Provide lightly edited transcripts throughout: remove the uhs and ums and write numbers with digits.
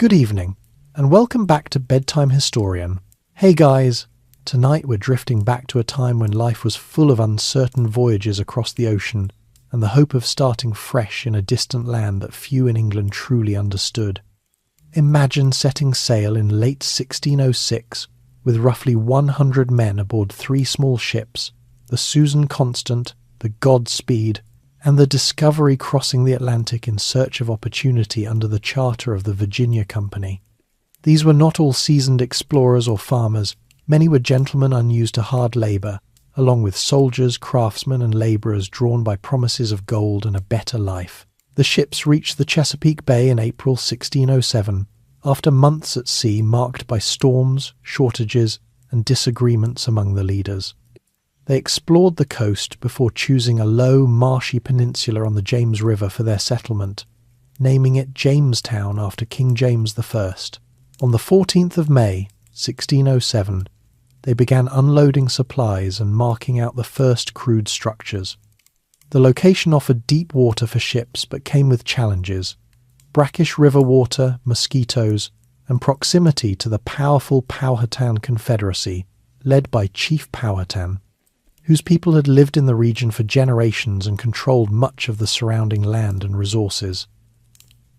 Good evening, and welcome back to Bedtime Historian. Hey guys, tonight we're drifting back to a time when life was full of uncertain voyages across the ocean and the hope of starting fresh in a distant land that few in England truly understood. Imagine setting sail in late 1606 with roughly 100 men aboard 3 small ships, the Susan Constant, the Godspeed, and the Discovery crossing the Atlantic in search of opportunity under the charter of the Virginia Company. These were not all seasoned explorers or farmers. Many were gentlemen unused to hard labour, along with soldiers, craftsmen and labourers drawn by promises of gold and a better life. The ships reached the Chesapeake Bay in April 1607, after months at sea marked by storms, shortages and disagreements among the leaders. They explored the coast before choosing a low, marshy peninsula on the James River for their settlement, naming it Jamestown after King James I. On the 14th of May, 1607, they began unloading supplies and marking out the first crude structures. The location offered deep water for ships but came with challenges: brackish river water, mosquitoes, and proximity to the powerful Powhatan Confederacy, led by Chief Powhatan, whose people had lived in the region for generations and controlled much of the surrounding land and resources.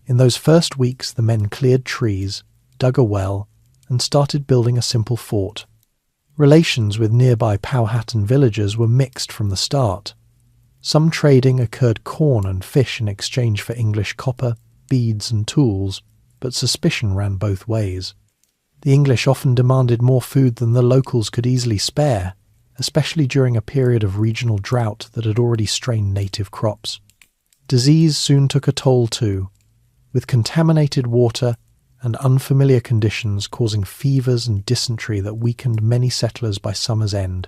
In those first weeks, the men cleared trees, dug a well, and started building a simple fort. Relations with nearby Powhatan villagers were mixed from the start. Some trading occurred corn and fish in exchange for English copper, beads and tools, but suspicion ran both ways. The English often demanded more food than the locals could easily spare, especially during a period of regional drought that had already strained native crops. Disease soon took a toll too, with contaminated water and unfamiliar conditions causing fevers and dysentery that weakened many settlers by summer's end.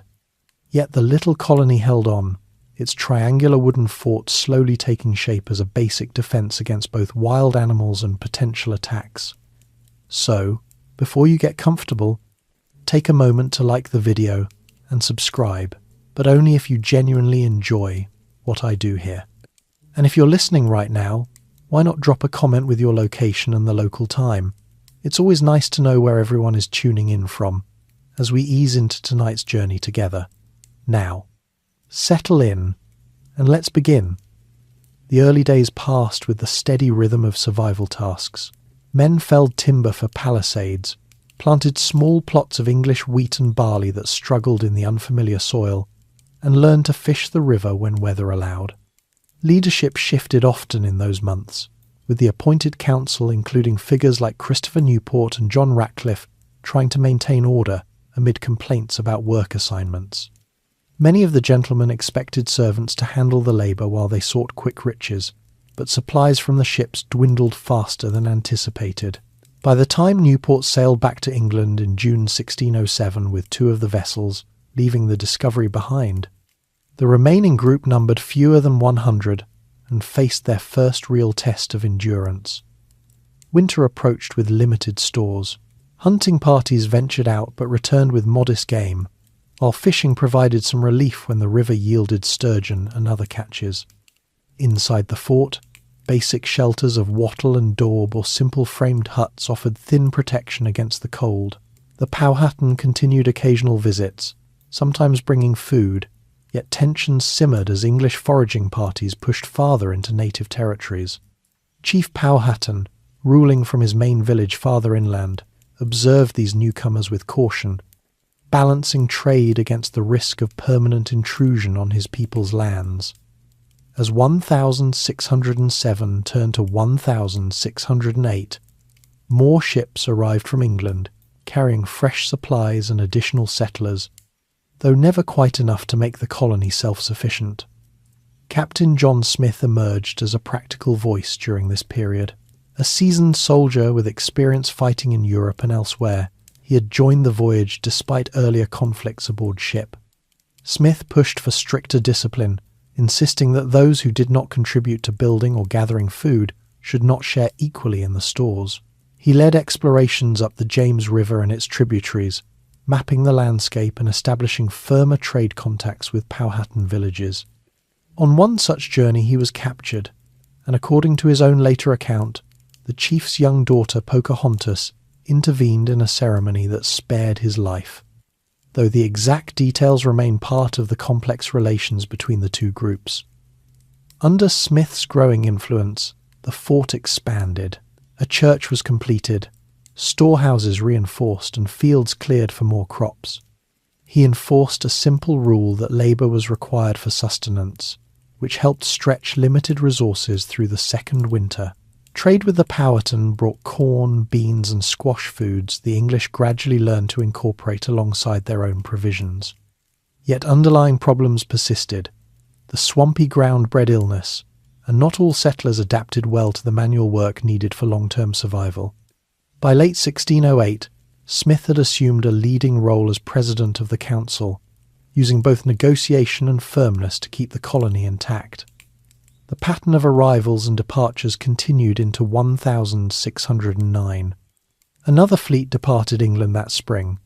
Yet the little colony held on, its triangular wooden fort slowly taking shape as a basic defence against both wild animals and potential attacks. So, before you get comfortable, take a moment to like the video and subscribe, but only if you genuinely enjoy what I do here. And if you're listening right now, why not drop a comment with your location and the local time? It's always nice to know where everyone is tuning in from, as we ease into tonight's journey together. Now, settle in, and let's begin. The early days passed with the steady rhythm of survival tasks. Men felled timber for palisades, planted small plots of English wheat and barley that struggled in the unfamiliar soil, and learned to fish the river when weather allowed. Leadership shifted often in those months, with the appointed council including figures like Christopher Newport and John Ratcliffe trying to maintain order amid complaints about work assignments. Many of the gentlemen expected servants to handle the labour while they sought quick riches, but supplies from the ships dwindled faster than anticipated. By the time Newport sailed back to England in June 1607 with 2 of the vessels, leaving the Discovery behind, the remaining group numbered fewer than 100 and faced their first real test of endurance. Winter approached with limited stores. Hunting parties ventured out but returned with modest game, while fishing provided some relief when the river yielded sturgeon and other catches. Inside the fort, basic shelters of wattle and daub or simple framed huts offered thin protection against the cold. The Powhatan continued occasional visits, sometimes bringing food, yet tensions simmered as English foraging parties pushed farther into native territories. Chief Powhatan, ruling from his main village farther inland, observed these newcomers with caution, balancing trade against the risk of permanent intrusion on his people's lands. As 1607 turned to 1608, more ships arrived from England, carrying fresh supplies and additional settlers, though never quite enough to make the colony self-sufficient. Captain John Smith emerged as a practical voice during this period. A seasoned soldier with experience fighting in Europe and elsewhere, he had joined the voyage despite earlier conflicts aboard ship. Smith pushed for stricter discipline, insisting that those who did not contribute to building or gathering food should not share equally in the stores. He led explorations up the James River and its tributaries, mapping the landscape and establishing firmer trade contacts with Powhatan villages. On one such journey he was captured, and according to his own later account, the chief's young daughter Pocahontas intervened in a ceremony that spared his life, though the exact details remain part of the complex relations between the two groups. Under Smith's growing influence, the fort expanded. A church was completed, storehouses reinforced, and fields cleared for more crops. He enforced a simple rule that labour was required for sustenance, which helped stretch limited resources through the second winter. Trade with the Powhatan brought corn, beans, and squash foods the English gradually learned to incorporate alongside their own provisions. Yet underlying problems persisted. The swampy ground bred illness, and not all settlers adapted well to the manual work needed for long-term survival. By late 1608, Smith had assumed a leading role as president of the council, using both negotiation and firmness to keep the colony intact. The pattern of arrivals and departures continued into 1609. Another fleet departed England that spring,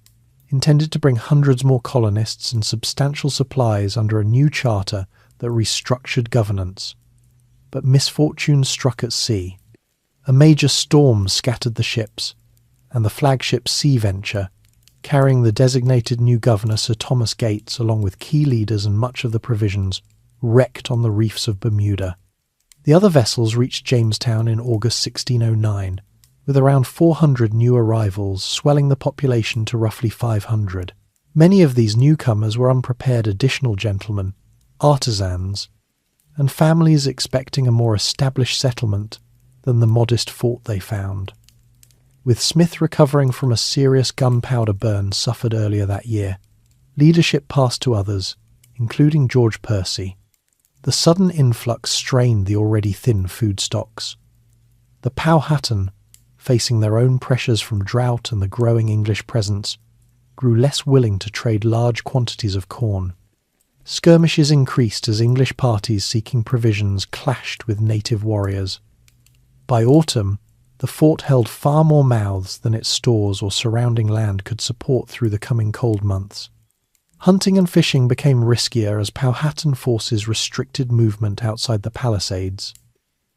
intended to bring hundreds more colonists and substantial supplies under a new charter that restructured governance. But misfortune struck at sea. A major storm scattered the ships, and the flagship Sea Venture, carrying the designated new governor Sir Thomas Gates along with key leaders and much of the provisions, wrecked on the reefs of Bermuda. The other vessels reached Jamestown in August 1609, with around 400 new arrivals, swelling the population to roughly 500. Many of these newcomers were unprepared additional gentlemen, artisans, and families expecting a more established settlement than the modest fort they found. With Smith recovering from a serious gunpowder burn suffered earlier that year, leadership passed to others, including George Percy. The sudden influx strained the already thin food stocks. The Powhatan, facing their own pressures from drought and the growing English presence, grew less willing to trade large quantities of corn. Skirmishes increased as English parties seeking provisions clashed with native warriors. By autumn, the fort held far more mouths than its stores or surrounding land could support through the coming cold months. Hunting and fishing became riskier as Powhatan forces restricted movement outside the palisades.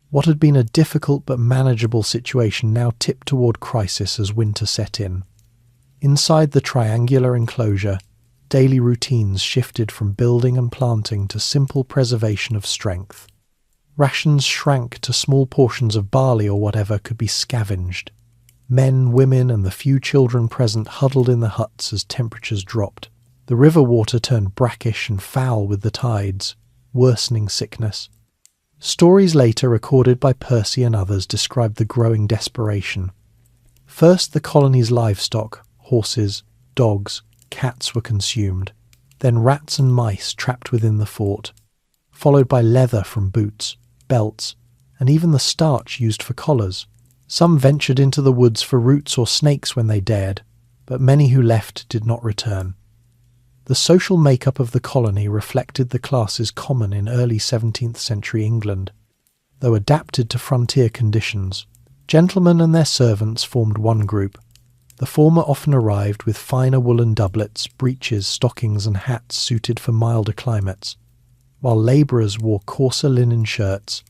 What had been a difficult but manageable situation now tipped toward crisis as winter set in. Inside the triangular enclosure, daily routines shifted from building and planting to simple preservation of strength. Rations shrank to small portions of barley or whatever could be scavenged. Men, women, and the few children present huddled in the huts as temperatures dropped. The river water turned brackish and foul with the tides, worsening sickness. Stories later recorded by Percy and others described the growing desperation. First, the colony's livestock, horses, dogs, cats were consumed. Then rats and mice trapped within the fort, followed by leather from boots, belts, and even the starch used for collars. Some ventured into the woods for roots or snakes when they dared, but many who left did not return. The social makeup of the colony reflected the classes common in early 17th century England, though adapted to frontier conditions. Gentlemen and their servants formed one group. The former often arrived with finer woolen doublets, breeches, stockings, and hats suited for milder climates, while labourers wore coarser linen shirts,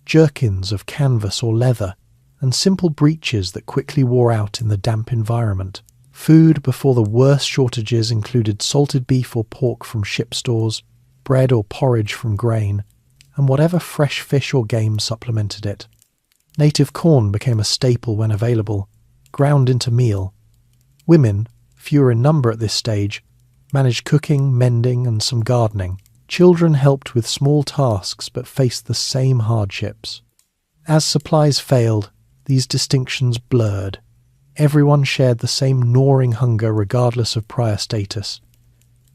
jerkins of canvas or leather, and simple breeches that quickly wore out in the damp environment. Food before the worst shortages included salted beef or pork from ship stores, bread or porridge from grain, and whatever fresh fish or game supplemented it. Native corn became a staple when available, ground into meal. Women, fewer in number at this stage, managed cooking, mending, and some gardening. Children helped with small tasks but faced the same hardships. As supplies failed, these distinctions blurred. Everyone shared the same gnawing hunger regardless of prior status.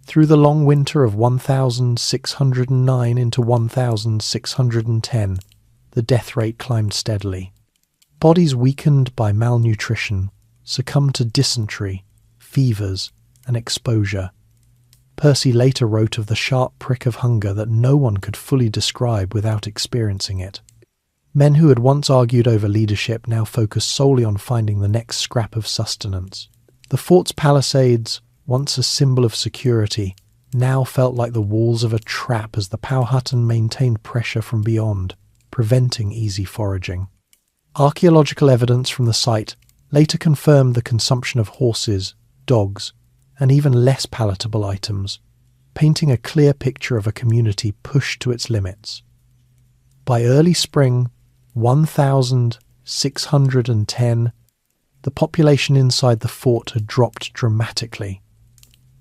Through the long winter of 1609 into 1610, the death rate climbed steadily. Bodies weakened by malnutrition succumbed to dysentery, fevers, and exposure. Percy later wrote of the sharp prick of hunger that no one could fully describe without experiencing it. Men who had once argued over leadership now focused solely on finding the next scrap of sustenance. The fort's palisades, once a symbol of security, now felt like the walls of a trap as the Powhatan maintained pressure from beyond, preventing easy foraging. Archaeological evidence from the site later confirmed the consumption of horses, dogs, and even less palatable items, painting a clear picture of a community pushed to its limits. By early spring 1610, the population inside the fort had dropped dramatically.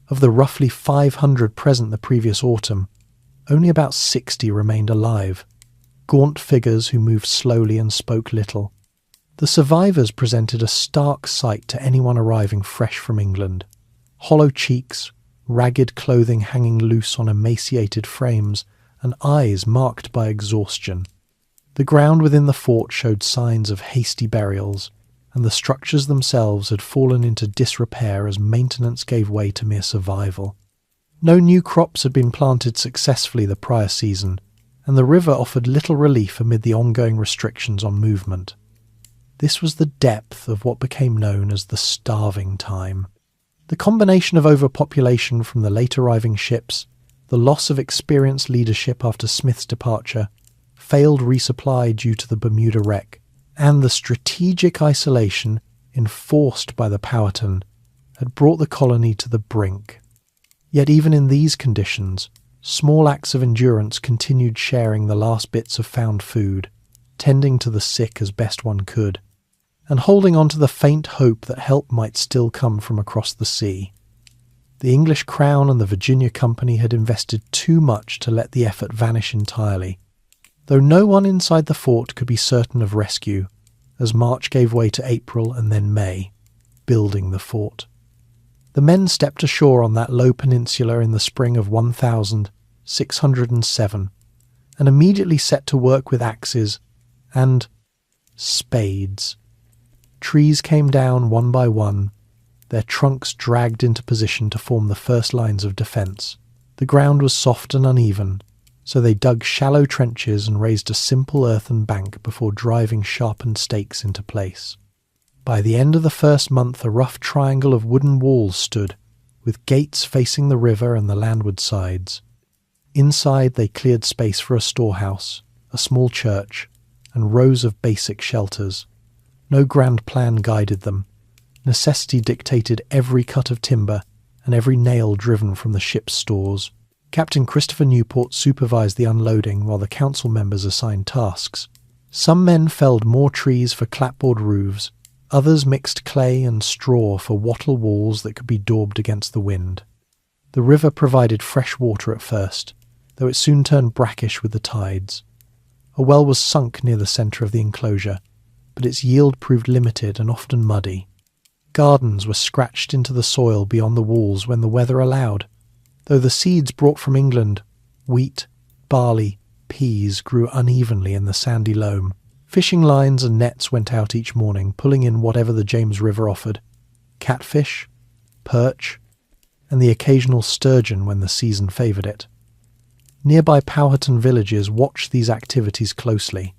Of the roughly 500 present the previous autumn, only about 60 remained alive, gaunt figures who moved slowly and spoke little. The survivors presented a stark sight to anyone arriving fresh from England. Hollow cheeks, ragged clothing hanging loose on emaciated frames, and eyes marked by exhaustion. The ground within the fort showed signs of hasty burials, and the structures themselves had fallen into disrepair as maintenance gave way to mere survival. No new crops had been planted successfully the prior season, and the river offered little relief amid the ongoing restrictions on movement. This was the depth of what became known as the starving time. The combination of overpopulation from the late arriving ships, the loss of experienced leadership after Smith's departure, failed resupply due to the Bermuda wreck, and the strategic isolation enforced by the Powhatan had brought the colony to the brink. Yet even in these conditions, small acts of endurance continued sharing the last bits of found food, tending to the sick as best one could, and holding on to the faint hope that help might still come from across the sea. The English Crown and the Virginia Company had invested too much to let the effort vanish entirely, though no one inside the fort could be certain of rescue, as March gave way to April and then May, building the fort. The men stepped ashore on that low peninsula in the spring of 1607, and immediately set to work with axes and spades. Trees came down one by one, their trunks dragged into position to form the first lines of defence. The ground was soft and uneven, so they dug shallow trenches and raised a simple earthen bank before driving sharpened stakes into place. By the end of the first month, a rough triangle of wooden walls stood, with gates facing the river and the landward sides. Inside they cleared space for a storehouse, a small church, and rows of basic shelters. No grand plan guided them. Necessity dictated every cut of timber and every nail driven from the ship's stores. Captain Christopher Newport supervised the unloading while the council members assigned tasks. Some men felled more trees for clapboard roofs, others mixed clay and straw for wattle walls that could be daubed against the wind. The river provided fresh water at first, though it soon turned brackish with the tides. A well was sunk near the centre of the enclosure, but its yield proved limited and often muddy. Gardens were scratched into the soil beyond the walls when the weather allowed, though the seeds brought from England, wheat, barley, peas, grew unevenly in the sandy loam. Fishing lines and nets went out each morning, pulling in whatever the James River offered: catfish, perch, and the occasional sturgeon when the season favoured it. Nearby Powhatan villages watched these activities closely.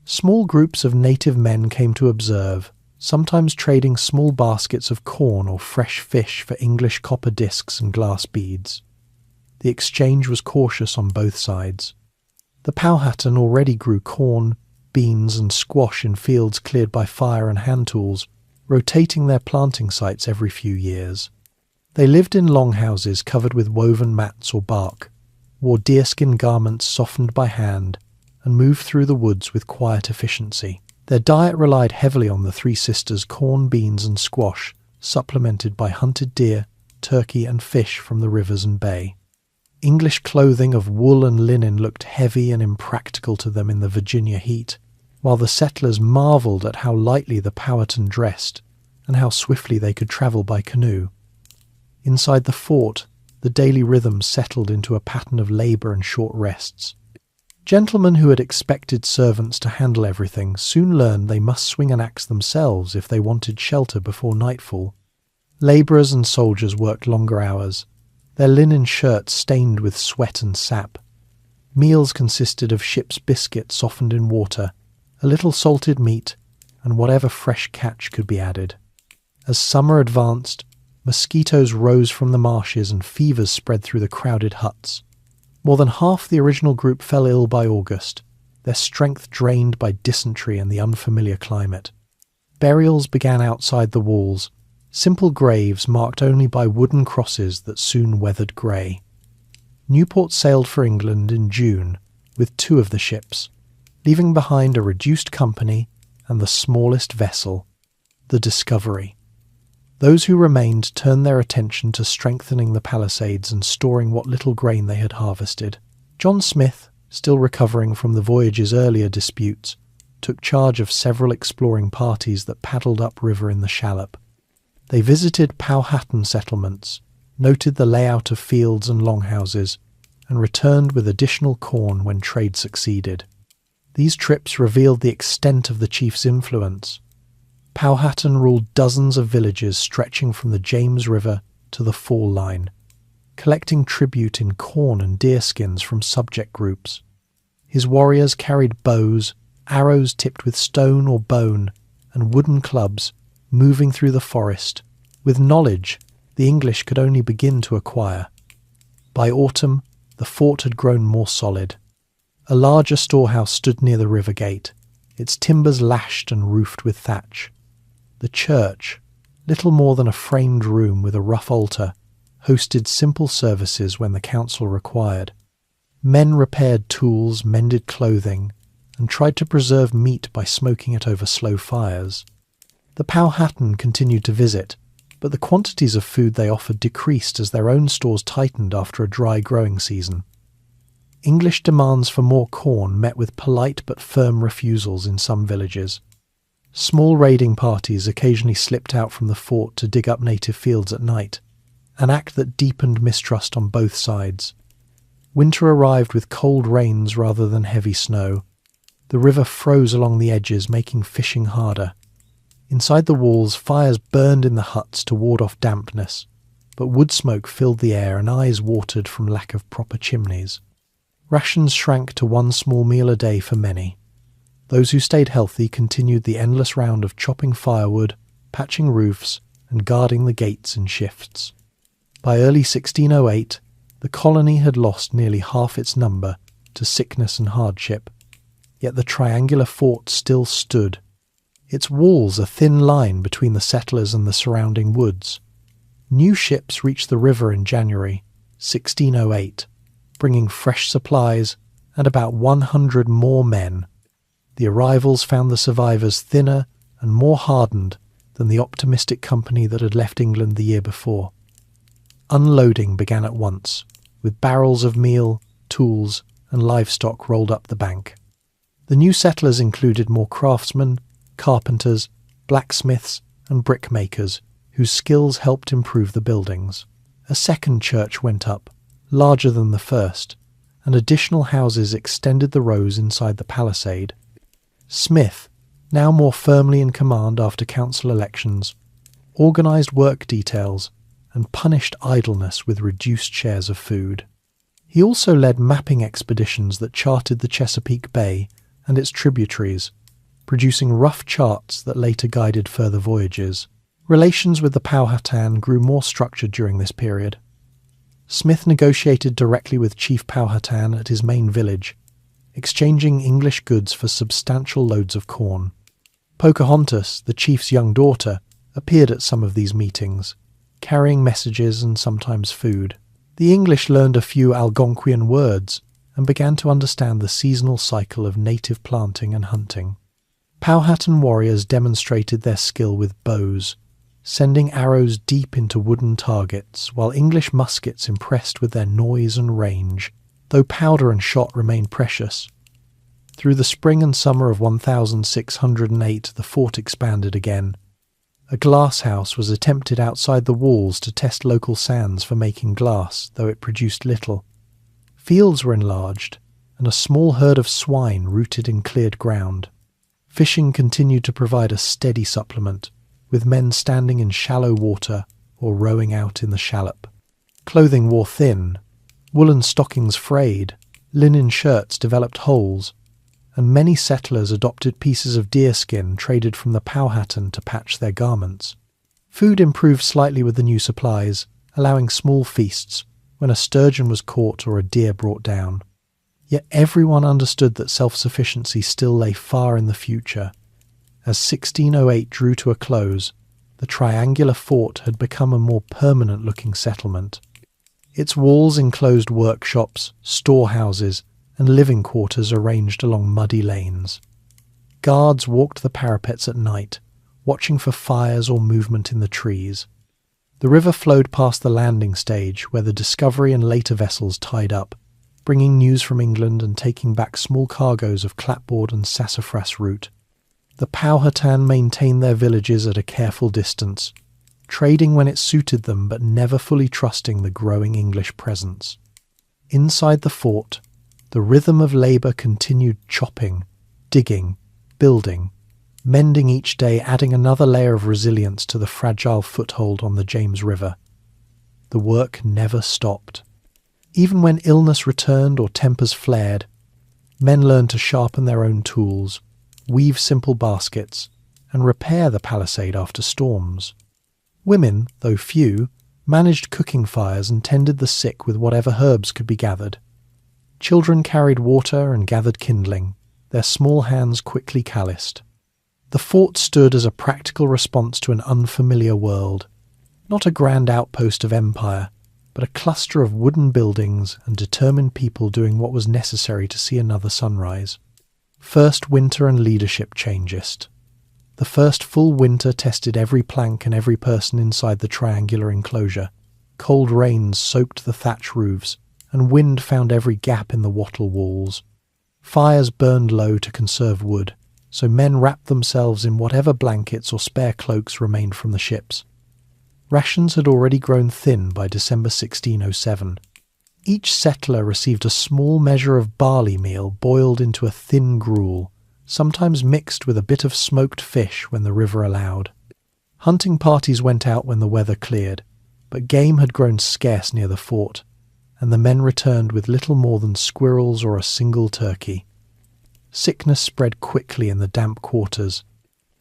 Small groups of native men came to observe, sometimes trading small baskets of corn or fresh fish for English copper discs and glass beads. The exchange was cautious on both sides. The Powhatan already grew corn, beans and squash in fields cleared by fire and hand tools, rotating their planting sites every few years. They lived in longhouses covered with woven mats or bark, wore deerskin garments softened by hand, and moved through the woods with quiet efficiency. Their diet relied heavily on the Three Sisters' corn, beans and squash, supplemented by hunted deer, turkey and fish from the rivers and bay. English clothing of wool and linen looked heavy and impractical to them in the Virginia heat, while the settlers marvelled at how lightly the Powhatan dressed and how swiftly they could travel by canoe. Inside the fort, the daily rhythm settled into a pattern of labour and short rests. Gentlemen who had expected servants to handle everything soon learned they must swing an axe themselves if they wanted shelter before nightfall. Labourers and soldiers worked longer hours, their linen shirts stained with sweat and sap. Meals consisted of ship's biscuit softened in water, a little salted meat, and whatever fresh catch could be added. As summer advanced, mosquitoes rose from the marshes and fevers spread through the crowded huts. More than half the original group fell ill by August, their strength drained by dysentery and the unfamiliar climate. Burials began outside the walls, simple graves marked only by wooden crosses that soon weathered grey. Newport sailed for England in June with 2 of the ships, leaving behind a reduced company and the smallest vessel, the Discovery. Those who remained turned their attention to strengthening the palisades and storing what little grain they had harvested. John Smith, still recovering from the voyage's earlier disputes, took charge of several exploring parties that paddled upriver in the shallop. They visited Powhatan settlements, noted the layout of fields and longhouses, and returned with additional corn when trade succeeded. These trips revealed the extent of the chief's influence. Powhatan ruled dozens of villages stretching from the James River to the Fall Line, collecting tribute in corn and deerskins from subject groups. His warriors carried bows, arrows tipped with stone or bone, and wooden clubs, moving through the forest, with knowledge the English could only begin to acquire. By autumn, the fort had grown more solid. A larger storehouse stood near the river gate, its timbers lashed and roofed with thatch. The church, little more than a framed room with a rough altar, hosted simple services when the council required. Men repaired tools, mended clothing, and tried to preserve meat by smoking it over slow fires. The Powhatan continued to visit, but the quantities of food they offered decreased as their own stores tightened after a dry growing season. English demands for more corn met with polite but firm refusals in some villages. Small raiding parties occasionally slipped out from the fort to dig up native fields at night, an act that deepened mistrust on both sides. Winter arrived with cold rains rather than heavy snow. The river froze along the edges, making fishing harder. Inside the walls, fires burned in the huts to ward off dampness, but wood smoke filled the air and eyes watered from lack of proper chimneys. Rations shrank to 1 small meal a day for many. Those who stayed healthy continued the endless round of chopping firewood, patching roofs, and guarding the gates in shifts. By early 1608, the colony had lost nearly half its number to sickness and hardship, yet the triangular fort still stood, its walls a thin line between the settlers and the surrounding woods. New ships reached the river in January 1608, bringing fresh supplies and about 100 more men. The arrivals found the survivors thinner and more hardened than the optimistic company that had left England the year before. Unloading began at once, with barrels of meal, tools, and livestock rolled up the bank. The new settlers included more craftsmen, carpenters, blacksmiths, and brickmakers, whose skills helped improve the buildings. A second church went up, larger than the first, and additional houses extended the rows inside the palisade. Smith, now more firmly in command after council elections, organised work details and punished idleness with reduced shares of food. He also led mapping expeditions that charted the Chesapeake Bay and its tributaries, producing rough charts that later guided further voyages. Relations with the Powhatan grew more structured during this period. Smith negotiated directly with Chief Powhatan at his main village, exchanging English goods for substantial loads of corn. Pocahontas, the chief's young daughter, appeared at some of these meetings, carrying messages and sometimes food. The English learned a few Algonquian words and began to understand the seasonal cycle of native planting and hunting. Powhatan warriors demonstrated their skill with bows, sending arrows deep into wooden targets, while English muskets impressed with their noise and range, though powder and shot remained precious. Through the spring and summer of 1608, the fort expanded again. A glass house was attempted outside the walls to test local sands for making glass, though it produced little. Fields were enlarged, and a small herd of swine rooted in cleared ground. Fishing continued to provide a steady supplement, with men standing in shallow water or rowing out in the shallop. Clothing wore thin, woolen stockings frayed, linen shirts developed holes, and many settlers adopted pieces of deerskin traded from the Powhatan to patch their garments. Food improved slightly with the new supplies, allowing small feasts when a sturgeon was caught or a deer brought down. Yet everyone understood that self-sufficiency still lay far in the future. As 1608 drew to a close, the triangular fort had become a more permanent-looking settlement. Its walls enclosed workshops, storehouses, and living quarters arranged along muddy lanes. Guards walked the parapets at night, watching for fires or movement in the trees. The river flowed past the landing stage, where the Discovery and later vessels tied up, bringing news from England and taking back small cargoes of clapboard and sassafras root. The Powhatan maintained their villages at a careful distance, trading when it suited them but never fully trusting the growing English presence. Inside the fort, the rhythm of labour continued, chopping, digging, building, mending each day, adding another layer of resilience to the fragile foothold on the James River. The work never stopped. Even when illness returned or tempers flared, men learned to sharpen their own tools, weave simple baskets, and repair the palisade after storms. Women, though few, managed cooking fires and tended the sick with whatever herbs could be gathered. Children carried water and gathered kindling, their small hands quickly calloused. The fort stood as a practical response to an unfamiliar world, not a grand outpost of empire, but a cluster of wooden buildings and determined people doing what was necessary to see another sunrise. First winter and leadership changest. The first full winter tested every plank and every person inside the triangular enclosure. Cold rains soaked the thatch roofs, and wind found every gap in the wattle walls. Fires burned low to conserve wood, so men wrapped themselves in whatever blankets or spare cloaks remained from the ships. Rations had already grown thin by December 1607. Each settler received a small measure of barley meal boiled into a thin gruel, sometimes mixed with a bit of smoked fish when the river allowed. Hunting parties went out when the weather cleared, but game had grown scarce near the fort, and the men returned with little more than squirrels or a single turkey. Sickness spread quickly in the damp quarters.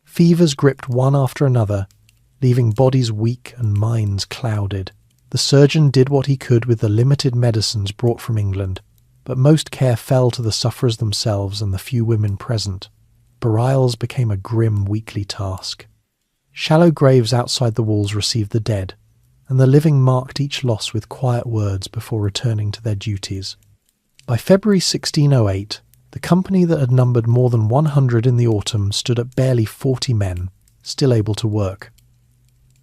Fevers gripped one after another, leaving bodies weak and minds clouded. The surgeon did what he could with the limited medicines brought from England, but most care fell to the sufferers themselves and the few women present. Burials became a grim weekly task. Shallow graves outside the walls received the dead, and the living marked each loss with quiet words before returning to their duties. By February 1608, the company that had numbered more than 100 in the autumn stood at barely 40 men, still able to work.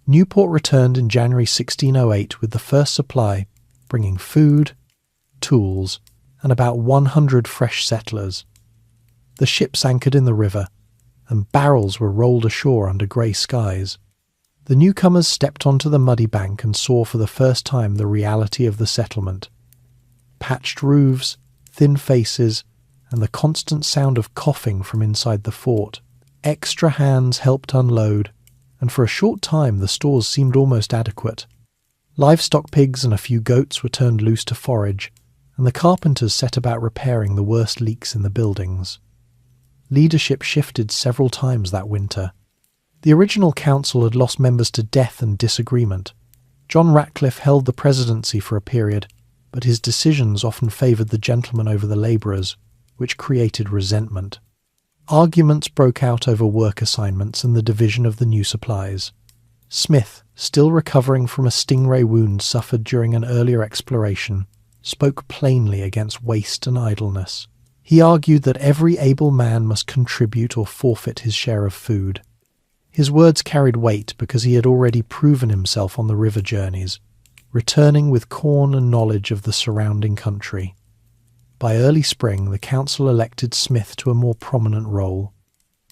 Newport returned in January 1608 with the first supply, bringing food, tools, and about 100 fresh settlers. The ships anchored in the river, and barrels were rolled ashore under grey skies. The newcomers stepped onto the muddy bank and saw for the first time the reality of the settlement. Patched roofs, thin faces, and the constant sound of coughing from inside the fort. Extra hands helped unload, and for a short time the stores seemed almost adequate. Livestock pigs and a few goats were turned loose to forage, and the carpenters set about repairing the worst leaks in the buildings. Leadership shifted several times that winter. The original council had lost members to death and disagreement. John Ratcliffe held the presidency for a period, but his decisions often favoured the gentlemen over the labourers, which created resentment. Arguments broke out over work assignments and the division of the new supplies. Smith, still recovering from a stingray wound suffered during an earlier exploration, spoke plainly against waste and idleness. He argued that every able man must contribute or forfeit his share of food. His words carried weight because he had already proven himself on the river journeys, returning with corn and knowledge of the surrounding country. By early spring, the council elected Smith to a more prominent role.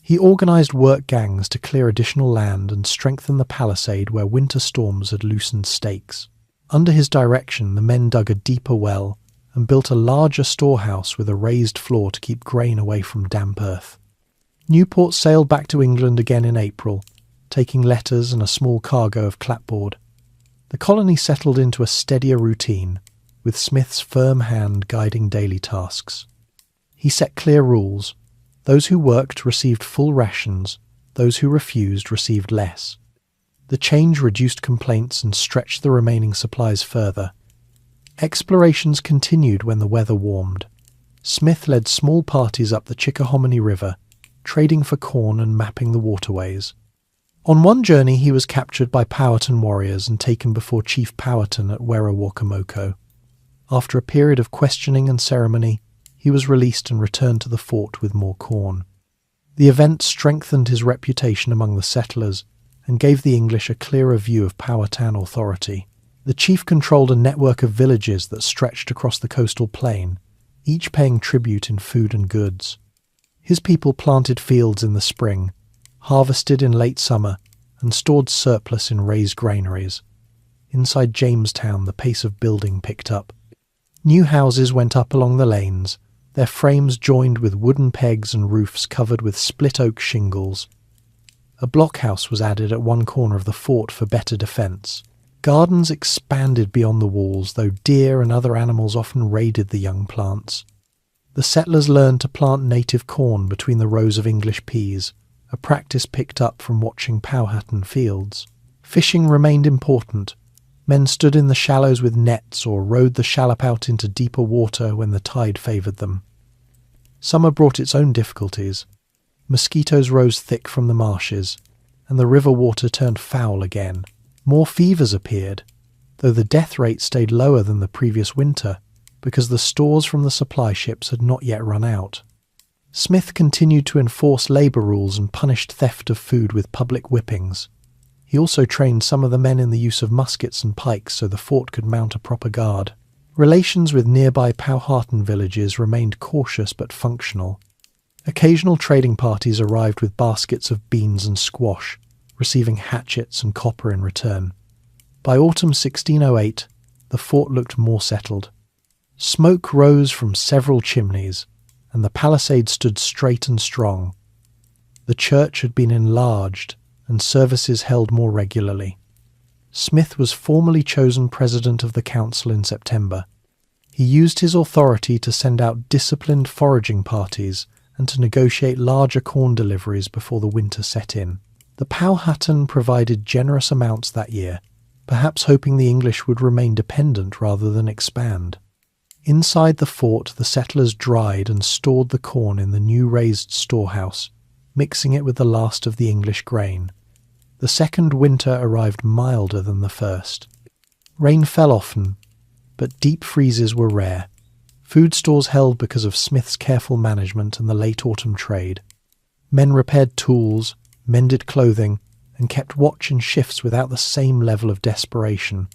He organised work gangs to clear additional land and strengthen the palisade where winter storms had loosened stakes. Under his direction, the men dug a deeper well and built a larger storehouse with a raised floor to keep grain away from damp earth. Newport sailed back to England again in April, taking letters and a small cargo of clapboard. The colony settled into a steadier routine, with Smith's firm hand guiding daily tasks. He set clear rules. Those who worked received full rations, those who refused received less. The change reduced complaints and stretched the remaining supplies further. Explorations continued when the weather warmed. Smith led small parties up the Chickahominy River, trading for corn and mapping the waterways. On one journey he was captured by Powhatan warriors and taken before Chief Powhatan at Werowocomoco. After a period of questioning and ceremony, he was released and returned to the fort with more corn. The event strengthened his reputation among the settlers and gave the English a clearer view of Powhatan authority. The chief controlled a network of villages that stretched across the coastal plain, each paying tribute in food and goods. His people planted fields in the spring, harvested in late summer, and stored surplus in raised granaries. Inside Jamestown, the pace of building picked up. New houses went up along the lanes, their frames joined with wooden pegs and roofs covered with split oak shingles. A blockhouse was added at one corner of the fort for better defence. Gardens expanded beyond the walls, though deer and other animals often raided the young plants. The settlers learned to plant native corn between the rows of English peas, a practice picked up from watching Powhatan fields. Fishing remained important. Men stood in the shallows with nets or rowed the shallop out into deeper water when the tide favoured them. Summer brought its own difficulties. Mosquitoes rose thick from the marshes, and the river water turned foul again. More fevers appeared, though the death rate stayed lower than the previous winter because the stores from the supply ships had not yet run out. Smith continued to enforce labour rules and punished theft of food with public whippings. He also trained some of the men in the use of muskets and pikes so the fort could mount a proper guard. Relations with nearby Powhatan villages remained cautious but functional. Occasional trading parties arrived with baskets of beans and squash, receiving hatchets and copper in return. By autumn 1608, the fort looked more settled. Smoke rose from several chimneys, and the palisade stood straight and strong. The church had been enlarged, and services held more regularly. Smith was formally chosen president of the council in September. He used his authority to send out disciplined foraging parties and to negotiate larger corn deliveries before the winter set in. The Powhatan provided generous amounts that year, perhaps hoping the English would remain dependent rather than expand. Inside the fort, the settlers dried and stored the corn in the new raised storehouse, mixing it with the last of the English grain. The second winter arrived milder than the first. Rain fell often, but deep freezes were rare. Food stores held because of Smith's careful management and the late autumn trade. Men repaired tools, mended clothing, and kept watch in shifts without the same level of desperation.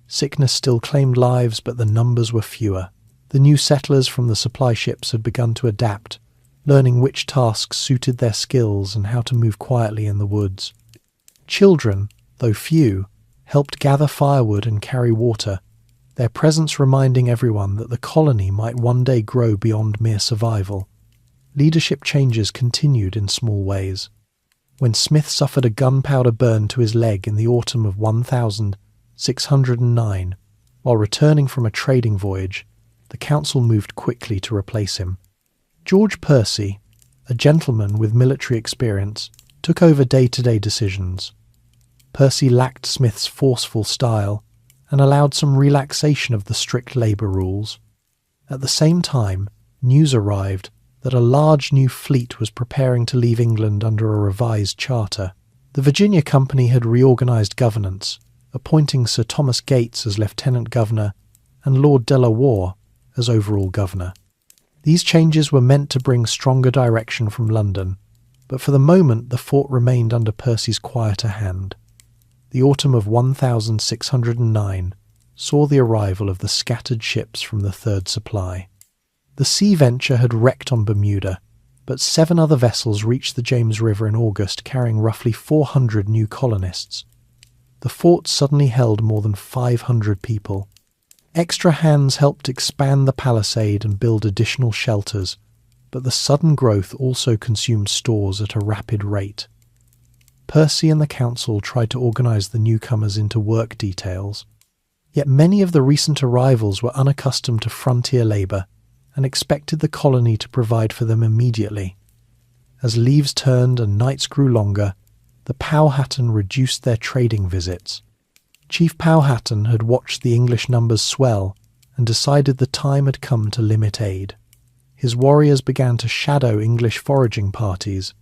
Sickness still claimed lives, but the numbers were fewer. The new settlers from the supply ships had begun to adapt, learning which tasks suited their skills and how to move quietly in the woods. Children, though few, helped gather firewood and carry water, their presence reminding everyone that the colony might one day grow beyond mere survival. Leadership changes continued in small ways. When Smith suffered a gunpowder burn to his leg in the autumn of 1609, while returning from a trading voyage, the council moved quickly to replace him. George Percy, a gentleman with military experience, took over day-to-day decisions. Percy lacked Smith's forceful style and allowed some relaxation of the strict labour rules. At the same time, news arrived that a large new fleet was preparing to leave England under a revised charter. The Virginia Company had reorganised governance, appointing Sir Thomas Gates as Lieutenant Governor and Lord Delaware as overall Governor. These changes were meant to bring stronger direction from London, but for the moment the fort remained under Percy's quieter hand. The autumn of 1609 saw the arrival of the scattered ships from the Third Supply. The Sea Venture had wrecked on Bermuda, but 7 other vessels reached the James River in August carrying roughly 400 new colonists. The fort suddenly held more than 500 people. Extra hands helped expand the palisade and build additional shelters, but the sudden growth also consumed stores at a rapid rate. Percy and the council tried to organise the newcomers into work details, yet many of the recent arrivals were unaccustomed to frontier labour and expected the colony to provide for them immediately. As leaves turned and nights grew longer, the Powhatan reduced their trading visits. Chief Powhatan had watched the English numbers swell and decided the time had come to limit aid. his warriors began to shadow English foraging parties,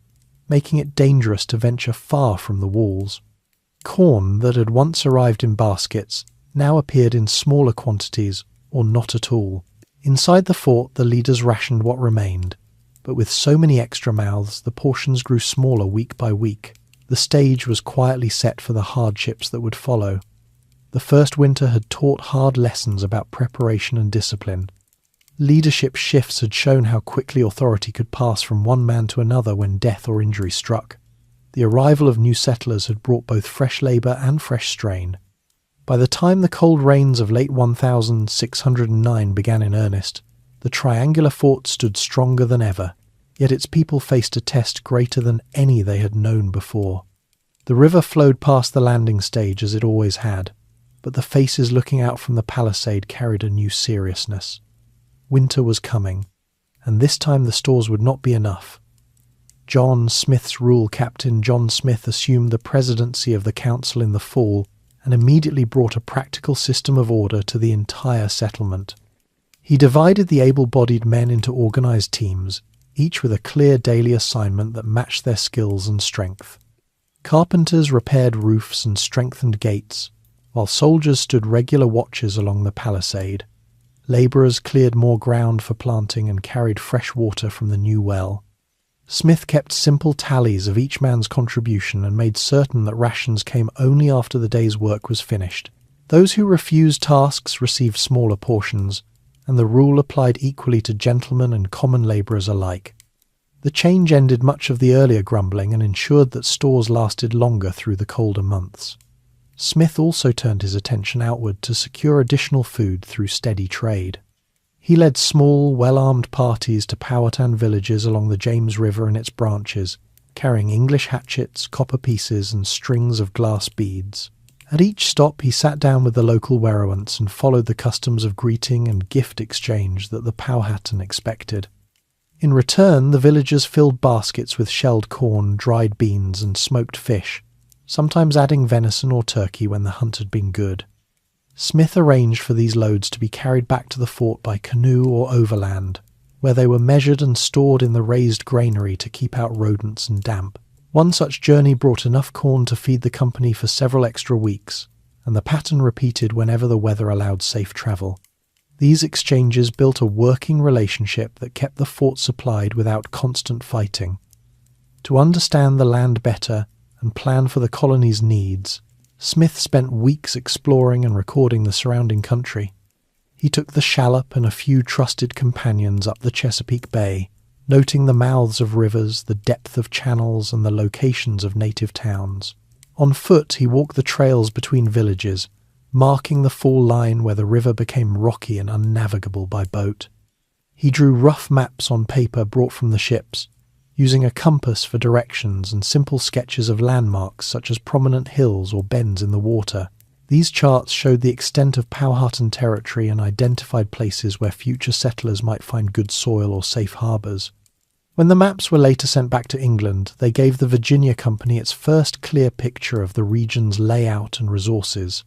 making it dangerous to venture far from the walls. Corn that had once arrived in baskets now appeared in smaller quantities or not at all. Inside the fort, the leaders rationed what remained, but with so many extra mouths, the portions grew smaller week by week. The stage was quietly set for the hardships that would follow. The first winter had taught hard lessons about preparation and discipline. Leadership shifts had shown how quickly authority could pass from one man to another when death or injury struck. The arrival of new settlers had brought both fresh labour and fresh strain. By the time the cold rains of late 1609 began in earnest, the triangular fort stood stronger than ever, yet its people faced a test greater than any they had known before. The river flowed past the landing stage as it always had, but the faces looking out from the palisade carried a new seriousness. Winter was coming, and this time the stores would not be enough. John Smith's rule captain John Smith assumed the presidency of the council in the fall and immediately brought a practical system of order to the entire settlement. He divided the able-bodied men into organised teams, each with a clear daily assignment that matched their skills and strength. Carpenters repaired roofs and strengthened gates, while soldiers stood regular watches along the palisade. Labourers cleared more ground for planting and carried fresh water from the new well. Smith kept simple tallies of each man's contribution and made certain that rations came only after the day's work was finished. Those who refused tasks received smaller portions, and the rule applied equally to gentlemen and common labourers alike. The change ended much of the earlier grumbling and ensured that stores lasted longer through the colder months. Smith also turned his attention outward to secure additional food through steady trade. He led small, well-armed parties to Powhatan villages along the James River and its branches, carrying English hatchets, copper pieces, and strings of glass beads. At each stop he sat down with the local werowance and followed the customs of greeting and gift exchange that the Powhatan expected. In return, the villagers filled baskets with shelled corn, dried beans, and smoked fish, sometimes adding venison or turkey when the hunt had been good. Smith arranged for these loads to be carried back to the fort by canoe or overland, where they were measured and stored in the raised granary to keep out rodents and damp. One such journey brought enough corn to feed the company for several extra weeks, and the pattern repeated whenever the weather allowed safe travel. These exchanges built a working relationship that kept the fort supplied without constant fighting. To understand the land better and plan for the colony's needs, Smith spent weeks exploring and recording the surrounding country. He took the shallop and a few trusted companions up the Chesapeake Bay, noting the mouths of rivers, the depth of channels, and the locations of native towns. On foot he walked the trails between villages, marking the fall line where the river became rocky and unnavigable by boat. He drew rough maps on paper brought from the ships, using a compass for directions and simple sketches of landmarks such as prominent hills or bends in the water. These charts showed the extent of Powhatan territory and identified places where future settlers might find good soil or safe harbours. When the maps were later sent back to England, they gave the Virginia Company its first clear picture of the region's layout and resources.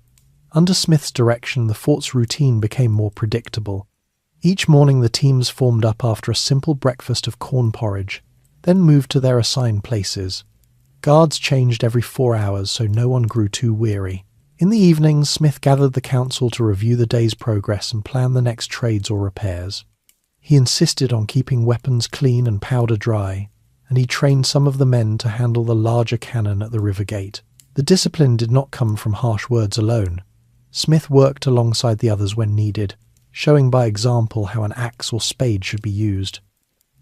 Under Smith's direction, the fort's routine became more predictable. Each morning the teams formed up after a simple breakfast of corn porridge, then moved to their assigned places. Guards changed every 4 hours so no one grew too weary. In the evenings, Smith gathered the council to review the day's progress and plan the next trades or repairs. He insisted on keeping weapons clean and powder dry, and he trained some of the men to handle the larger cannon at the river gate. The discipline did not come from harsh words alone. Smith worked alongside the others when needed, showing by example how an axe or spade should be used.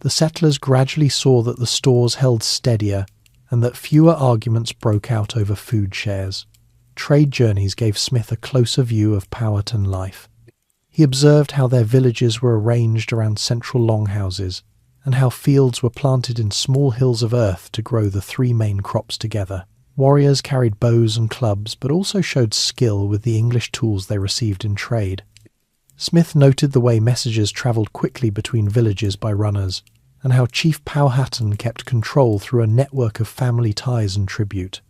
The settlers gradually saw that the stores held steadier and that fewer arguments broke out over food shares. Trade journeys gave Smith a closer view of Powhatan life. He observed how their villages were arranged around central longhouses and how fields were planted in small hills of earth to grow the 3 main crops together. Warriors carried bows and clubs but also showed skill with the English tools they received in trade. Smith noted the way messages travelled quickly between villages by runners, and how Chief Powhatan kept control through a network of family ties and tribute.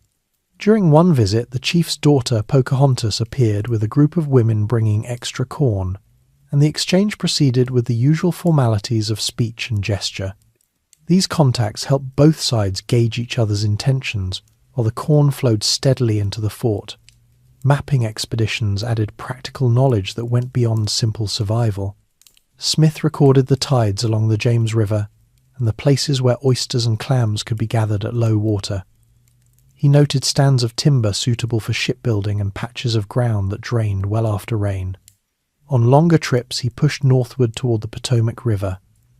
During one visit, the chief's daughter Pocahontas appeared with a group of women bringing extra corn, and the exchange proceeded with the usual formalities of speech and gesture. These contacts helped both sides gauge each other's intentions, while the corn flowed steadily into the fort. Mapping expeditions added practical knowledge that went beyond simple survival. Smith recorded the tides along the James River and the places where oysters and clams could be gathered at low water. He noted stands of timber suitable for shipbuilding and patches of ground that drained well after rain. On longer trips, he pushed northward toward the Potomac River,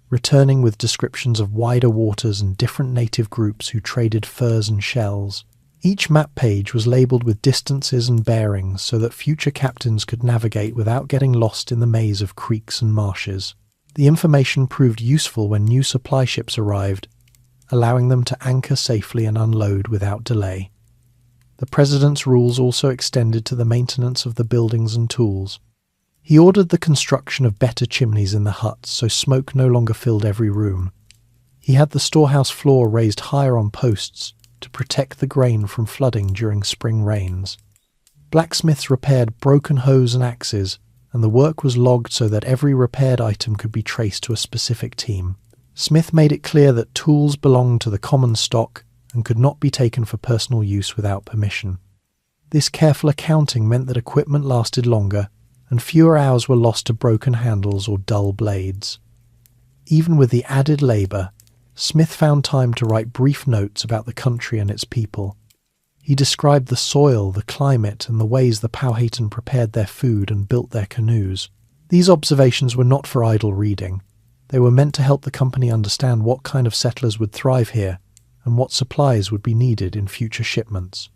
returning with descriptions of wider waters and different native groups who traded furs and shells. Each map page was labelled with distances and bearings so that future captains could navigate without getting lost in the maze of creeks and marshes. The information proved useful when new supply ships arrived, allowing them to anchor safely and unload without delay. The president's rules also extended to the maintenance of the buildings and tools. He ordered the construction of better chimneys in the huts so smoke no longer filled every room. He had the storehouse floor raised higher on posts to protect the grain from flooding during spring rains. Blacksmiths repaired broken hoes and axes, and the work was logged so that every repaired item could be traced to a specific team. Smith made it clear that tools belonged to the common stock and could not be taken for personal use without permission. This careful accounting meant that equipment lasted longer, and fewer hours were lost to broken handles or dull blades. Even with the added labour, Smith found time to write brief notes about the country and its people. He described the soil, the climate, and the ways the Powhatan prepared their food and built their canoes. These observations were not for idle reading. They were meant to help the company understand what kind of settlers would thrive here and what supplies would be needed in future shipments.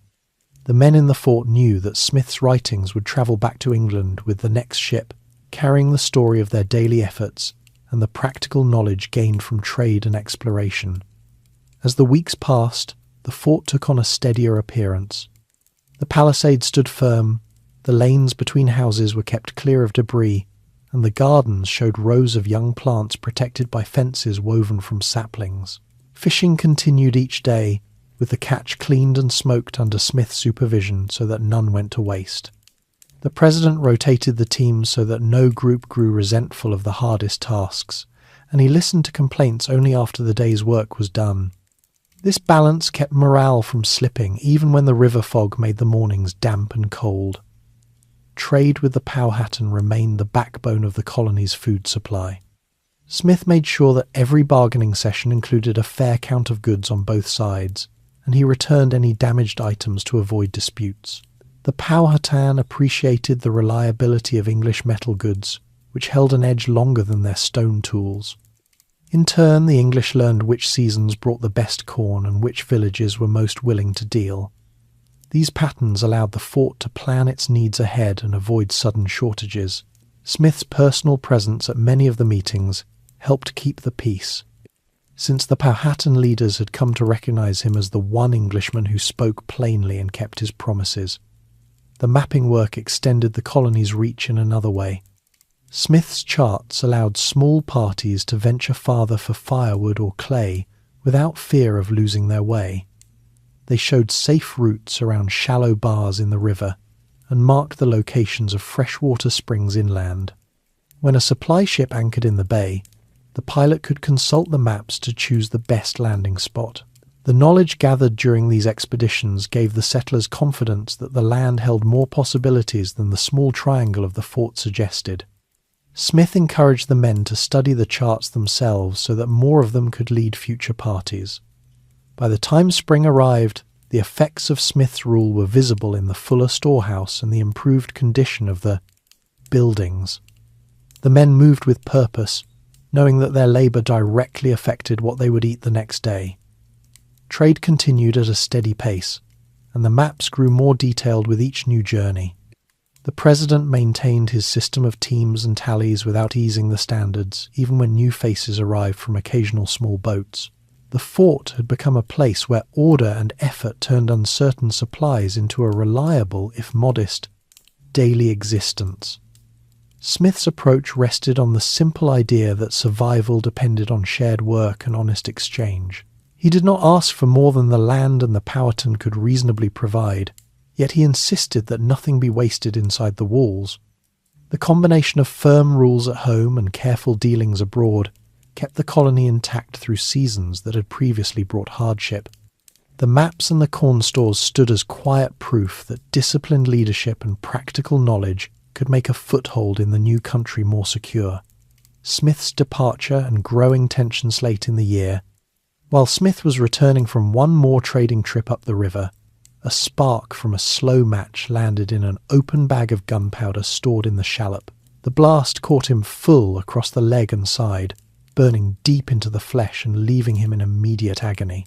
The men in the fort knew that Smith's writings would travel back to England with the next ship, carrying the story of their daily efforts and the practical knowledge gained from trade and exploration. As the weeks passed, the fort took on a steadier appearance. The palisade stood firm, the lanes between houses were kept clear of debris, and the gardens showed rows of young plants protected by fences woven from saplings. Fishing continued each day, with the catch cleaned and smoked under Smith's supervision so that none went to waste. The president rotated the teams so that no group grew resentful of the hardest tasks, and he listened to complaints only after the day's work was done. This balance kept morale from slipping even when the river fog made the mornings damp and cold. Trade with the Powhatan remained the backbone of the colony's food supply. Smith made sure that every bargaining session included a fair count of goods on both sides, and he returned any damaged items to avoid disputes. The Powhatan appreciated the reliability of English metal goods, which held an edge longer than their stone tools. In turn, the English learned which seasons brought the best corn and which villages were most willing to deal. These patterns allowed the fort to plan its needs ahead and avoid sudden shortages. Smith's personal presence at many of the meetings helped keep the peace. Since the Powhatan leaders had come to recognize him as the one Englishman who spoke plainly and kept his promises, the mapping work extended the colony's reach in another way. Smith's charts allowed small parties to venture farther for firewood or clay without fear of losing their way. They showed safe routes around shallow bars in the river and marked the locations of freshwater springs inland. When a supply ship anchored in the bay, the pilot could consult the maps to choose the best landing spot. The knowledge gathered during these expeditions gave the settlers confidence that the land held more possibilities than the small triangle of the fort suggested. Smith encouraged the men to study the charts themselves so that more of them could lead future parties. By the time spring arrived, the effects of Smith's rule were visible in the fuller storehouse and the improved condition of the buildings. The men moved with purpose, knowing that their labour directly affected what they would eat the next day. Trade continued at a steady pace, and the maps grew more detailed with each new journey. The president maintained his system of teams and tallies without easing the standards, even when new faces arrived from occasional small boats. The fort had become a place where order and effort turned uncertain supplies into a reliable, if modest, daily existence. Smith's approach rested on the simple idea that survival depended on shared work and honest exchange. He did not ask for more than the land and the Powhatan could reasonably provide, yet he insisted that nothing be wasted inside the walls. The combination of firm rules at home and careful dealings abroad kept the colony intact through seasons that had previously brought hardship. The maps and the corn stores stood as quiet proof that disciplined leadership and practical knowledge could make a foothold in the new country more secure. Smith's departure and growing tensions late in the year. While Smith was returning from one more trading trip up the river, a spark from a slow match landed in an open bag of gunpowder stored in the shallop. The blast caught him full across the leg and side, burning deep into the flesh and leaving him in immediate agony.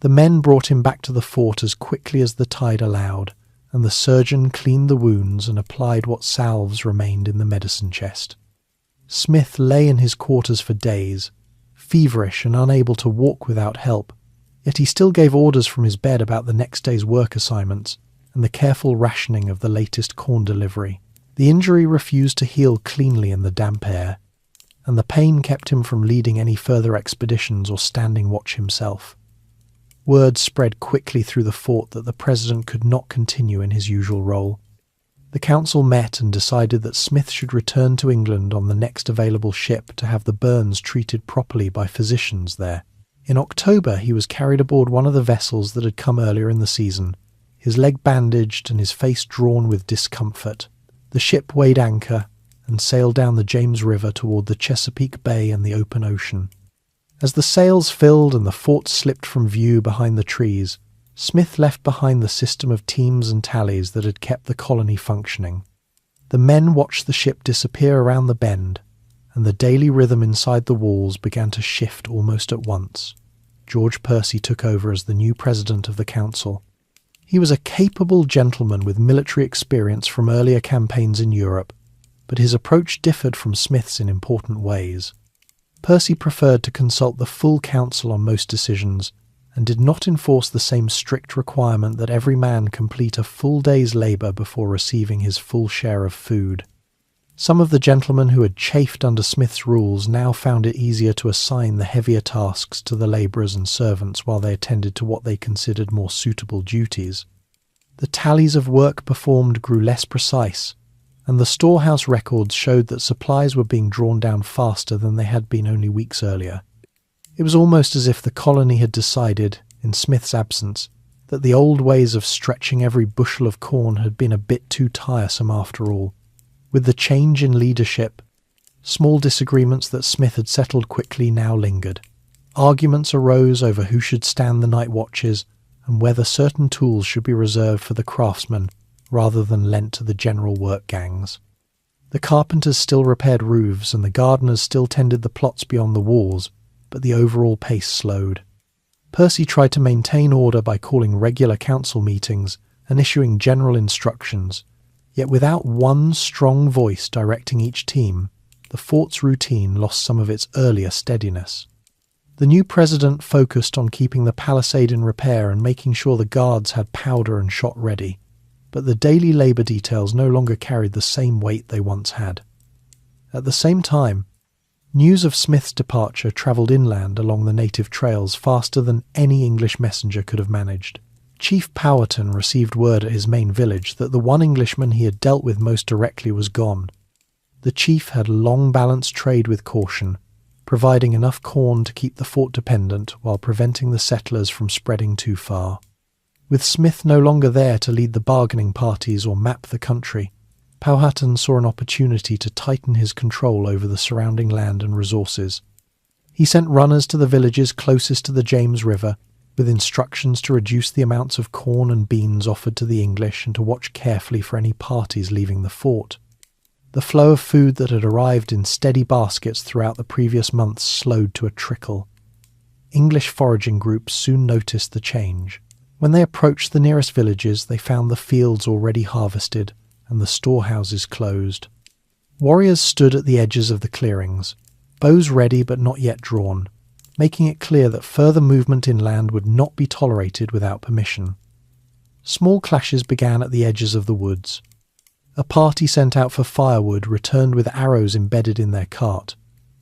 The men brought him back to the fort as quickly as the tide allowed, and the surgeon cleaned the wounds and applied what salves remained in the medicine chest. Smith lay in his quarters for days, feverish and unable to walk without help, yet he still gave orders from his bed about the next day's work assignments and the careful rationing of the latest corn delivery. The injury refused to heal cleanly in the damp air, and the pain kept him from leading any further expeditions or standing watch himself. Word spread quickly through the fort that the president could not continue in his usual role. The council met and decided that Smith should return to England on the next available ship to have the burns treated properly by physicians there. In October, he was carried aboard one of the vessels that had come earlier in the season, his leg bandaged and his face drawn with discomfort. The ship weighed anchor and sailed down the James River toward the Chesapeake Bay and the open ocean. As the sails filled and the fort slipped from view behind the trees, Smith left behind the system of teams and tallies that had kept the colony functioning. The men watched the ship disappear around the bend, and the daily rhythm inside the walls began to shift almost at once. George Percy took over as the new president of the council. He was a capable gentleman with military experience from earlier campaigns in Europe, but his approach differed from Smith's in important ways. Percy preferred to consult the full council on most decisions, and did not enforce the same strict requirement that every man complete a full day's labour before receiving his full share of food. Some of the gentlemen who had chafed under Smith's rules now found it easier to assign the heavier tasks to the labourers and servants while they attended to what they considered more suitable duties. The tallies of work performed grew less precise, and the storehouse records showed that supplies were being drawn down faster than they had been only weeks earlier. It was almost as if the colony had decided, in Smith's absence, that the old ways of stretching every bushel of corn had been a bit too tiresome after all. With the change in leadership, small disagreements that Smith had settled quickly now lingered. Arguments arose over who should stand the night watches and whether certain tools should be reserved for the craftsmen rather than lent to the general work gangs. The carpenters still repaired roofs and the gardeners still tended the plots beyond the walls, but the overall pace slowed. Percy tried to maintain order by calling regular council meetings and issuing general instructions, yet without one strong voice directing each team, the fort's routine lost some of its earlier steadiness. The new president focused on keeping the palisade in repair and making sure the guards had powder and shot ready, but the daily labour details no longer carried the same weight they once had. At the same time, news of Smith's departure travelled inland along the native trails faster than any English messenger could have managed. Chief Powhatan received word at his main village that the one Englishman he had dealt with most directly was gone. The chief had long balanced trade with caution, providing enough corn to keep the fort dependent while preventing the settlers from spreading too far. With Smith no longer there to lead the bargaining parties or map the country, Powhatan saw an opportunity to tighten his control over the surrounding land and resources. He sent runners to the villages closest to the James River, with instructions to reduce the amounts of corn and beans offered to the English and to watch carefully for any parties leaving the fort. The flow of food that had arrived in steady baskets throughout the previous months slowed to a trickle. English foraging groups soon noticed the change. When they approached the nearest villages, they found the fields already harvested and the storehouses closed. Warriors stood at the edges of the clearings, bows ready but not yet drawn, making it clear that further movement inland would not be tolerated without permission. Small clashes began at the edges of the woods. A party sent out for firewood returned with arrows embedded in their cart,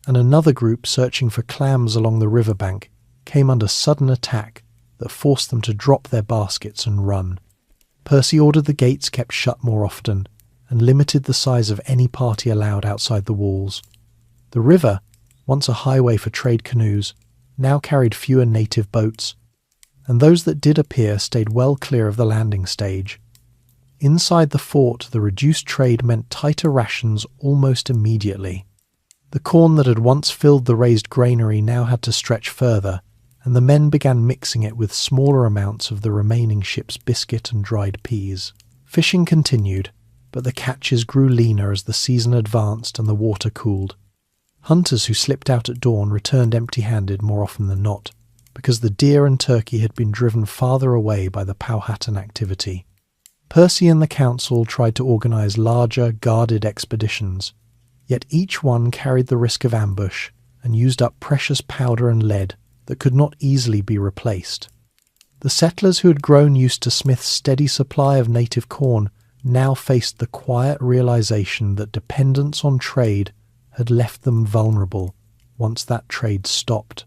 and another group searching for clams along the riverbank came under sudden attack that forced them to drop their baskets and run. Percy ordered the gates kept shut more often, and limited the size of any party allowed outside the walls. The river, once a highway for trade canoes, now carried fewer native boats, and those that did appear stayed well clear of the landing stage. Inside the fort, the reduced trade meant tighter rations almost immediately. The corn that had once filled the raised granary now had to stretch further, and the men began mixing it with smaller amounts of the remaining ship's biscuit and dried peas. Fishing continued, but the catches grew leaner as the season advanced and the water cooled. Hunters who slipped out at dawn returned empty-handed more often than not, because the deer and turkey had been driven farther away by the Powhatan activity. Percy and the council tried to organise larger, guarded expeditions, yet each one carried the risk of ambush and used up precious powder and lead that could not easily be replaced. The settlers who had grown used to Smith's steady supply of native corn now faced the quiet realisation that dependence on trade had left them vulnerable once that trade stopped.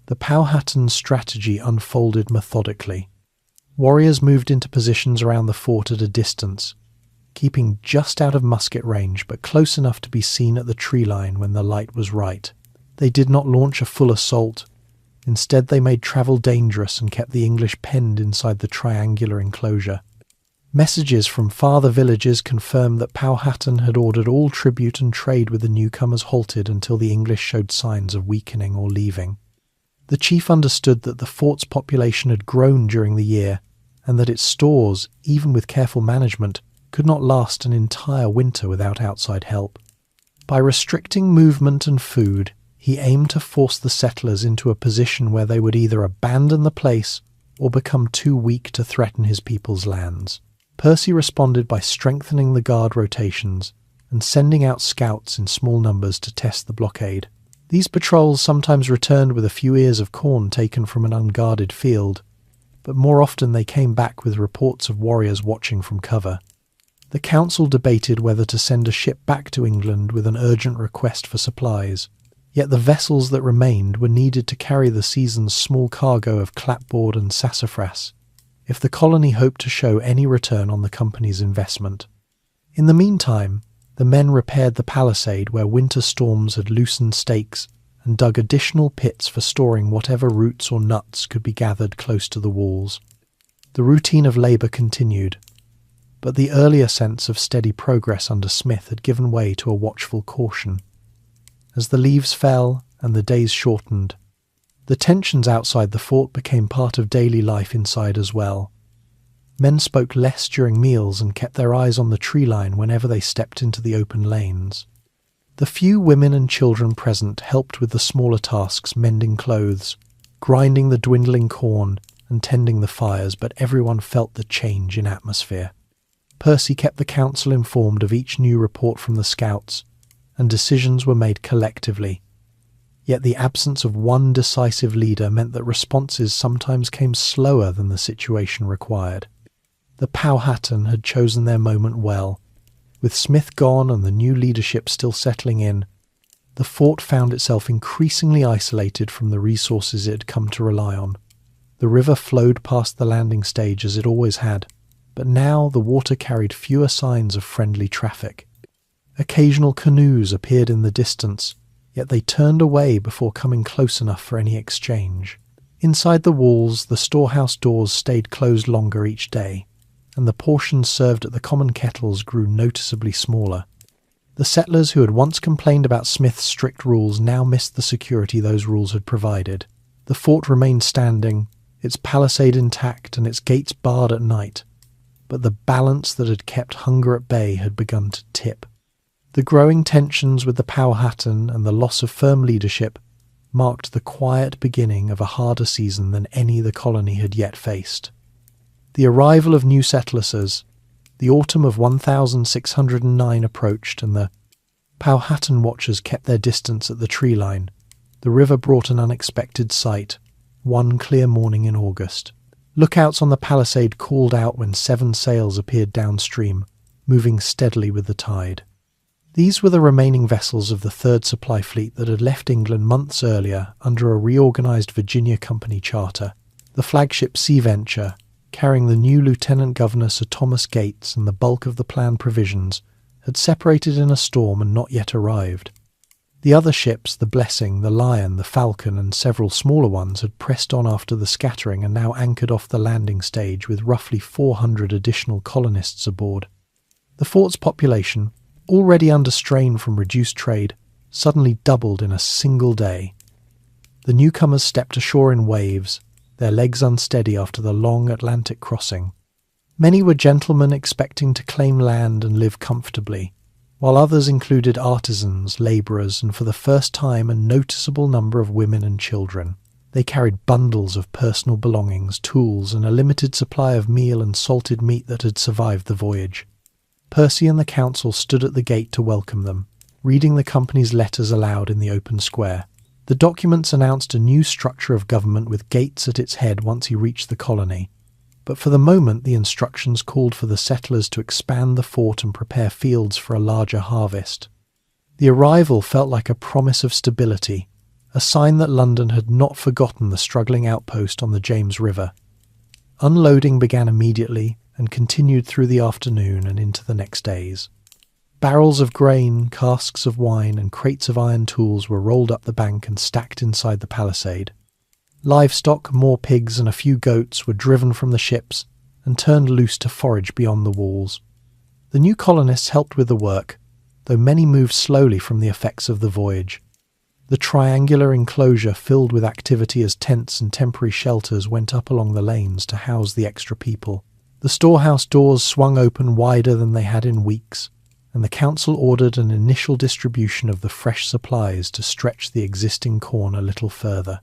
The Powhatan strategy unfolded methodically. Warriors moved into positions around the fort at a distance, keeping just out of musket range but close enough to be seen at the tree line when the light was right. They did not launch a full assault. Instead, they made travel dangerous and kept the English penned inside the triangular enclosure. Messages from farther villages confirmed that Powhatan had ordered all tribute and trade with the newcomers halted until the English showed signs of weakening or leaving. The chief understood that the fort's population had grown during the year, and that its stores, even with careful management, could not last an entire winter without outside help. By restricting movement and food, he aimed to force the settlers into a position where they would either abandon the place or become too weak to threaten his people's lands. Percy responded by strengthening the guard rotations and sending out scouts in small numbers to test the blockade. These patrols sometimes returned with a few ears of corn taken from an unguarded field, but more often they came back with reports of warriors watching from cover. The council debated whether to send a ship back to England with an urgent request for supplies, yet the vessels that remained were needed to carry the season's small cargo of clapboard and sassafras, if the colony hoped to show any return on the company's investment. In the meantime, the men repaired the palisade where winter storms had loosened stakes and dug additional pits for storing whatever roots or nuts could be gathered close to the walls. The routine of labour continued, but the earlier sense of steady progress under Smith had given way to a watchful caution. As the leaves fell and the days shortened, the tensions outside the fort became part of daily life inside as well. Men spoke less during meals and kept their eyes on the tree line whenever they stepped into the open lanes. The few women and children present helped with the smaller tasks, mending clothes, grinding the dwindling corn, and tending the fires, but everyone felt the change in atmosphere. Percy kept the council informed of each new report from the scouts, and decisions were made collectively. Yet the absence of one decisive leader meant that responses sometimes came slower than the situation required. The Powhatan had chosen their moment well. With Smith gone and the new leadership still settling in, the fort found itself increasingly isolated from the resources it had come to rely on. The river flowed past the landing stage as it always had, but now the water carried fewer signs of friendly traffic. Occasional canoes appeared in the distance, yet they turned away before coming close enough for any exchange. Inside the walls, the storehouse doors stayed closed longer each day, and the portions served at the common kettles grew noticeably smaller. The settlers who had once complained about Smith's strict rules now missed the security those rules had provided. The fort remained standing, its palisade intact and its gates barred at night, but the balance that had kept hunger at bay had begun to tip. The growing tensions with the Powhatan and the loss of firm leadership marked the quiet beginning of a harder season than any the colony had yet faced. The arrival of new settlers, the autumn of 1609 approached, and the Powhatan watchers kept their distance at the tree line. The river brought an unexpected sight, one clear morning in August. Lookouts on the palisade called out when 7 sails appeared downstream, moving steadily with the tide. These were the remaining vessels of the Third Supply Fleet that had left England months earlier under a reorganised Virginia Company charter. The flagship Sea Venture, carrying the new Lieutenant Governor Sir Thomas Gates and the bulk of the planned provisions, had separated in a storm and not yet arrived. The other ships, the Blessing, the Lion, the Falcon, and several smaller ones, had pressed on after the scattering and now anchored off the landing stage with roughly 400 additional colonists aboard. The fort's population, already under strain from reduced trade, suddenly doubled in a single day. The newcomers stepped ashore in waves, their legs unsteady after the long Atlantic crossing. Many were gentlemen expecting to claim land and live comfortably, while others included artisans, labourers, and for the first time a noticeable number of women and children. They carried bundles of personal belongings, tools, and a limited supply of meal and salted meat that had survived the voyage. Percy and the council stood at the gate to welcome them, reading the company's letters aloud in the open square. The documents announced a new structure of government with Gates at its head once he reached the colony. But for the moment the instructions called for the settlers to expand the fort and prepare fields for a larger harvest. The arrival felt like a promise of stability, a sign that London had not forgotten the struggling outpost on the James River. Unloading began immediately and continued through the afternoon and into the next days. Barrels of grain, casks of wine, and crates of iron tools were rolled up the bank and stacked inside the palisade. Livestock, more pigs and a few goats were driven from the ships and turned loose to forage beyond the walls. The new colonists helped with the work, though many moved slowly from the effects of the voyage. The triangular enclosure filled with activity as tents and temporary shelters went up along the lanes to house the extra people. The storehouse doors swung open wider than they had in weeks, and the council ordered an initial distribution of the fresh supplies to stretch the existing corn a little further.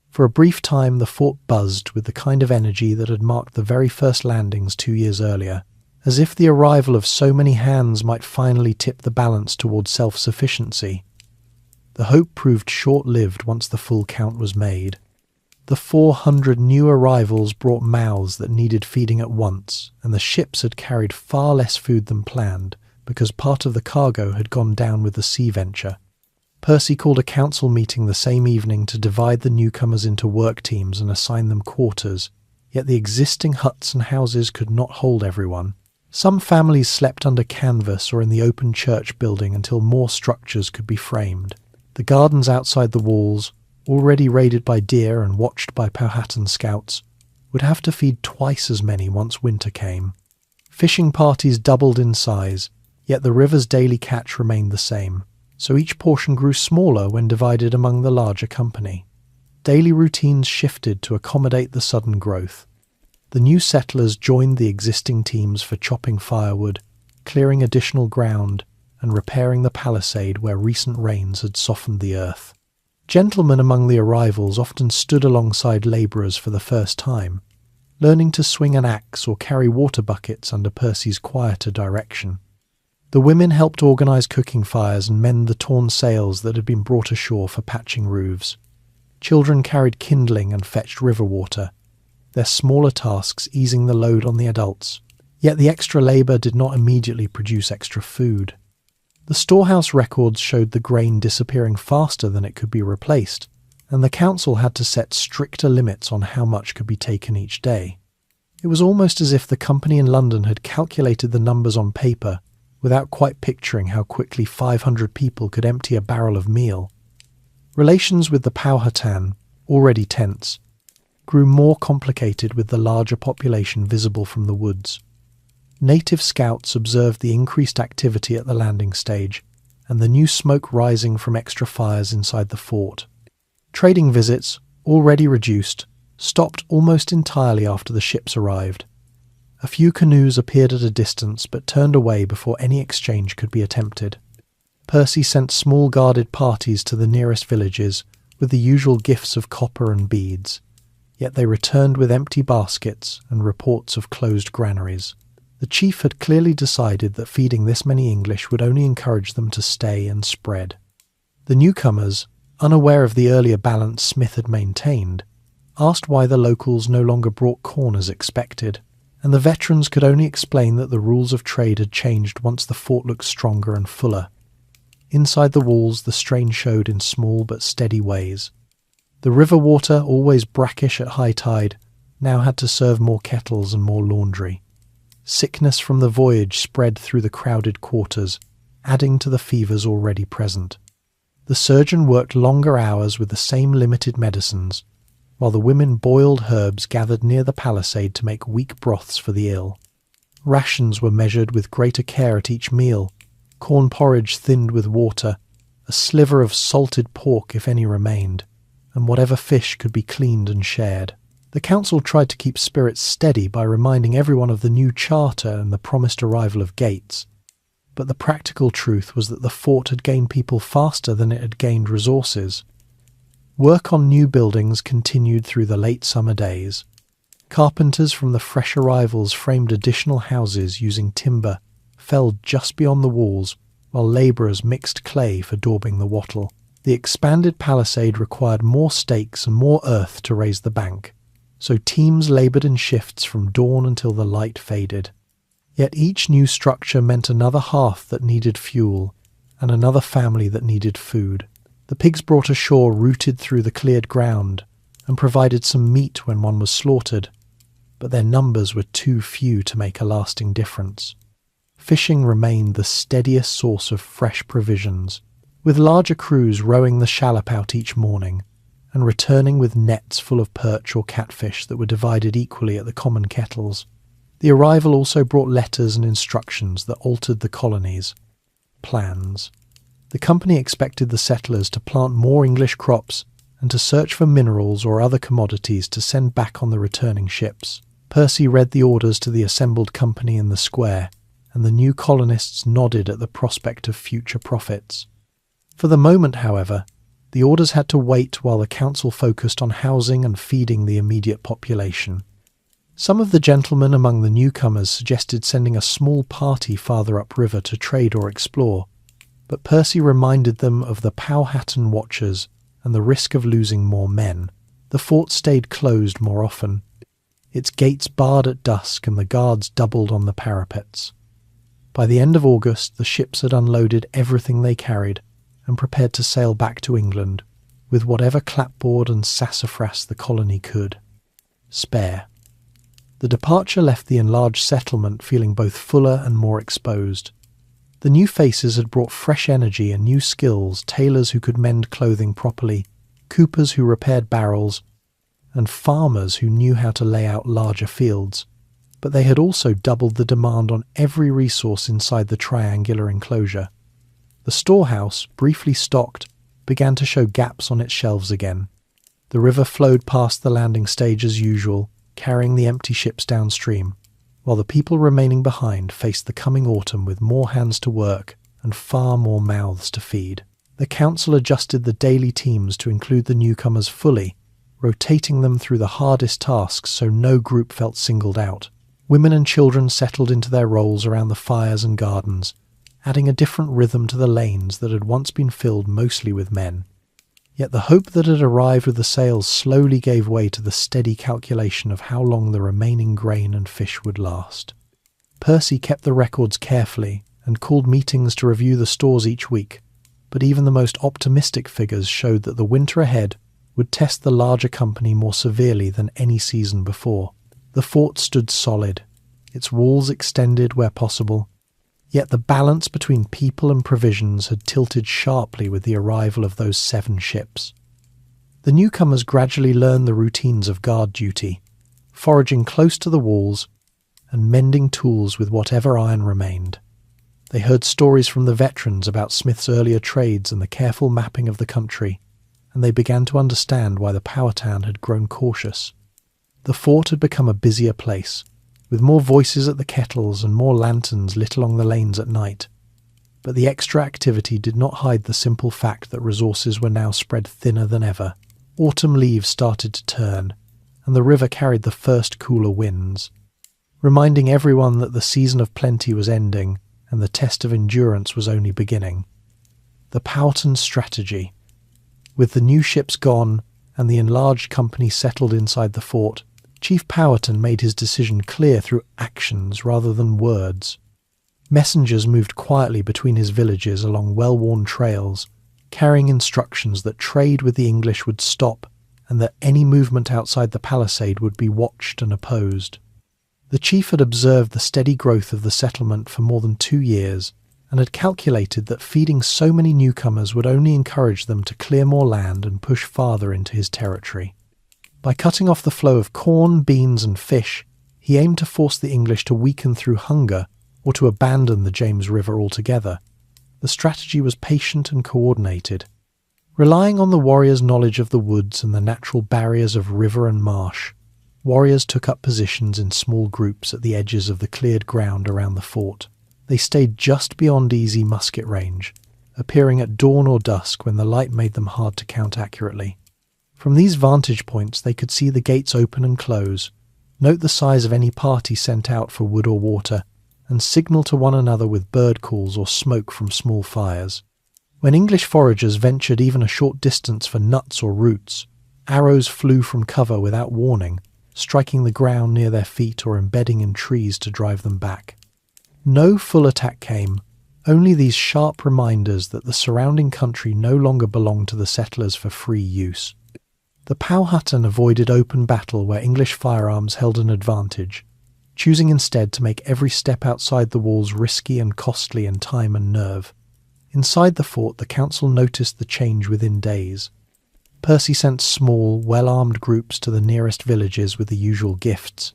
For a brief time the fort buzzed with the kind of energy that had marked the very first landings 2 years earlier, as if the arrival of so many hands might finally tip the balance toward self-sufficiency. The hope proved short-lived once the full count was made. The 400 new arrivals brought mouths that needed feeding at once, and the ships had carried far less food than planned, because part of the cargo had gone down with the sea venture. Percy called a council meeting the same evening to divide the newcomers into work teams and assign them quarters, yet the existing huts and houses could not hold everyone. Some families slept under canvas or in the open church building until more structures could be framed. The gardens outside the walls, already raided by deer and watched by Powhatan scouts, would have to feed twice as many once winter came. Fishing parties doubled in size, yet the river's daily catch remained the same, so each portion grew smaller when divided among the larger company. Daily routines shifted to accommodate the sudden growth. The new settlers joined the existing teams for chopping firewood, clearing additional ground, and repairing the palisade where recent rains had softened the earth. Gentlemen among the arrivals often stood alongside labourers for the first time, learning to swing an axe or carry water buckets under Percy's quieter direction. The women helped organise cooking fires and mend the torn sails that had been brought ashore for patching roofs. Children carried kindling and fetched river water, their smaller tasks easing the load on the adults. Yet the extra labour did not immediately produce extra food. The storehouse records showed the grain disappearing faster than it could be replaced, and the council had to set stricter limits on how much could be taken each day. It was almost as if the company in London had calculated the numbers on paper without quite picturing how quickly 500 people could empty a barrel of meal. Relations with the Powhatan, already tense, grew more complicated with the larger population visible from the woods. Native scouts observed the increased activity at the landing stage and the new smoke rising from extra fires inside the fort. Trading visits, already reduced, stopped almost entirely after the ships arrived. A few canoes appeared at a distance but turned away before any exchange could be attempted. Percy sent small guarded parties to the nearest villages with the usual gifts of copper and beads, yet they returned with empty baskets and reports of closed granaries. The chief had clearly decided that feeding this many English would only encourage them to stay and spread. The newcomers, unaware of the earlier balance Smith had maintained, asked why the locals no longer brought corn as expected, and the veterans could only explain that the rules of trade had changed once the fort looked stronger and fuller. Inside the walls the strain showed in small but steady ways. The river water, always brackish at high tide, now had to serve more kettles and more laundry. Sickness from the voyage spread through the crowded quarters, adding to the fevers already present. The surgeon worked longer hours with the same limited medicines, while the women boiled herbs gathered near the palisade to make weak broths for the ill. Rations were measured with greater care at each meal, corn porridge thinned with water, a sliver of salted pork if any remained, and whatever fish could be cleaned and shared. The council tried to keep spirits steady by reminding everyone of the new charter and the promised arrival of gates, but the practical truth was that the fort had gained people faster than it had gained resources. Work on new buildings continued through the late summer days. Carpenters from the fresh arrivals framed additional houses using timber felled just beyond the walls, while labourers mixed clay for daubing the wattle. The expanded palisade required more stakes and more earth to raise the bank, so teams laboured in shifts from dawn until the light faded. Yet each new structure meant another hearth that needed fuel, and another family that needed food. The pigs brought ashore rooted through the cleared ground, and provided some meat when one was slaughtered, but their numbers were too few to make a lasting difference. Fishing remained the steadiest source of fresh provisions, with larger crews rowing the shallop out each morning, and returning with nets full of perch or catfish that were divided equally at the common kettles. The arrival also brought letters and instructions that altered the colony's plans. The company expected the settlers to plant more English crops and to search for minerals or other commodities to send back on the returning ships. Percy read the orders to the assembled company in the square, and the new colonists nodded at the prospect of future profits. For the moment, however, the orders had to wait while the council focused on housing and feeding the immediate population. Some of the gentlemen among the newcomers suggested sending a small party farther upriver to trade or explore, but Percy reminded them of the Powhatan watchers and the risk of losing more men. The fort stayed closed more often, its gates barred at dusk and the guards doubled on the parapets. By the end of August, the ships had unloaded everything they carried and prepared to sail back to England, with whatever clapboard and sassafras the colony could spare. The departure left the enlarged settlement feeling both fuller and more exposed. The new faces had brought fresh energy and new skills, tailors who could mend clothing properly, coopers who repaired barrels, and farmers who knew how to lay out larger fields. But they had also doubled the demand on every resource inside the triangular enclosure. The storehouse, briefly stocked, began to show gaps on its shelves again. The river flowed past the landing stage as usual, carrying the empty ships downstream, while the people remaining behind faced the coming autumn with more hands to work and far more mouths to feed. The council adjusted the daily teams to include the newcomers fully, rotating them through the hardest tasks so no group felt singled out. Women and children settled into their roles around the fires and gardens, adding a different rhythm to the lanes that had once been filled mostly with men. Yet the hope that had arrived with the sails slowly gave way to the steady calculation of how long the remaining grain and fish would last. Percy kept the records carefully and called meetings to review the stores each week, but even the most optimistic figures showed that the winter ahead would test the larger company more severely than any season before. The fort stood solid, its walls extended where possible, yet the balance between people and provisions had tilted sharply with the arrival of those 7 ships. The newcomers gradually learned the routines of guard duty, foraging close to the walls and mending tools with whatever iron remained. They heard stories from the veterans about Smith's earlier trades and the careful mapping of the country, and they began to understand why the Powhatan had grown cautious. The fort had become a busier place, with more voices at the kettles and more lanterns lit along the lanes at night. But the extra activity did not hide the simple fact that resources were now spread thinner than ever. Autumn leaves started to turn, and the river carried the first cooler winds, reminding everyone that the season of plenty was ending and the test of endurance was only beginning. The Powhatan strategy. With the new ships gone and the enlarged company settled inside the fort, Chief Powhatan made his decision clear through actions rather than words. Messengers moved quietly between his villages along well-worn trails, carrying instructions that trade with the English would stop and that any movement outside the palisade would be watched and opposed. The The chief had observed the steady growth of the settlement for more than 2 years and had calculated that feeding so many newcomers would only encourage them to clear more land and push farther into his territory. By cutting off the flow of corn, beans and fish, he aimed to force the English to weaken through hunger or to abandon the James River altogether. The strategy was patient and coordinated. Relying on the warriors' knowledge of the woods and the natural barriers of river and marsh, warriors took up positions in small groups at the edges of the cleared ground around the fort. They stayed just beyond easy musket range, appearing at dawn or dusk when the light made them hard to count accurately. From these vantage points they could see the gates open and close, note the size of any party sent out for wood or water, and signal to one another with bird calls or smoke from small fires. When English foragers ventured even a short distance for nuts or roots, arrows flew from cover without warning, striking the ground near their feet or embedding in trees to drive them back. No full attack came, only these sharp reminders that the surrounding country no longer belonged to the settlers for free use. The Powhatan avoided open battle where English firearms held an advantage, choosing instead to make every step outside the walls risky and costly in time and nerve. Inside the fort, the council noticed the change within days. Percy sent small, well-armed groups to the nearest villages with the usual gifts,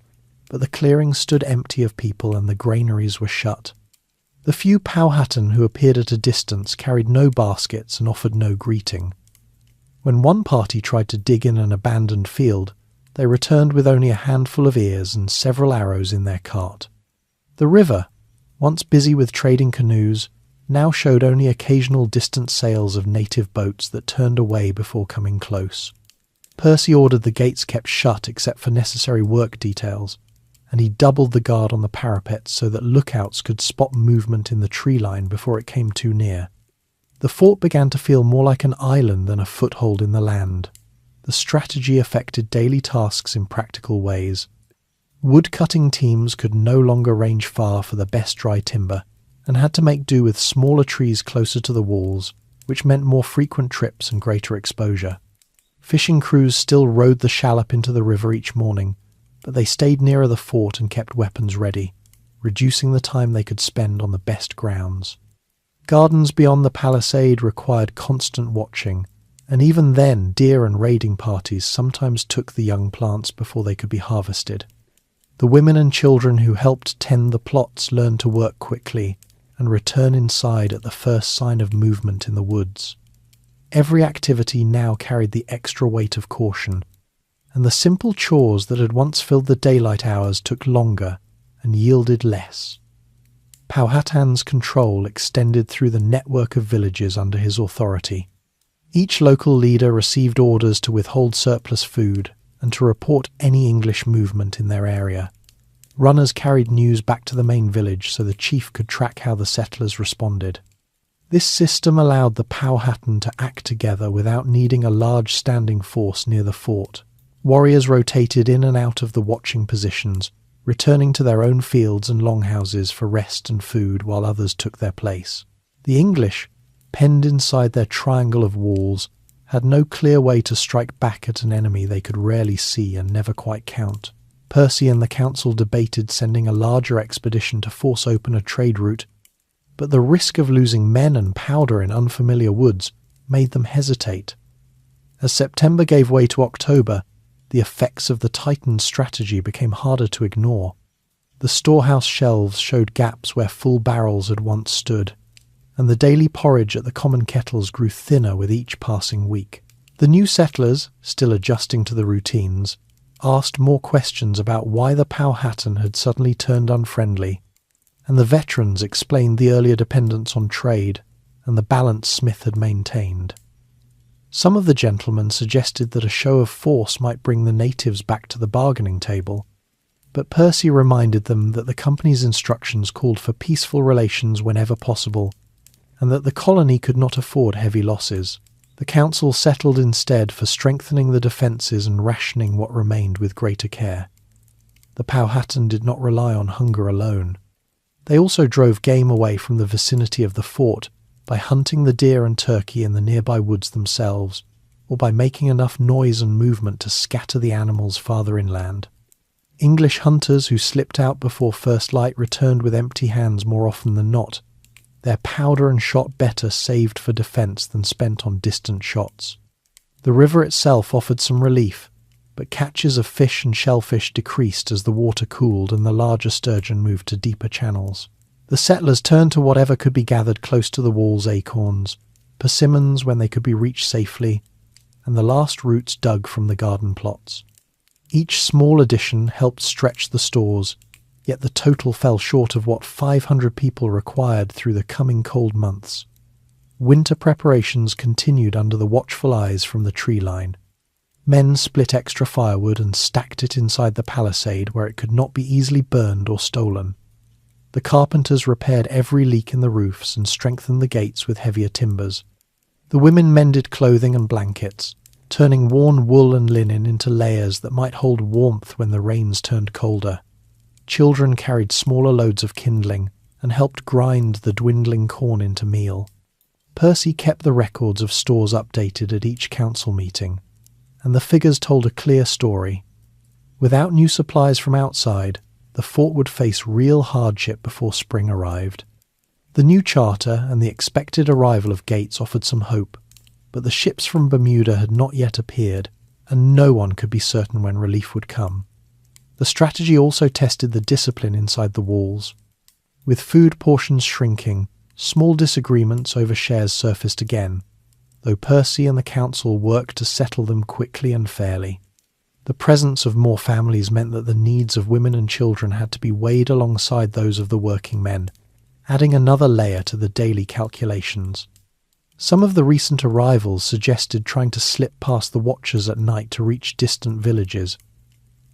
but the clearings stood empty of people and the granaries were shut. The few Powhatan who appeared at a distance carried no baskets and offered no greeting. When one party tried to dig in an abandoned field, they returned with only a handful of ears and several arrows in their cart. The river, once busy with trading canoes, now showed only occasional distant sails of native boats that turned away before coming close. Percy ordered the gates kept shut except for necessary work details, and he doubled the guard on the parapets so that lookouts could spot movement in the tree line before it came too near. The fort began to feel more like an island than a foothold in the land. The strategy affected daily tasks in practical ways. Wood-cutting teams could no longer range far for the best dry timber, and had to make do with smaller trees closer to the walls, which meant more frequent trips and greater exposure. Fishing crews still rowed the shallop into the river each morning, but they stayed nearer the fort and kept weapons ready, reducing the time they could spend on the best grounds. Gardens beyond the palisade required constant watching, and even then deer and raiding parties sometimes took the young plants before they could be harvested. The women and children who helped tend the plots learned to work quickly and return inside at the first sign of movement in the woods. Every activity now carried the extra weight of caution, and the simple chores that had once filled the daylight hours took longer and yielded less. Powhatan's control extended through the network of villages under his authority. Each local leader received orders to withhold surplus food and to report any English movement in their area. Runners carried news back to the main village so the chief could track how the settlers responded. This system allowed the Powhatan to act together without needing a large standing force near the fort. Warriors rotated in and out of the watching positions, returning to their own fields and longhouses for rest and food while others took their place. The English, penned inside their triangle of walls, had no clear way to strike back at an enemy they could rarely see and never quite count. Percy and the council debated sending a larger expedition to force open a trade route, but the risk of losing men and powder in unfamiliar woods made them hesitate. As September gave way to October, the effects of the tightened strategy became harder to ignore. The storehouse shelves showed gaps where full barrels had once stood, and the daily porridge at the common kettles grew thinner with each passing week. The new settlers, still adjusting to the routines, asked more questions about why the Powhatan had suddenly turned unfriendly, and the veterans explained the earlier dependence on trade and the balance Smith had maintained. Some of the gentlemen suggested that a show of force might bring the natives back to the bargaining table, but Percy reminded them that the company's instructions called for peaceful relations whenever possible, and that the colony could not afford heavy losses. The council settled instead for strengthening the defences and rationing what remained with greater care. The Powhatan did not rely on hunger alone. They also drove game away from the vicinity of the fort by hunting the deer and turkey in the nearby woods themselves, or by making enough noise and movement to scatter the animals farther inland. English hunters who slipped out before first light returned with empty hands more often than not, their powder and shot better saved for defence than spent on distant shots. The river itself offered some relief, but catches of fish and shellfish decreased as the water cooled and the larger sturgeon moved to deeper channels. The settlers turned to whatever could be gathered close to the walls: acorns, persimmons when they could be reached safely, and the last roots dug from the garden plots. Each small addition helped stretch the stores, yet the total fell short of what 500 people required through the coming cold months. Winter preparations continued under the watchful eyes from the tree line. Men split extra firewood and stacked it inside the palisade where it could not be easily burned or stolen. The carpenters repaired every leak in the roofs and strengthened the gates with heavier timbers. The women mended clothing and blankets, turning worn wool and linen into layers that might hold warmth when the rains turned colder. Children carried smaller loads of kindling and helped grind the dwindling corn into meal. Percy kept the records of stores updated at each council meeting, and the figures told a clear story. Without new supplies from outside, the fort would face real hardship before spring arrived. The new charter and the expected arrival of Gates offered some hope, but the ships from Bermuda had not yet appeared, and no one could be certain when relief would come. The strategy also tested the discipline inside the walls. With food portions shrinking, small disagreements over shares surfaced again, though Percy and the council worked to settle them quickly and fairly. The presence of more families meant that the needs of women and children had to be weighed alongside those of the working men, adding another layer to the daily calculations. Some of the recent arrivals suggested trying to slip past the watchers at night to reach distant villages,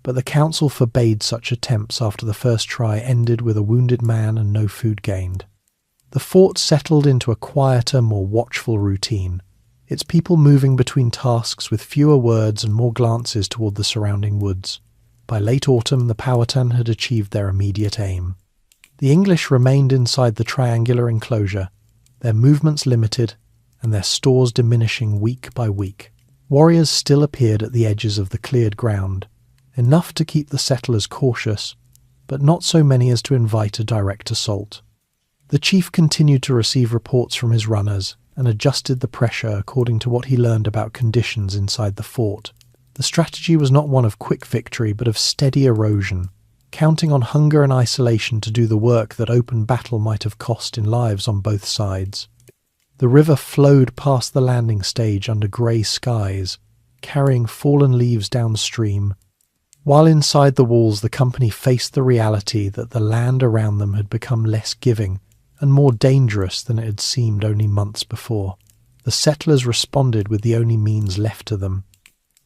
but the council forbade such attempts after the first try ended with a wounded man and no food gained. The fort settled into a quieter, more watchful routine, its people moving between tasks with fewer words and more glances toward the surrounding woods. By late autumn, the Powhatan had achieved their immediate aim. The English remained inside the triangular enclosure, their movements limited, and their stores diminishing week by week. Warriors still appeared at the edges of the cleared ground, enough to keep the settlers cautious, but not so many as to invite a direct assault. The chief continued to receive reports from his runners and adjusted the pressure according to what he learned about conditions inside the fort. The strategy was not one of quick victory, but of steady erosion, counting on hunger and isolation to do the work that open battle might have cost in lives on both sides. The river flowed past the landing stage under grey skies, carrying fallen leaves downstream, while inside the walls the company faced the reality that the land around them had become less giving and more dangerous than it had seemed only months before. The settlers responded with the only means left to them: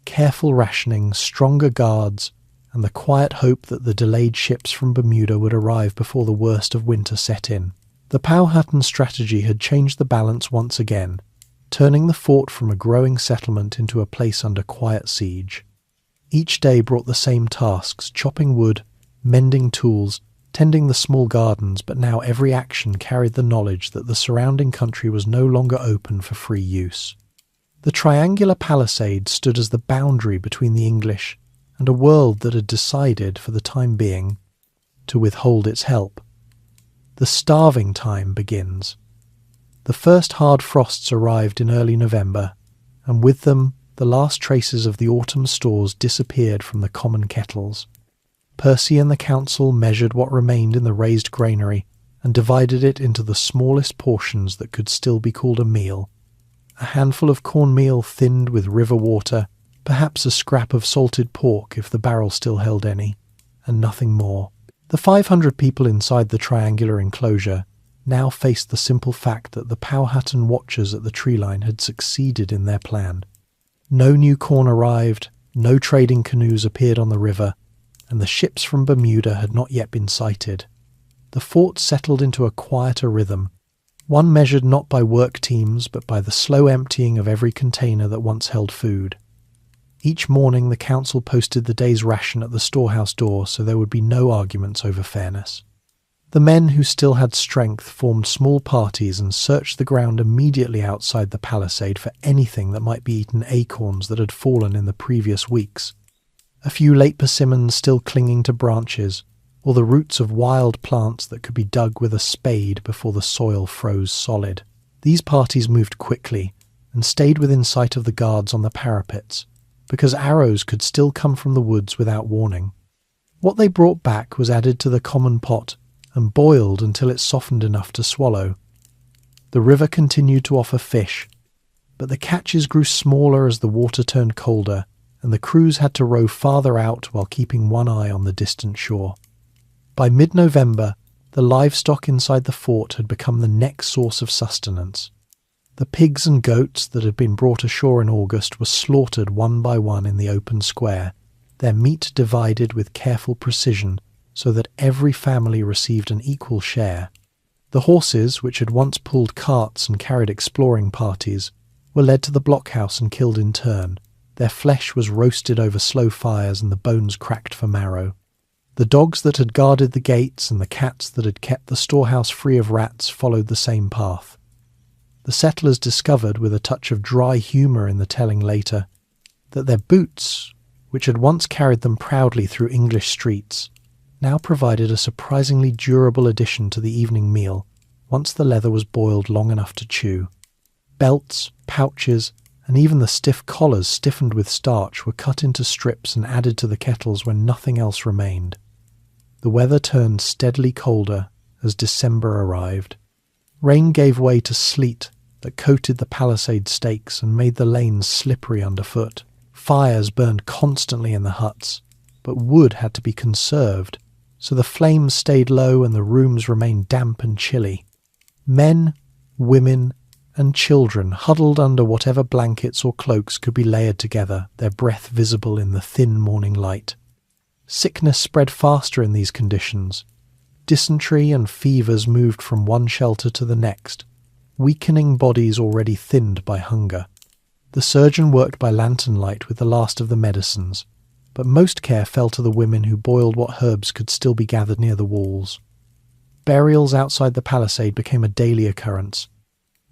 careful rationing, stronger guards, and the quiet hope that the delayed ships from Bermuda would arrive before the worst of winter set in. The Powhatan strategy had changed the balance once again, turning the fort from a growing settlement into a place under quiet siege. Each day brought the same tasks: chopping wood, mending tools, tending the small gardens, but now every action carried the knowledge that the surrounding country was no longer open for free use. The triangular palisade stood as the boundary between the English and a world that had decided, for the time being, to withhold its help. The starving time begins. The first hard frosts arrived in early November, and with them the last traces of the autumn stores disappeared from the common kettles. Percy and the council measured what remained in the raised granary and divided it into the smallest portions that could still be called a meal: a handful of cornmeal thinned with river water, perhaps a scrap of salted pork if the barrel still held any, and nothing more. The 500 people inside the triangular enclosure now faced the simple fact that the Powhatan watchers at the tree line had succeeded in their plan. No new corn arrived, no trading canoes appeared on the river, and the ships from Bermuda had not yet been sighted. The fort settled into a quieter rhythm, one measured not by work teams but by the slow emptying of every container that once held food. Each morning the council posted the day's ration at the storehouse door so there would be no arguments over fairness. The men who still had strength formed small parties and searched the ground immediately outside the palisade for anything that might be eaten: acorns that had fallen in the previous weeks. a few late persimmons still clinging to branches, or the roots of wild plants that could be dug with a spade before the soil froze solid. These parties moved quickly and stayed within sight of the guards on the parapets, because arrows could still come from the woods without warning. What they brought back was added to the common pot and boiled until it softened enough to swallow. The river continued to offer fish, but the catches grew smaller as the water turned colder, and the crews had to row farther out while keeping one eye on the distant shore. By mid-November, the livestock inside the fort had become the next source of sustenance. The pigs and goats that had been brought ashore in August were slaughtered one by one in the open square, their meat divided with careful precision so that every family received an equal share. The horses, which had once pulled carts and carried exploring parties, were led to the blockhouse and killed in turn. Their flesh was roasted over slow fires and the bones cracked for marrow. The dogs that had guarded the gates and the cats that had kept the storehouse free of rats followed the same path. The settlers discovered, with a touch of dry humour in the telling later, that their boots, which had once carried them proudly through English streets, now provided a surprisingly durable addition to the evening meal once the leather was boiled long enough to chew. Belts, pouches, and even the stiff collars stiffened with starch were cut into strips and added to the kettles when nothing else remained. The weather turned steadily colder as December arrived. Rain gave way to sleet that coated the palisade stakes and made the lanes slippery underfoot. Fires burned constantly in the huts, but wood had to be conserved, so the flames stayed low and the rooms remained damp and chilly. Men, women, and children huddled under whatever blankets or cloaks could be layered together, their breath visible in the thin morning light. Sickness spread faster in these conditions. Dysentery and fevers moved from one shelter to the next, weakening bodies already thinned by hunger. The surgeon worked by lantern light with the last of the medicines, but most care fell to the women who boiled what herbs could still be gathered near the walls. Burials outside the palisade became a daily occurrence.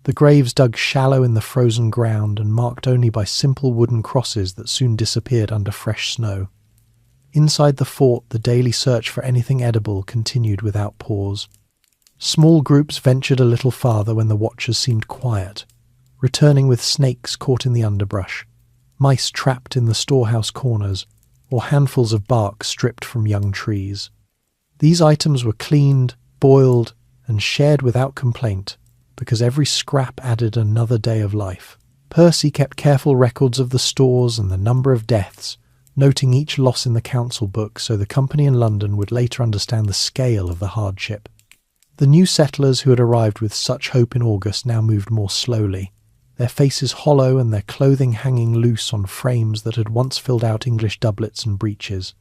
The graves dug shallow in the frozen ground and marked only by simple wooden crosses that soon disappeared under fresh snow. Inside the fort, the daily search for anything edible continued without pause. Small groups ventured a little farther when the watchers seemed quiet, returning with snakes caught in the underbrush, mice trapped in the storehouse corners, or handfuls of bark stripped from young trees. These items were cleaned, boiled, and shared without complaint, because every scrap added another day of life. Percy kept careful records of the stores and the number of deaths, noting each loss in the council book so the company in London would later understand the scale of the hardship. The new settlers who had arrived with such hope in August now moved more slowly, their faces hollow and their clothing hanging loose on frames that had once filled out English doublets and breeches.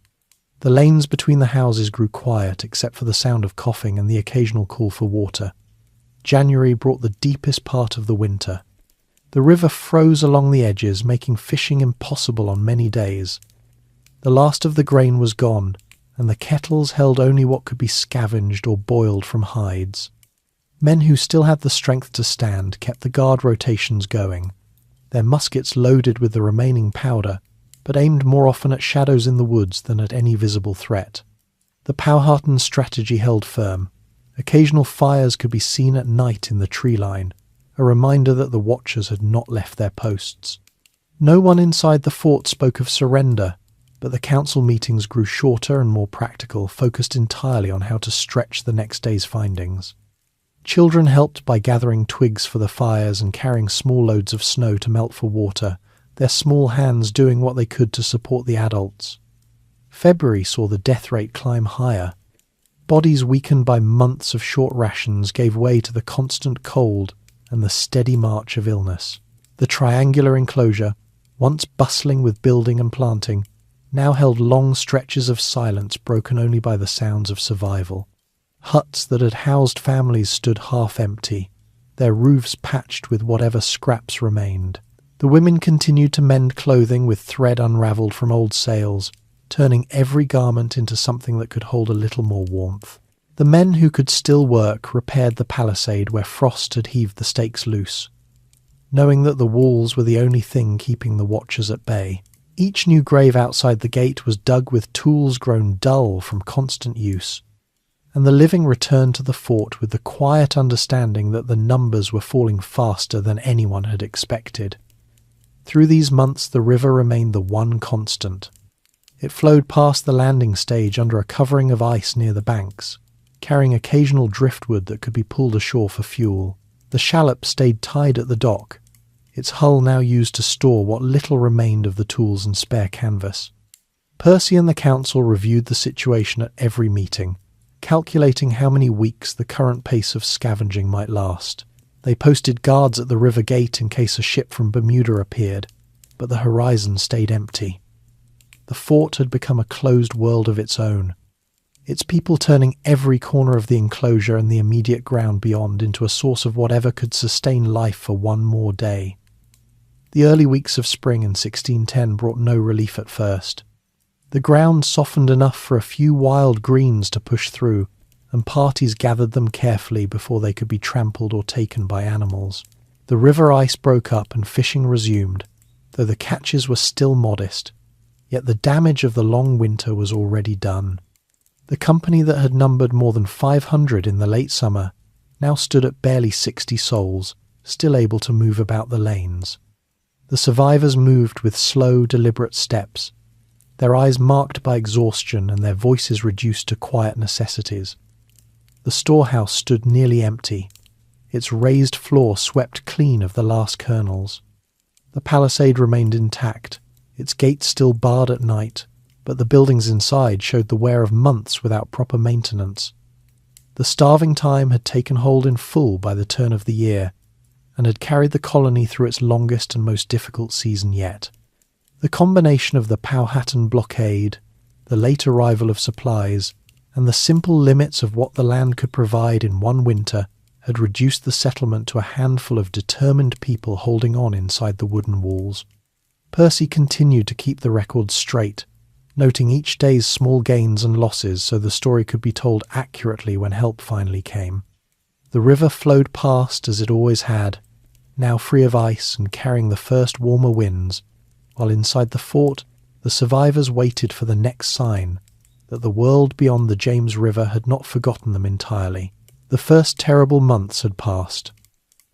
The lanes between the houses grew quiet except for the sound of coughing and the occasional call for water. January brought the deepest part of the winter. The river froze along the edges, making fishing impossible on many days. The last of the grain was gone, and the kettles held only what could be scavenged or boiled from hides. Men who still had the strength to stand kept the guard rotations going, their muskets loaded with the remaining powder, but aimed more often at shadows in the woods than at any visible threat. The Powhatan strategy held firm. Occasional fires could be seen at night in the tree line, a reminder that the watchers had not left their posts. No one inside the fort spoke of surrender, but the council meetings grew shorter and more practical, focused entirely on how to stretch the next day's findings. Children helped by gathering twigs for the fires and carrying small loads of snow to melt for water, their small hands doing what they could to support the adults. February saw the death rate climb higher. Bodies weakened by months of short rations gave way to the constant cold and the steady march of illness. The triangular enclosure, once bustling with building and planting, now held long stretches of silence broken only by the sounds of survival. Huts that had housed families stood half empty, their roofs patched with whatever scraps remained. The women continued to mend clothing with thread unravelled from old sails, turning every garment into something that could hold a little more warmth. The men who could still work repaired the palisade where frost had heaved the stakes loose, knowing that the walls were the only thing keeping the watchers at bay. Each new grave outside the gate was dug with tools grown dull from constant use, and the living returned to the fort with the quiet understanding that the numbers were falling faster than anyone had expected. Through these months the river remained the one constant. It flowed past the landing stage under a covering of ice near the banks, carrying occasional driftwood that could be pulled ashore for fuel. The shallop stayed tied at the dock, its hull now used to store what little remained of the tools and spare canvas. Percy and the council reviewed the situation at every meeting, calculating how many weeks the current pace of scavenging might last. They posted guards at the river gate in case a ship from Bermuda appeared, but the horizon stayed empty. The fort had become a closed world of its own, its people turning every corner of the enclosure and the immediate ground beyond into a source of whatever could sustain life for one more day. The early weeks of spring in 1610 brought no relief at first. The ground softened enough for a few wild greens to push through, and parties gathered them carefully before they could be trampled or taken by animals. The river ice broke up and fishing resumed, though the catches were still modest, yet the damage of the long winter was already done. The company that had numbered more than 500 in the late summer now stood at barely 60 souls, still able to move about the lanes. The survivors moved with slow, deliberate steps, their eyes marked by exhaustion and their voices reduced to quiet necessities. The storehouse stood nearly empty, its raised floor swept clean of the last kernels. The palisade remained intact, its gates still barred at night, but the buildings inside showed the wear of months without proper maintenance. The starving time had taken hold in full by the turn of the year, and had carried the colony through its longest and most difficult season yet. The combination of the Powhatan blockade, the late arrival of supplies, and the simple limits of what the land could provide in one winter had reduced the settlement to a handful of determined people holding on inside the wooden walls. Percy continued to keep the records straight, noting each day's small gains and losses so the story could be told accurately when help finally came. The river flowed past as it always had, now free of ice and carrying the first warmer winds, while inside the fort the survivors waited for the next sign that the world beyond the James River had not forgotten them entirely. The first terrible months had passed,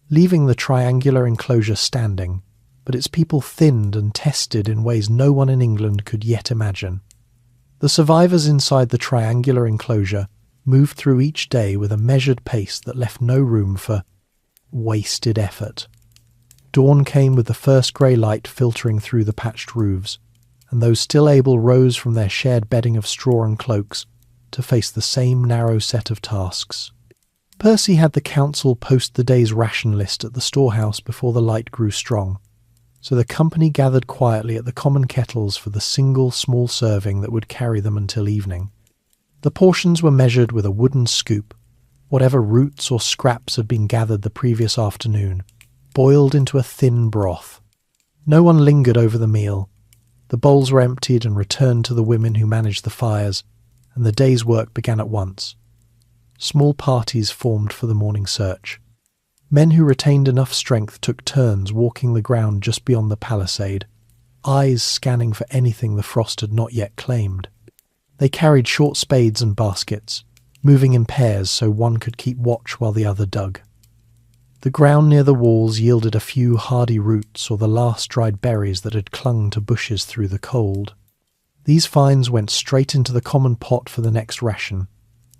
leaving the triangular enclosure standing, but its people thinned and tested in ways no one in England could yet imagine. The survivors inside the triangular enclosure moved through each day with a measured pace that left no room for wasted effort. Dawn came with the first grey light filtering through the patched roofs, and those still able rose from their shared bedding of straw and cloaks to face the same narrow set of tasks. Percy had the council post the day's ration list at the storehouse before the light grew strong, so the company gathered quietly at the common kettles for the single small serving that would carry them until evening. The portions were measured with a wooden scoop, whatever roots or scraps had been gathered the previous afternoon, boiled into a thin broth. No one lingered over the meal. The bowls were emptied and returned to the women who managed the fires, and the day's work began at once. Small parties formed for the morning search. Men who retained enough strength took turns walking the ground just beyond the palisade, eyes scanning for anything the frost had not yet claimed. They carried short spades and baskets, moving in pairs so one could keep watch while the other dug. The ground near the walls yielded a few hardy roots or the last dried berries that had clung to bushes through the cold. These finds went straight into the common pot for the next ration.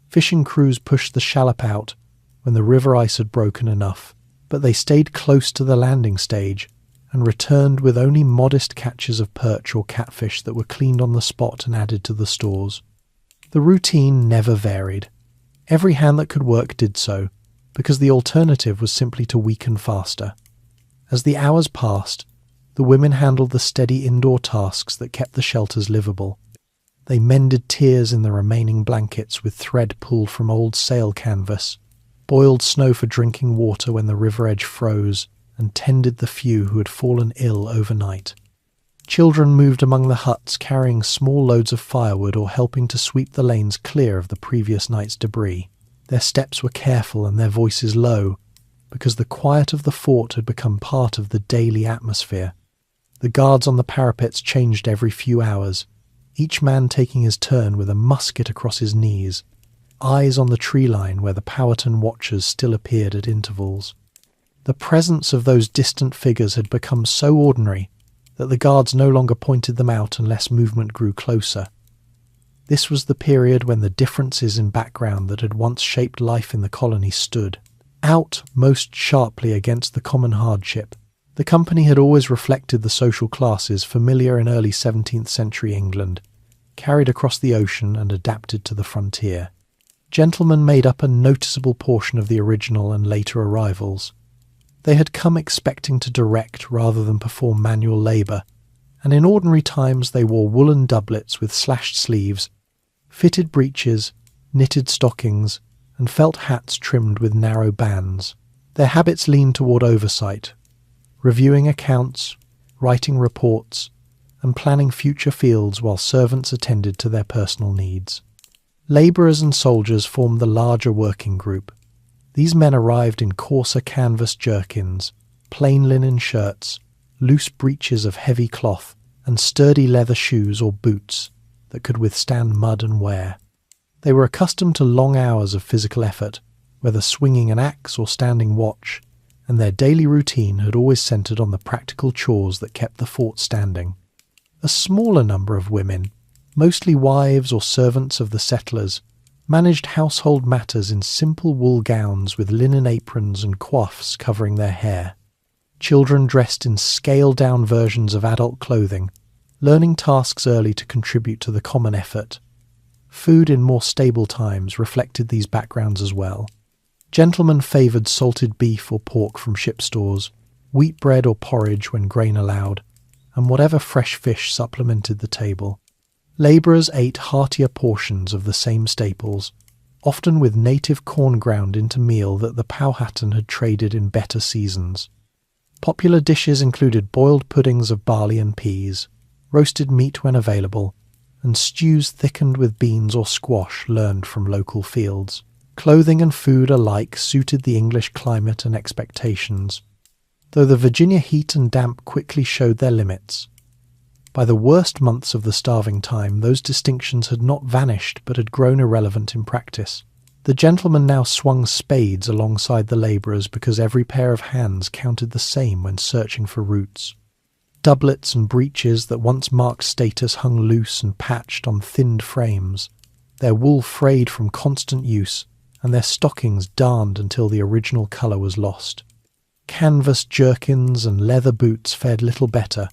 Fishing crews pushed the shallop out when the river ice had broken enough, but they stayed close to the landing stage and returned with only modest catches of perch or catfish that were cleaned on the spot and added to the stores. The routine never varied. Every hand that could work did so, because the alternative was simply to weaken faster. As the hours passed, the women handled the steady indoor tasks that kept the shelters livable. They mended tears in the remaining blankets with thread pulled from old sail canvas, boiled snow for drinking water when the river edge froze, and tended the few who had fallen ill overnight. Children moved among the huts carrying small loads of firewood or helping to sweep the lanes clear of the previous night's debris. Their steps were careful and their voices low, because the quiet of the fort had become part of the daily atmosphere. The guards on the parapets changed every few hours, each man taking his turn with a musket across his knees, eyes on the tree line where the Powhatan watchers still appeared at intervals. The presence of those distant figures had become so ordinary that the guards no longer pointed them out unless movement grew closer. This was the period when the differences in background that had once shaped life in the colony stood out most sharply against the common hardship. The company had always reflected the social classes familiar in early 17th century England, carried across the ocean and adapted to the frontier. Gentlemen made up a noticeable portion of the original and later arrivals. They had come expecting to direct rather than perform manual labour, and in ordinary times they wore woolen doublets with slashed sleeves, fitted breeches, knitted stockings, and felt hats trimmed with narrow bands. Their habits leaned toward oversight, reviewing accounts, writing reports, and planning future fields while servants attended to their personal needs. Labourers and soldiers formed the larger working group. These men arrived in coarser canvas jerkins, plain linen shirts, loose breeches of heavy cloth, and sturdy leather shoes or boots that could withstand mud and wear. They were accustomed to long hours of physical effort, whether swinging an axe or standing watch, and their daily routine had always centred on the practical chores that kept the fort standing. A smaller number of women, mostly wives or servants of the settlers, managed household matters in simple wool gowns with linen aprons and coifs covering their hair. Children dressed in scaled-down versions of adult clothing, learning tasks early to contribute to the common effort. Food in more stable times reflected these backgrounds as well. Gentlemen favoured salted beef or pork from ship stores, wheat bread or porridge when grain allowed, and whatever fresh fish supplemented the table. Labourers ate heartier portions of the same staples, often with native corn ground into meal that the Powhatan had traded in better seasons. Popular dishes included boiled puddings of barley and peas, roasted meat when available, and stews thickened with beans or squash learned from local fields. Clothing and food alike suited the English climate and expectations, though the Virginia heat and damp quickly showed their limits. By the worst months of the starving time, those distinctions had not vanished but had grown irrelevant in practice. The gentlemen now swung spades alongside the labourers because every pair of hands counted the same when searching for roots. Doublets and breeches that once marked status hung loose and patched on thinned frames, their wool frayed from constant use, and their stockings darned until the original colour was lost. Canvas jerkins and leather boots fared little better.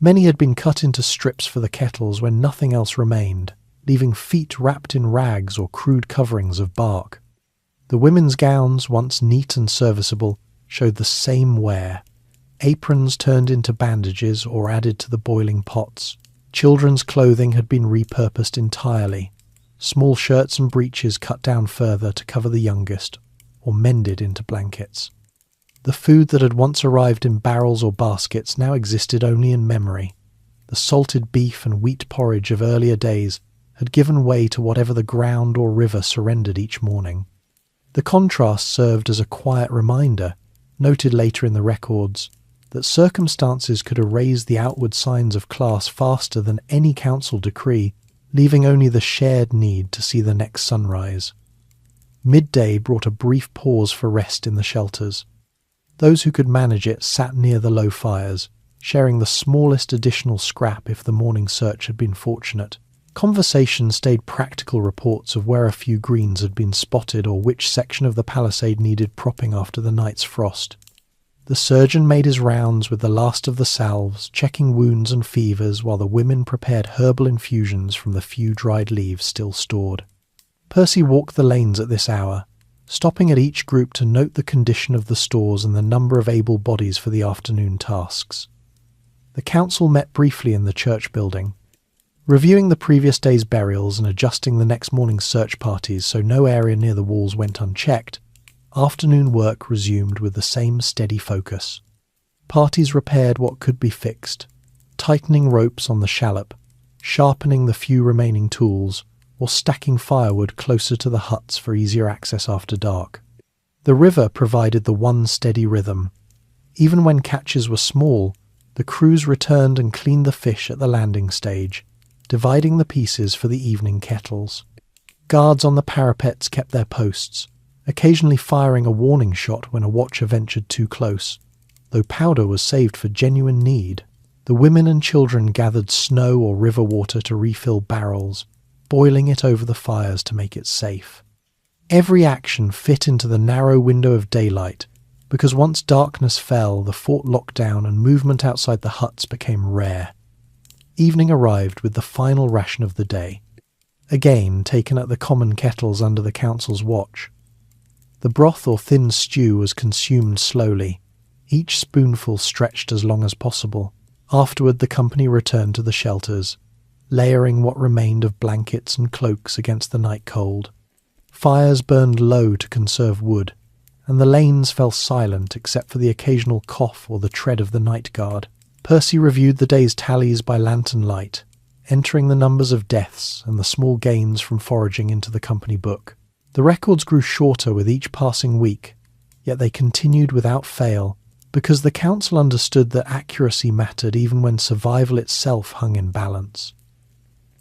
Many had been cut into strips for the kettles when nothing else remained, leaving feet wrapped in rags or crude coverings of bark. The women's gowns, once neat and serviceable, showed the same wear. Aprons turned into bandages or added to the boiling pots. Children's clothing had been repurposed entirely. Small shirts and breeches cut down further to cover the youngest, or mended into blankets. The food that had once arrived in barrels or baskets now existed only in memory. The salted beef and wheat porridge of earlier days had given way to whatever the ground or river surrendered each morning. The contrast served as a quiet reminder, noted later in the records, that circumstances could erase the outward signs of class faster than any council decree, leaving only the shared need to see the next sunrise. Midday brought a brief pause for rest in the shelters. Those who could manage it sat near the low fires, sharing the smallest additional scrap if the morning search had been fortunate. Conversation stayed practical reports of where a few greens had been spotted or which section of the palisade needed propping after the night's frost. The surgeon made his rounds with the last of the salves, checking wounds and fevers while the women prepared herbal infusions from the few dried leaves still stored. Percy walked the lanes at this hour, stopping at each group to note the condition of the stores and the number of able bodies for the afternoon tasks. The council met briefly in the church building, reviewing the previous day's burials and adjusting the next morning's search parties so no area near the walls went unchecked. Afternoon work resumed with the same steady focus. Parties repaired what could be fixed, tightening ropes on the shallop, sharpening the few remaining tools, or stacking firewood closer to the huts for easier access after dark. The river provided the one steady rhythm. Even when catches were small, The crews returned and cleaned the fish at the landing stage, dividing the pieces for the evening kettles. Guards on the parapets kept their posts, occasionally firing a warning shot when a watcher ventured too close, though powder was saved for genuine need. The women and children gathered snow or river water to refill barrels, boiling it over the fires to make it safe. Every action fit into the narrow window of daylight, because once darkness fell, the fort locked down and movement outside the huts became rare. Evening arrived with the final ration of the day, again taken at the common kettles under the council's watch. The broth or thin stew was consumed slowly, each spoonful stretched as long as possible. Afterward the company returned to the shelters, layering what remained of blankets and cloaks against the night cold. Fires burned low to conserve wood, and the lanes fell silent except for the occasional cough or the tread of the night guard. Percy reviewed the day's tallies by lantern light, entering the numbers of deaths and the small gains from foraging into the company book. The records grew shorter with each passing week, yet they continued without fail, because the council understood that accuracy mattered even when survival itself hung in balance.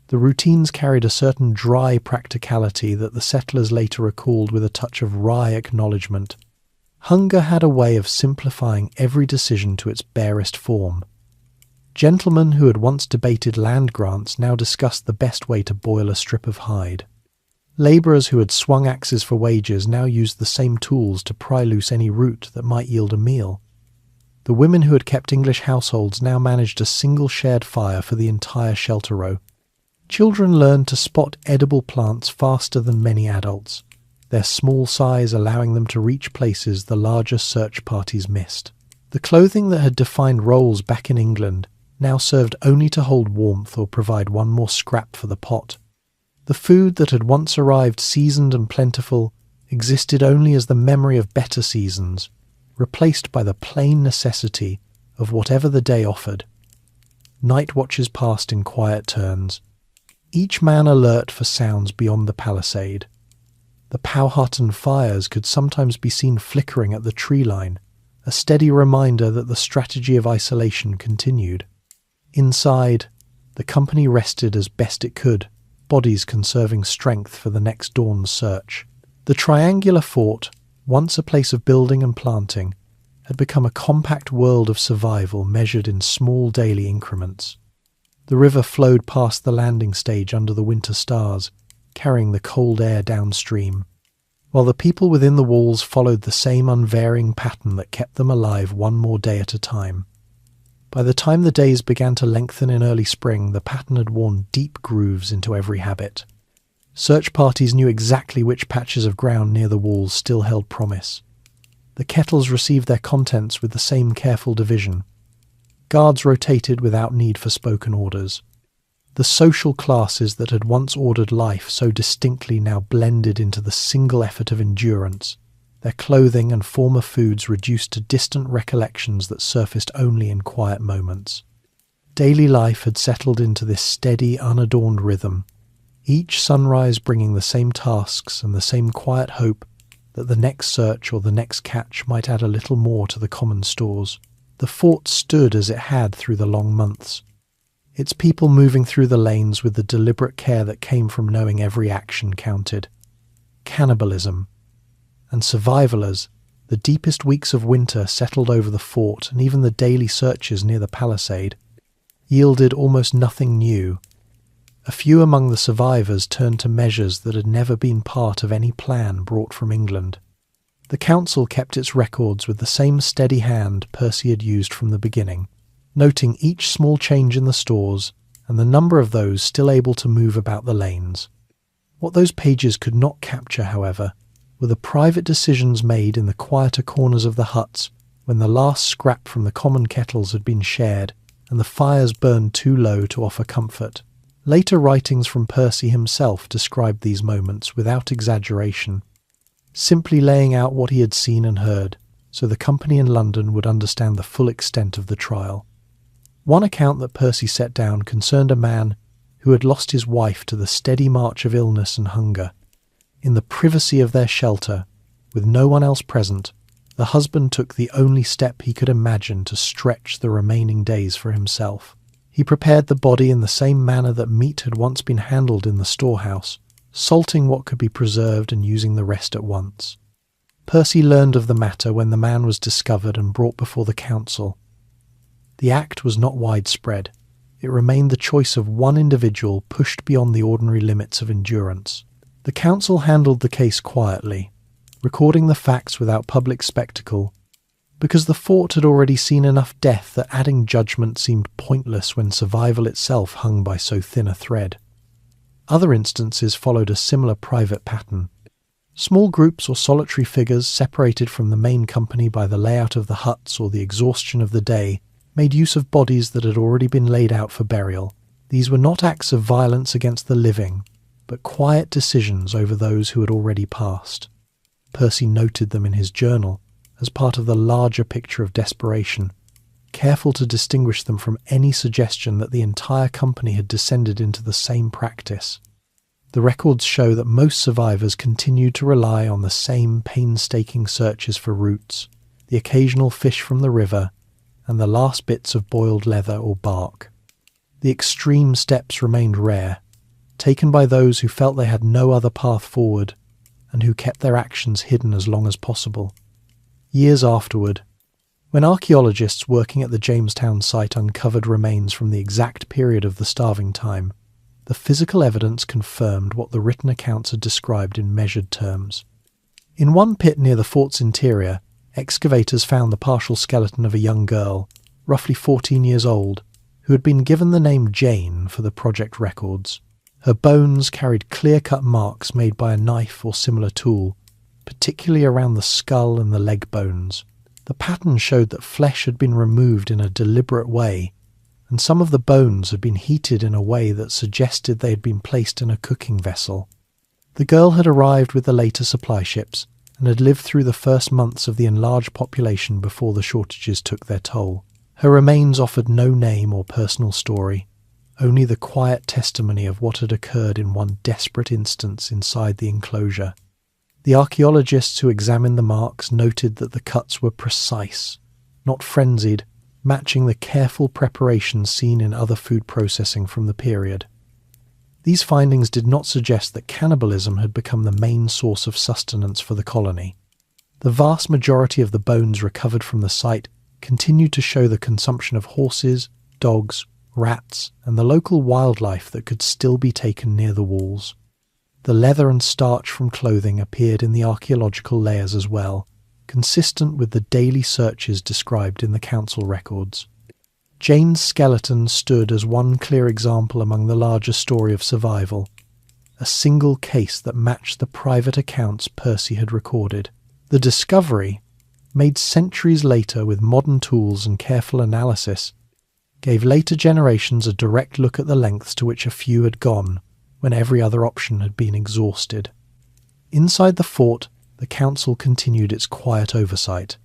The routines carried a certain dry practicality that the settlers later recalled with a touch of wry acknowledgement. Hunger had a way of simplifying every decision to its barest form. Gentlemen who had once debated land grants now discussed the best way to boil a strip of hide. Labourers who had swung axes for wages now used the same tools to pry loose any root that might yield a meal. The women who had kept English households now managed a single shared fire for the entire shelter row. Children learned to spot edible plants faster than many adults, their small size allowing them to reach places the larger search parties missed. The clothing that had defined roles back in England now served only to hold warmth or provide one more scrap for the pot. The food that had once arrived seasoned and plentiful existed only as the memory of better seasons, replaced by the plain necessity of whatever the day offered. Night watches passed in quiet turns, each man alert for sounds beyond the palisade. The Powhatan fires could sometimes be seen flickering at the tree line, a steady reminder that the strategy of isolation continued. Inside, the company rested as best it could, bodies conserving strength for the next dawn's search. The triangular fort, once a place of building and planting, had become a compact world of survival measured in small daily increments. The river flowed past the landing stage under the winter stars, carrying the cold air downstream, while the people within the walls followed the same unvarying pattern that kept them alive one more day at a time. By the time the days began to lengthen in early spring, the pattern had worn deep grooves into every habit. Search parties knew exactly which patches of ground near the walls still held promise. The kettles received their contents with the same careful division. Guards rotated without need for spoken orders. The social classes that had once ordered life so distinctly now blended into the single effort of endurance, their clothing and former foods reduced to distant recollections that surfaced only in quiet moments. Daily life had settled into this steady, unadorned rhythm, each sunrise bringing the same tasks and the same quiet hope that the next search or the next catch might add a little more to the common stores. The fort stood as it had through the long months, its people moving through the lanes with the deliberate care that came from knowing every action counted. Cannibalism and survivalers, the deepest weeks of winter settled over the fort, and even the daily searches near the palisade yielded almost nothing new. A few among the survivors turned to measures that had never been part of any plan brought from England. The council kept its records with the same steady hand Percy had used from the beginning, noting each small change in the stores and the number of those still able to move about the lanes. What those pages could not capture, however, were the private decisions made in the quieter corners of the huts when the last scrap from the common kettles had been shared and the fires burned too low to offer comfort. Later writings from Percy himself described these moments without exaggeration, simply laying out what he had seen and heard, so the company in London would understand the full extent of the trial. One account that Percy set down concerned a man who had lost his wife to the steady march of illness and hunger. In the privacy of their shelter, with no one else present, the husband took the only step he could imagine to stretch the remaining days for himself. He prepared the body in the same manner that meat had once been handled in the storehouse, salting what could be preserved and using the rest at once. Percy learned of the matter when the man was discovered and brought before the council. The act was not widespread. It remained the choice of one individual pushed beyond the ordinary limits of endurance. The council handled the case quietly, recording the facts without public spectacle, because the fort had already seen enough death that adding judgment seemed pointless when survival itself hung by so thin a thread. Other instances followed a similar private pattern. Small groups or solitary figures separated from the main company by the layout of the huts or the exhaustion of the day made use of bodies that had already been laid out for burial. These were not acts of violence against the living, but quiet decisions over those who had already passed. Percy noted them in his journal as part of the larger picture of desperation, careful to distinguish them from any suggestion that the entire company had descended into the same practice. The records show that most survivors continued to rely on the same painstaking searches for roots, the occasional fish from the river, and the last bits of boiled leather or bark. The extreme steps remained rare, taken by those who felt they had no other path forward and who kept their actions hidden as long as possible. Years afterward, when archaeologists working at the Jamestown site uncovered remains from the exact period of the starving time, the physical evidence confirmed what the written accounts had described in measured terms. In one pit near the fort's interior, excavators found the partial skeleton of a young girl, roughly 14 years old, who had been given the name Jane for the project records. Her bones carried clear-cut marks made by a knife or similar tool, particularly around the skull and the leg bones. The pattern showed that flesh had been removed in a deliberate way, and some of the bones had been heated in a way that suggested they had been placed in a cooking vessel. The girl had arrived with the later supply ships, and had lived through the first months of the enlarged population before the shortages took their toll. Her remains offered no name or personal story, only the quiet testimony of what had occurred in one desperate instance inside the enclosure. The archaeologists who examined the marks noted that the cuts were precise, not frenzied, matching the careful preparation seen in other food processing from the period. These findings did not suggest that cannibalism had become the main source of sustenance for the colony. The vast majority of the bones recovered from the site continued to show the consumption of horses, dogs, rats, and the local wildlife that could still be taken near the walls. The leather and starch from clothing appeared in the archaeological layers as well, consistent with the daily searches described in the council records. Jane's skeleton stood as one clear example among the larger story of survival, a single case that matched the private accounts Percy had recorded. The discovery, made centuries later with modern tools and careful analysis, gave later generations a direct look at the lengths to which a few had gone when every other option had been exhausted. Inside the fort, the council continued its quiet oversight.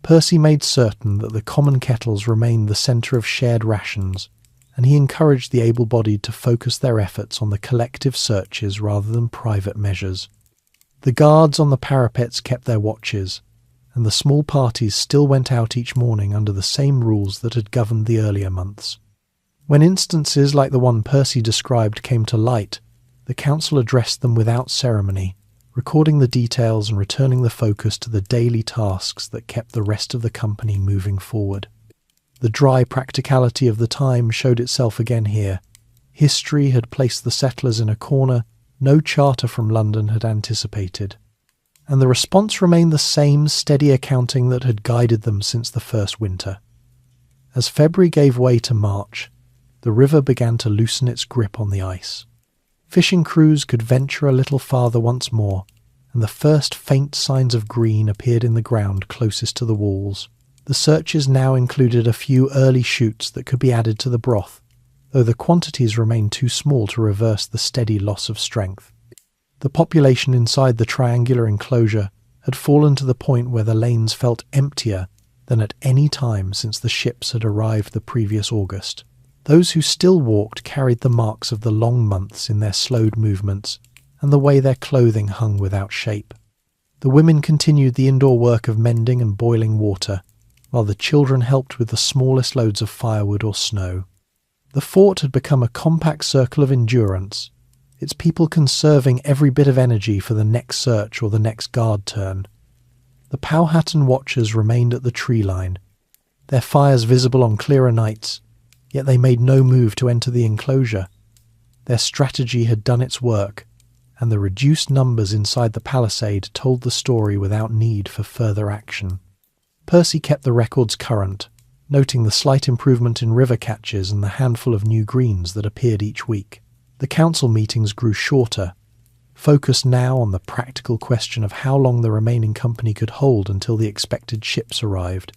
Percy made certain that the common kettles remained the centre of shared rations, and he encouraged the able-bodied to focus their efforts on the collective searches rather than private measures. The guards on the parapets kept their watches, and the small parties still went out each morning under the same rules that had governed the earlier months. When instances like the one Percy described came to light, the council addressed them without ceremony, recording the details and returning the focus to the daily tasks that kept the rest of the company moving forward. The dry practicality of the time showed itself again here. History had placed the settlers in a corner no charter from London had anticipated, and the response remained the same steady accounting that had guided them since the first winter. As February gave way to March, the river began to loosen its grip on the ice. Fishing crews could venture a little farther once more, and the first faint signs of green appeared in the ground closest to the walls. The searches now included a few early shoots that could be added to the broth, though the quantities remained too small to reverse the steady loss of strength. The population inside the triangular enclosure had fallen to the point where the lanes felt emptier than at any time since the ships had arrived the previous August. Those who still walked carried the marks of the long months in their slowed movements and the way their clothing hung without shape. The women continued the indoor work of mending and boiling water, while the children helped with the smallest loads of firewood or snow. The fort had become a compact circle of endurance, its people conserving every bit of energy for the next search or the next guard turn. The Powhatan watchers remained at the tree line, their fires visible on clearer nights, yet they made no move to enter the enclosure. Their strategy had done its work, and the reduced numbers inside the palisade told the story without need for further action. Percy kept the records current, noting the slight improvement in river catches and the handful of new greens that appeared each week. The council meetings grew shorter, focused now on the practical question of how long the remaining company could hold until the expected ships arrived.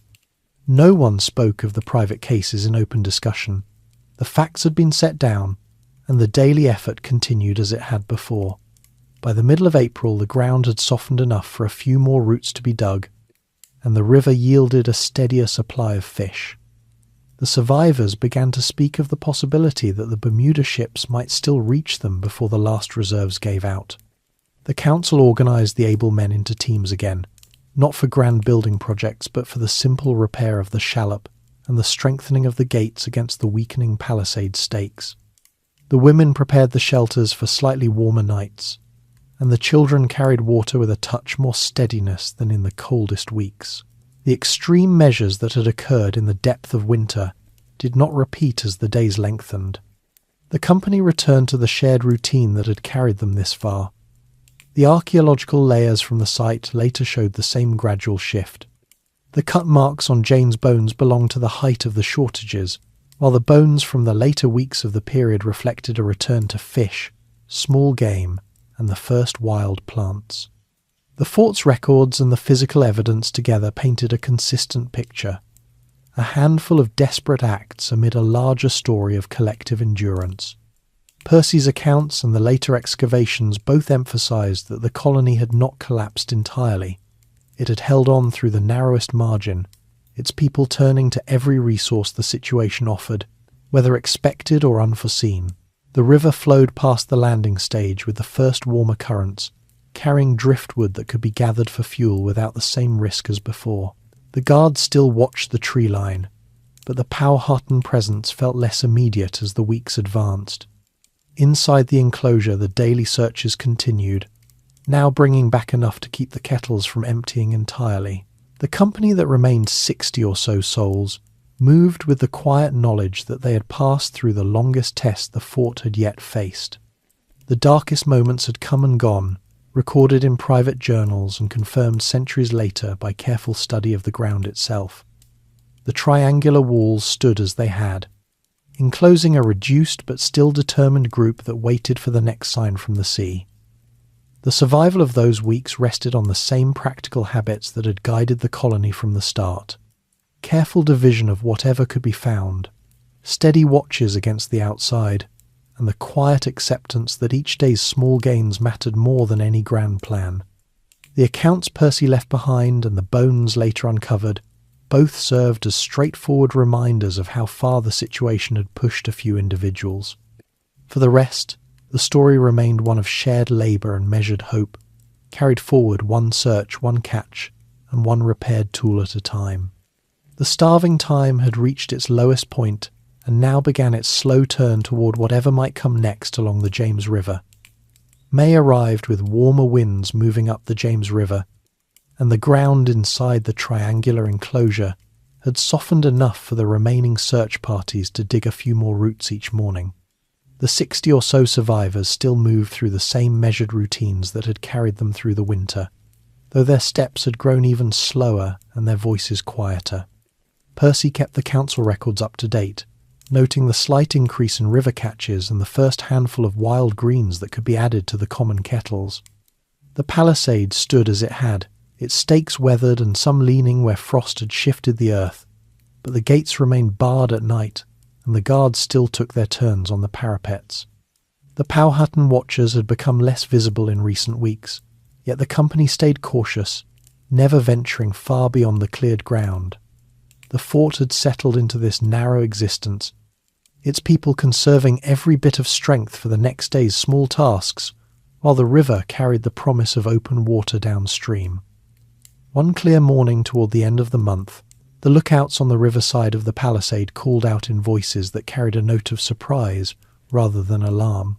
No one spoke of the private cases in open discussion. The facts had been set down, and the daily effort continued as it had before. By the middle of April, the ground had softened enough for a few more roots to be dug, and the river yielded a steadier supply of fish. The survivors began to speak of the possibility that the Bermuda ships might still reach them before the last reserves gave out. The council organised the able men into teams again, not for grand building projects but for the simple repair of the shallop and the strengthening of the gates against the weakening palisade stakes. The women prepared the shelters for slightly warmer nights, and the children carried water with a touch more steadiness than in the coldest weeks. The extreme measures that had occurred in the depth of winter did not repeat as the days lengthened. The company returned to the shared routine that had carried them this far. The archaeological layers from the site later showed the same gradual shift. The cut marks on Jane's bones belonged to the height of the shortages, while the bones from the later weeks of the period reflected a return to fish, small game, and the first wild plants. The fort's records and the physical evidence together painted a consistent picture, a handful of desperate acts amid a larger story of collective endurance. Percy's accounts and the later excavations both emphasized that the colony had not collapsed entirely. It had held on through the narrowest margin, its people turning to every resource the situation offered, whether expected or unforeseen. The river flowed past the landing stage with the first warmer currents, carrying driftwood that could be gathered for fuel without the same risk as before. The guards still watched the tree line, but the Powhatan presence felt less immediate as the weeks advanced. Inside the enclosure, the daily searches continued, now bringing back enough to keep the kettles from emptying entirely. The company that remained 60 or so souls moved with the quiet knowledge that they had passed through the longest test the fort had yet faced. The darkest moments had come and gone, recorded in private journals and confirmed centuries later by careful study of the ground itself. The triangular walls stood as they had, enclosing a reduced but still determined group that waited for the next sign from the sea. The survival of those weeks rested on the same practical habits that had guided the colony from the start. Careful division of whatever could be found, steady watches against the outside, and the quiet acceptance that each day's small gains mattered more than any grand plan. The accounts Percy left behind and the bones later uncovered both served as straightforward reminders of how far the situation had pushed a few individuals. For the rest, the story remained one of shared labour and measured hope, carried forward one search, one catch, and one repaired tool at a time. The starving time had reached its lowest point, and now began its slow turn toward whatever might come next along the James River. May arrived with warmer winds moving up the James River, and the ground inside the triangular enclosure had softened enough for the remaining search parties to dig a few more roots each morning. The 60 or so survivors still moved through the same measured routines that had carried them through the winter, though their steps had grown even slower and their voices quieter. Percy kept the council records up to date, noting the slight increase in river catches and the first handful of wild greens that could be added to the common kettles. The palisade stood as it had, its stakes weathered and some leaning where frost had shifted the earth, but the gates remained barred at night, and the guards still took their turns on the parapets. The Powhatan watchers had become less visible in recent weeks, yet the company stayed cautious, never venturing far beyond the cleared ground. The fort had settled into this narrow existence, its people conserving every bit of strength for the next day's small tasks, while the river carried the promise of open water downstream. One clear morning toward the end of the month, the lookouts on the riverside of the palisade called out in voices that carried a note of surprise rather than alarm.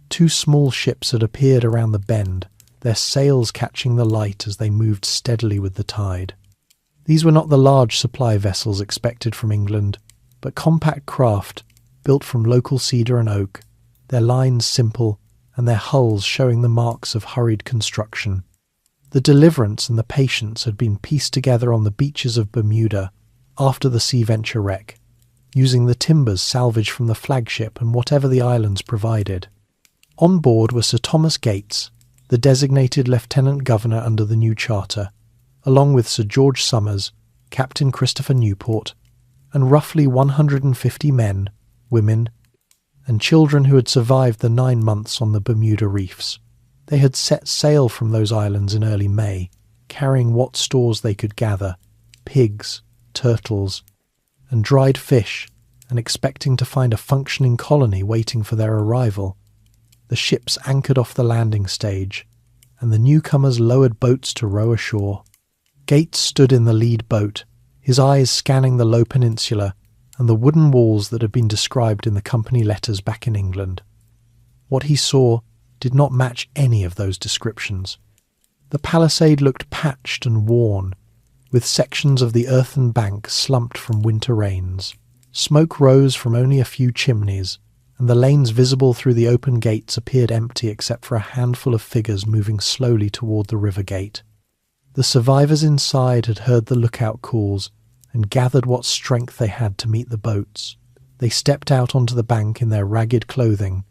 Two small ships had appeared around the bend, their sails catching the light as they moved steadily with the tide. These were not the large supply vessels expected from England, but compact craft built from local cedar and oak, their lines simple and their hulls showing the marks of hurried construction. The Deliverance and the Patience had been pieced together on the beaches of Bermuda after the Sea Venture wreck, using the timbers salvaged from the flagship and whatever the islands provided. On board were Sir Thomas Gates, the designated Lieutenant Governor under the new charter, along with Sir George Somers, Captain Christopher Newport, and roughly 150 men, women, and children who had survived the 9 months on the Bermuda reefs. They had set sail from those islands in early May, carrying what stores they could gather, pigs, turtles, and dried fish, and expecting to find a functioning colony waiting for their arrival. The ships anchored off the landing stage, and the newcomers lowered boats to row ashore. Gates stood in the lead boat, his eyes scanning the low peninsula and the wooden walls that had been described in the company letters back in England. What he saw did not match any of those descriptions. The palisade looked patched and worn, with sections of the earthen bank slumped from winter rains. Smoke rose from only a few chimneys, and the lanes visible through the open gates appeared empty except for a handful of figures moving slowly toward the river gate. The survivors inside had heard the lookout calls and gathered what strength they had to meet the boats. They stepped out onto the bank in their ragged clothing,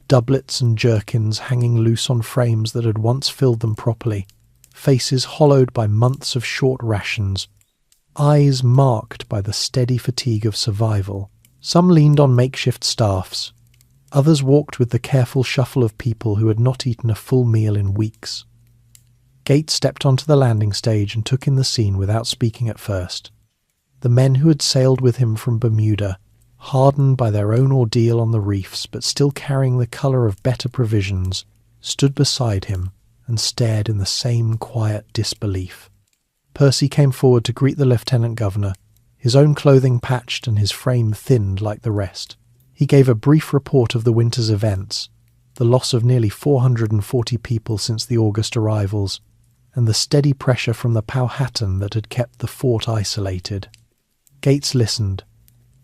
doublets and jerkins hanging loose on frames that had once filled them properly, faces hollowed by months of short rations, eyes marked by the steady fatigue of survival. Some leaned on makeshift staffs, others walked with the careful shuffle of people who had not eaten a full meal in weeks. Gates stepped onto the landing stage and took in the scene without speaking at first. The men who had sailed with him from Bermuda, hardened by their own ordeal on the reefs but still carrying the colour of better provisions, stood beside him and stared in the same quiet disbelief. Percy came forward to greet the Lieutenant Governor, his own clothing patched and his frame thinned like the rest. He gave a brief report of the winter's events, the loss of nearly 440 people since the August arrivals, and the steady pressure from the Powhatan that had kept the fort isolated. Gates listened,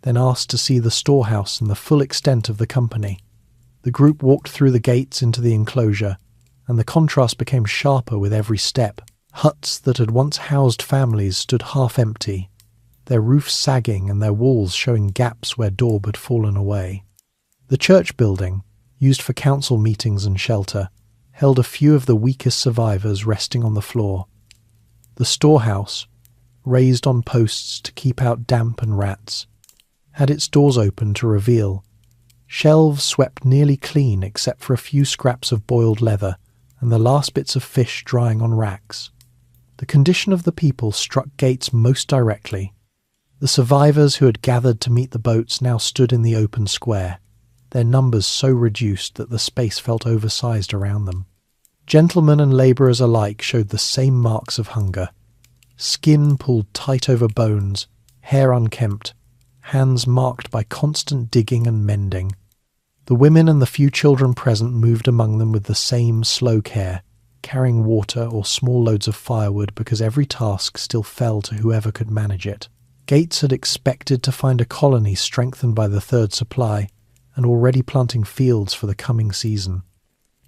then asked to see the storehouse and the full extent of the company. The group walked through the gates into the enclosure, and the contrast became sharper with every step. Huts that had once housed families stood half empty, their roofs sagging and their walls showing gaps where daub had fallen away. The church building, used for council meetings and shelter, held a few of the weakest survivors resting on the floor. The storehouse, raised on posts to keep out damp and rats, had its doors open to reveal shelves swept nearly clean except for a few scraps of boiled leather and the last bits of fish drying on racks. The condition of the people struck Gates most directly. The survivors who had gathered to meet the boats now stood in the open square, their numbers so reduced that the space felt oversized around them. Gentlemen and labourers alike showed the same marks of hunger. Skin pulled tight over bones, hair unkempt, hands marked by constant digging and mending. The women and the few children present moved among them with the same slow care, carrying water or small loads of firewood because every task still fell to whoever could manage it. Gates had expected to find a colony strengthened by the third supply and already planting fields for the coming season.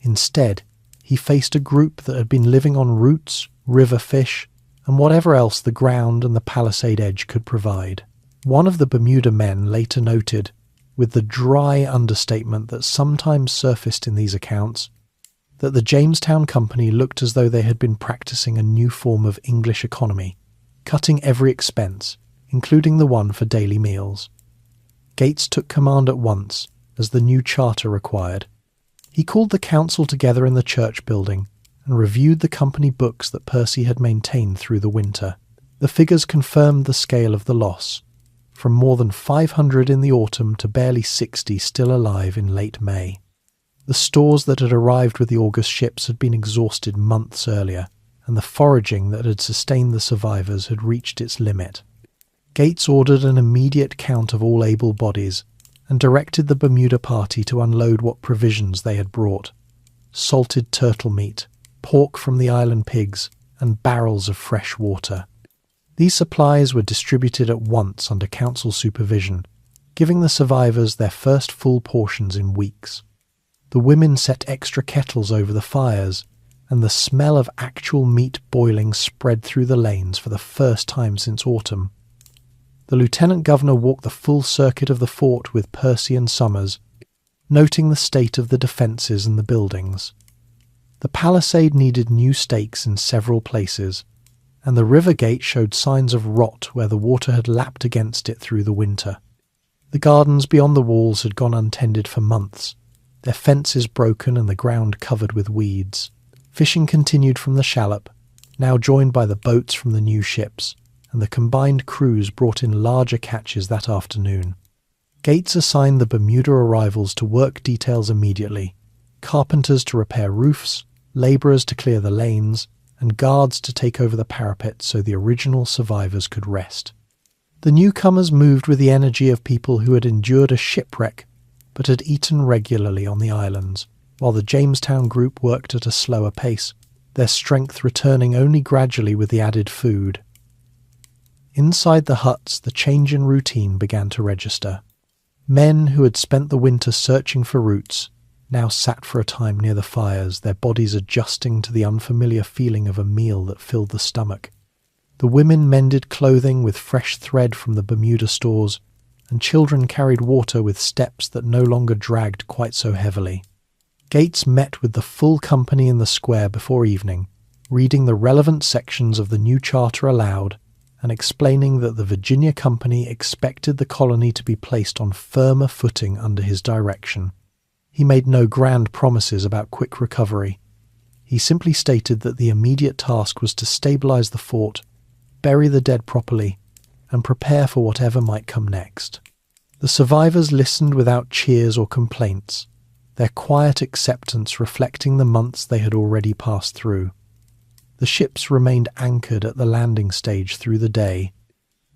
Instead, he faced a group that had been living on roots, river fish, and whatever else the ground and the palisade edge could provide. One of the Bermuda men later noted, with the dry understatement that sometimes surfaced in these accounts, that the Jamestown Company looked as though they had been practicing a new form of English economy, cutting every expense, including the one for daily meals. Gates took command at once, as the new charter required. He called the council together in the church building and reviewed the company books that Percy had maintained through the winter. The figures confirmed the scale of the loss, from more than 500 in the autumn to barely 60 still alive in late May. The stores that had arrived with the August ships had been exhausted months earlier, and the foraging that had sustained the survivors had reached its limit. Gates ordered an immediate count of all able bodies and directed the Bermuda party to unload what provisions they had brought: salted turtle meat, pork from the island pigs, and barrels of fresh water. These supplies were distributed at once under council supervision, giving the survivors their first full portions in weeks. The women set extra kettles over the fires, and the smell of actual meat boiling spread through the lanes for the first time since autumn. The lieutenant governor walked the full circuit of the fort with Percy and Summers, noting the state of the defences and the buildings. The palisade needed new stakes in several places, and the river gate showed signs of rot where the water had lapped against it through the winter. The gardens beyond the walls had gone untended for months, their fences broken and the ground covered with weeds. Fishing continued from the shallop, now joined by the boats from the new ships, and the combined crews brought in larger catches that afternoon. Gates assigned the Bermuda arrivals to work details immediately: carpenters to repair roofs, labourers to clear the lanes, and guards to take over the parapet so the original survivors could rest. The newcomers moved with the energy of people who had endured a shipwreck but had eaten regularly on the islands, while the Jamestown group worked at a slower pace, their strength returning only gradually with the added food. Inside the huts, the change in routine began to register. Men who had spent the winter searching for roots now sat for a time near the fires, their bodies adjusting to the unfamiliar feeling of a meal that filled the stomach. The women mended clothing with fresh thread from the Bermuda stores, and children carried water with steps that no longer dragged quite so heavily. Gates met with the full company in the square before evening, reading the relevant sections of the new charter aloud and explaining that the Virginia Company expected the colony to be placed on firmer footing under his direction. He made no grand promises about quick recovery. He simply stated that the immediate task was to stabilize the fort, bury the dead properly, and prepare for whatever might come next. The survivors listened without cheers or complaints, their quiet acceptance reflecting the months they had already passed through. The ships remained anchored at the landing stage through the day,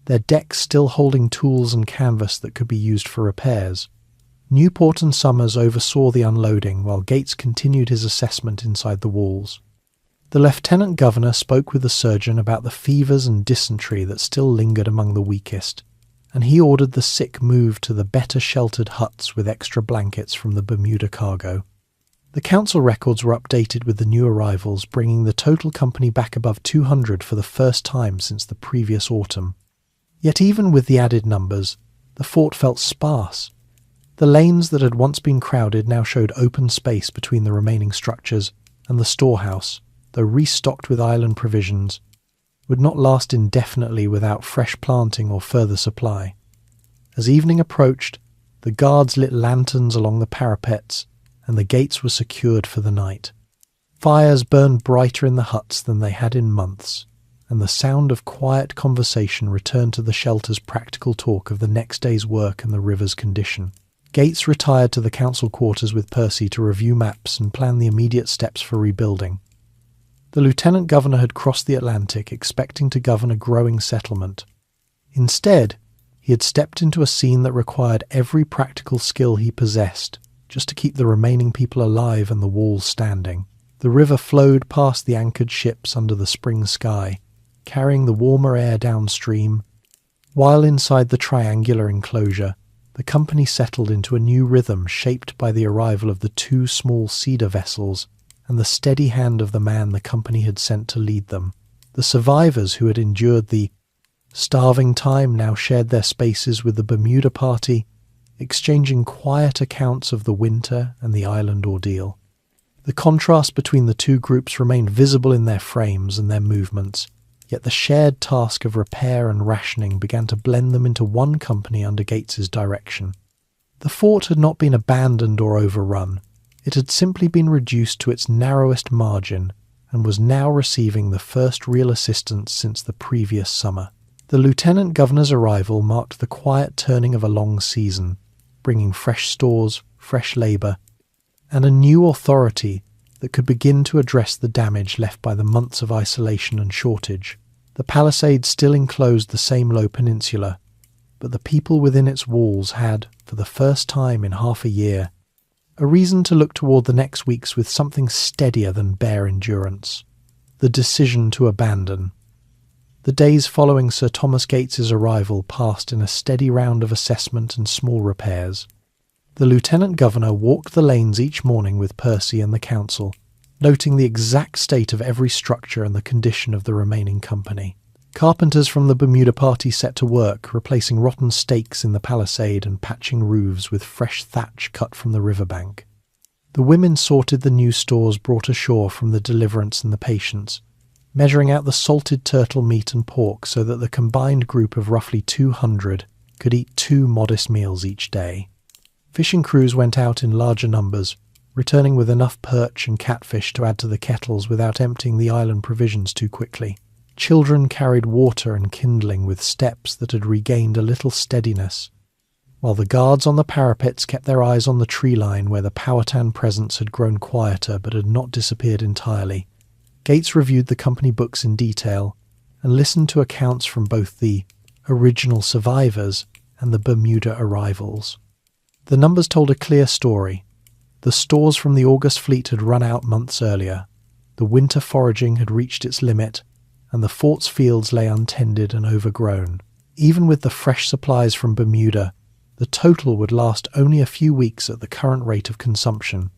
their decks still holding tools and canvas that could be used for repairs. Newport and Summers oversaw the unloading while Gates continued his assessment inside the walls. The lieutenant governor spoke with the surgeon about the fevers and dysentery that still lingered among the weakest, and he ordered the sick moved to the better sheltered huts with extra blankets from the Bermuda cargo. The council records were updated with the new arrivals, bringing the total company back above 200 for the first time since the previous autumn. Yet even with the added numbers, the fort felt sparse. The lanes that had once been crowded now showed open space between the remaining structures, and the storehouse, though restocked with island provisions, would not last indefinitely without fresh planting or further supply. As evening approached, the guards lit lanterns along the parapets, and the gates were secured for the night. Fires burned brighter in the huts than they had in months, and the sound of quiet conversation returned to the shelter's practical talk of the next day's work and the river's condition. Gates retired to the council quarters with Percy to review maps and plan the immediate steps for rebuilding. The lieutenant governor had crossed the Atlantic expecting to govern a growing settlement. Instead, he had stepped into a scene that required every practical skill he possessed just to keep the remaining people alive and the walls standing. The river flowed past the anchored ships under the spring sky, carrying the warmer air downstream, while inside the triangular enclosure, the company settled into a new rhythm shaped by the arrival of the two small cedar vessels and the steady hand of the man the company had sent to lead them. The survivors who had endured the starving time now shared their spaces with the Bermuda party, exchanging quiet accounts of the winter and the island ordeal. The contrast between the two groups remained visible in their frames and their movements, yet the shared task of repair and rationing began to blend them into one company under Gates's direction. The fort had not been abandoned or overrun. It had simply been reduced to its narrowest margin and was now receiving the first real assistance since the previous summer. The lieutenant governor's arrival marked the quiet turning of a long season, bringing fresh stores, fresh labour, and a new authority that could begin to address the damage left by the months of isolation and shortage. The palisade still enclosed the same low peninsula, but the people within its walls had, for the first time in half a year, a reason to look toward the next weeks with something steadier than bare endurance: the decision to abandon. The days following Sir Thomas Gates's arrival passed in a steady round of assessment and small repairs. The Lieutenant Governor walked the lanes each morning with Percy and the council, noting the exact state of every structure and the condition of the remaining company. Carpenters from the Bermuda party set to work, replacing rotten stakes in the palisade and patching roofs with fresh thatch cut from the riverbank. The women sorted the new stores brought ashore from the Deliverance and the Patience, measuring out the salted turtle meat and pork so that the combined group of roughly 200 could eat 2 modest meals each day. Fishing crews went out in larger numbers, returning with enough perch and catfish to add to the kettles without emptying the island provisions too quickly. Children carried water and kindling with steps that had regained a little steadiness, while the guards on the parapets kept their eyes on the tree line where the Powhatan presence had grown quieter but had not disappeared entirely. Gates reviewed the company books in detail and listened to accounts from both the original survivors and the Bermuda arrivals. The numbers told a clear story. The stores from the August fleet had run out months earlier, the winter foraging had reached its limit, and the fort's fields lay untended and overgrown. Even with the fresh supplies from Bermuda, the total would last only a few weeks at the current rate of consumption.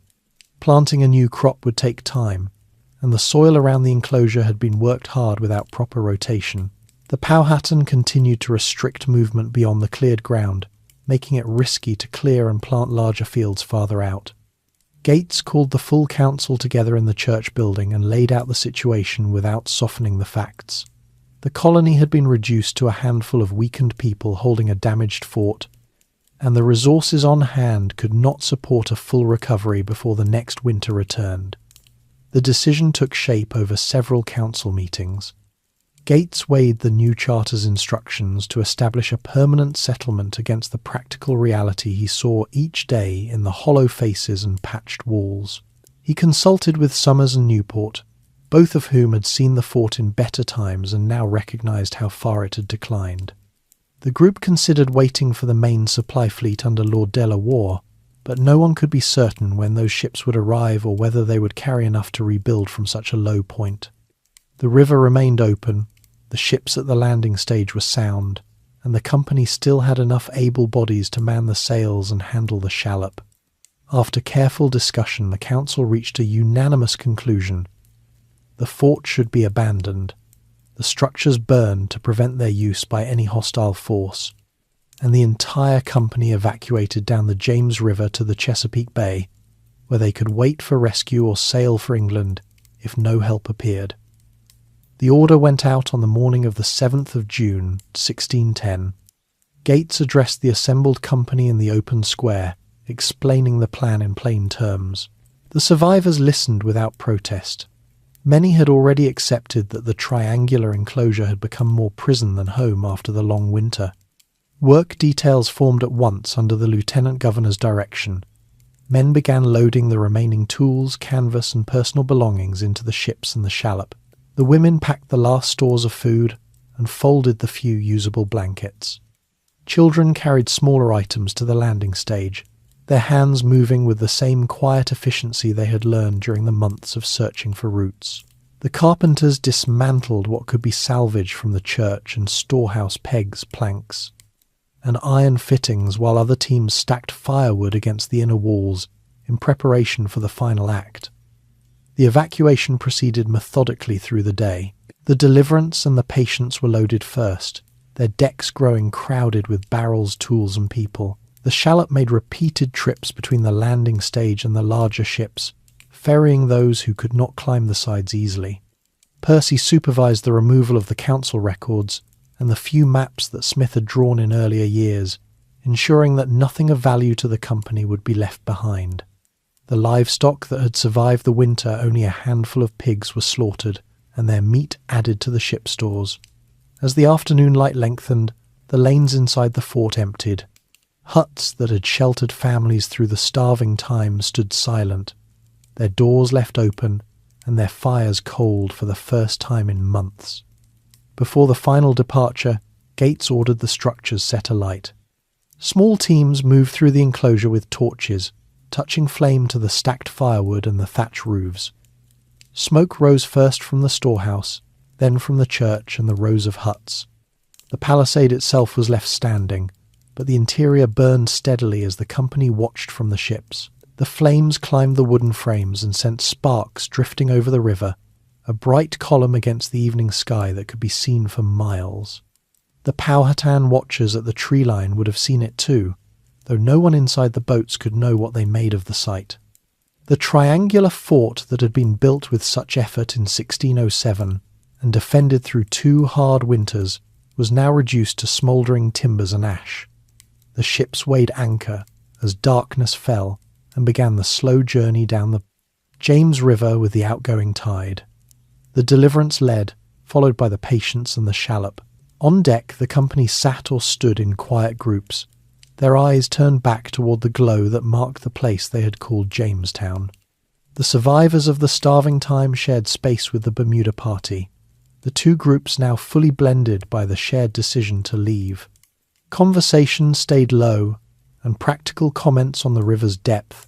Planting a new crop would take time, and the soil around the enclosure had been worked hard without proper rotation. The Powhatan continued to restrict movement beyond the cleared ground, making it risky to clear and plant larger fields farther out. Gates called the full council together in the church building and laid out the situation without softening the facts. The colony had been reduced to a handful of weakened people holding a damaged fort, and the resources on hand could not support a full recovery before the next winter returned. The decision took shape over several council meetings. Gates weighed the new charter's instructions to establish a permanent settlement against the practical reality he saw each day in the hollow faces and patched walls. He consulted with Summers and Newport, both of whom had seen the fort in better times and now recognized how far it had declined. The group considered waiting for the main supply fleet under Lord Delaware, but no one could be certain when those ships would arrive or whether they would carry enough to rebuild from such a low point. The river remained open, the ships at the landing stage were sound, and the company still had enough able bodies to man the sails and handle the shallop. After careful discussion, the council reached a unanimous conclusion. The fort should be abandoned, the structures burned to prevent their use by any hostile force, and the entire company evacuated down the James River to the Chesapeake Bay, where they could wait for rescue or sail for England if no help appeared. The order went out on the morning of the 7th of June, 1610. Gates addressed the assembled company in the open square, explaining the plan in plain terms. The survivors listened without protest. Many had already accepted that the triangular enclosure had become more prison than home after the long winter. Work details formed at once under the Lieutenant Governor's direction. Men began loading the remaining tools, canvas, and personal belongings into the ships and the shallop. The women packed the last stores of food and folded the few usable blankets. Children carried smaller items to the landing stage, their hands moving with the same quiet efficiency they had learned during the months of searching for roots. The carpenters dismantled what could be salvaged from the church and storehouse pegs, planks, and iron fittings, while other teams stacked firewood against the inner walls in preparation for the final act. The evacuation proceeded methodically through the day. The Deliverance and the Patience were loaded first, their decks growing crowded with barrels, tools, and people. The shallop made repeated trips between the landing stage and the larger ships, ferrying those who could not climb the sides easily. Percy supervised the removal of the council records and the few maps that Smith had drawn in earlier years, ensuring that nothing of value to the company would be left behind. The livestock that had survived the winter, only a handful of pigs, were slaughtered, and their meat added to the ship stores. As the afternoon light lengthened, the lanes inside the fort emptied. Huts that had sheltered families through the starving time stood silent, their doors left open and their fires cold for the first time in months. Before the final departure, Gates ordered the structures set alight. Small teams moved through the enclosure with torches, touching flame to the stacked firewood and the thatch roofs. Smoke rose first from the storehouse, then from the church and the rows of huts. The palisade itself was left standing, but the interior burned steadily as the company watched from the ships. The flames climbed the wooden frames and sent sparks drifting over the river, a bright column against the evening sky that could be seen for miles. The Powhatan watchers at the tree line would have seen it too, though no one inside the boats could know what they made of the sight. The triangular fort that had been built with such effort in 1607 and defended through 2 hard winters was now reduced to smouldering timbers and ash. The ships weighed anchor as darkness fell and began the slow journey down the James River with the outgoing tide. The Deliverance led, followed by the Patience and the Shallop. On deck, the company sat or stood in quiet groups, their eyes turned back toward the glow that marked the place they had called Jamestown. The survivors of the starving time shared space with the Bermuda party, the 2 groups now fully blended by the shared decision to leave. Conversation stayed low, and practical comments on the river's depth,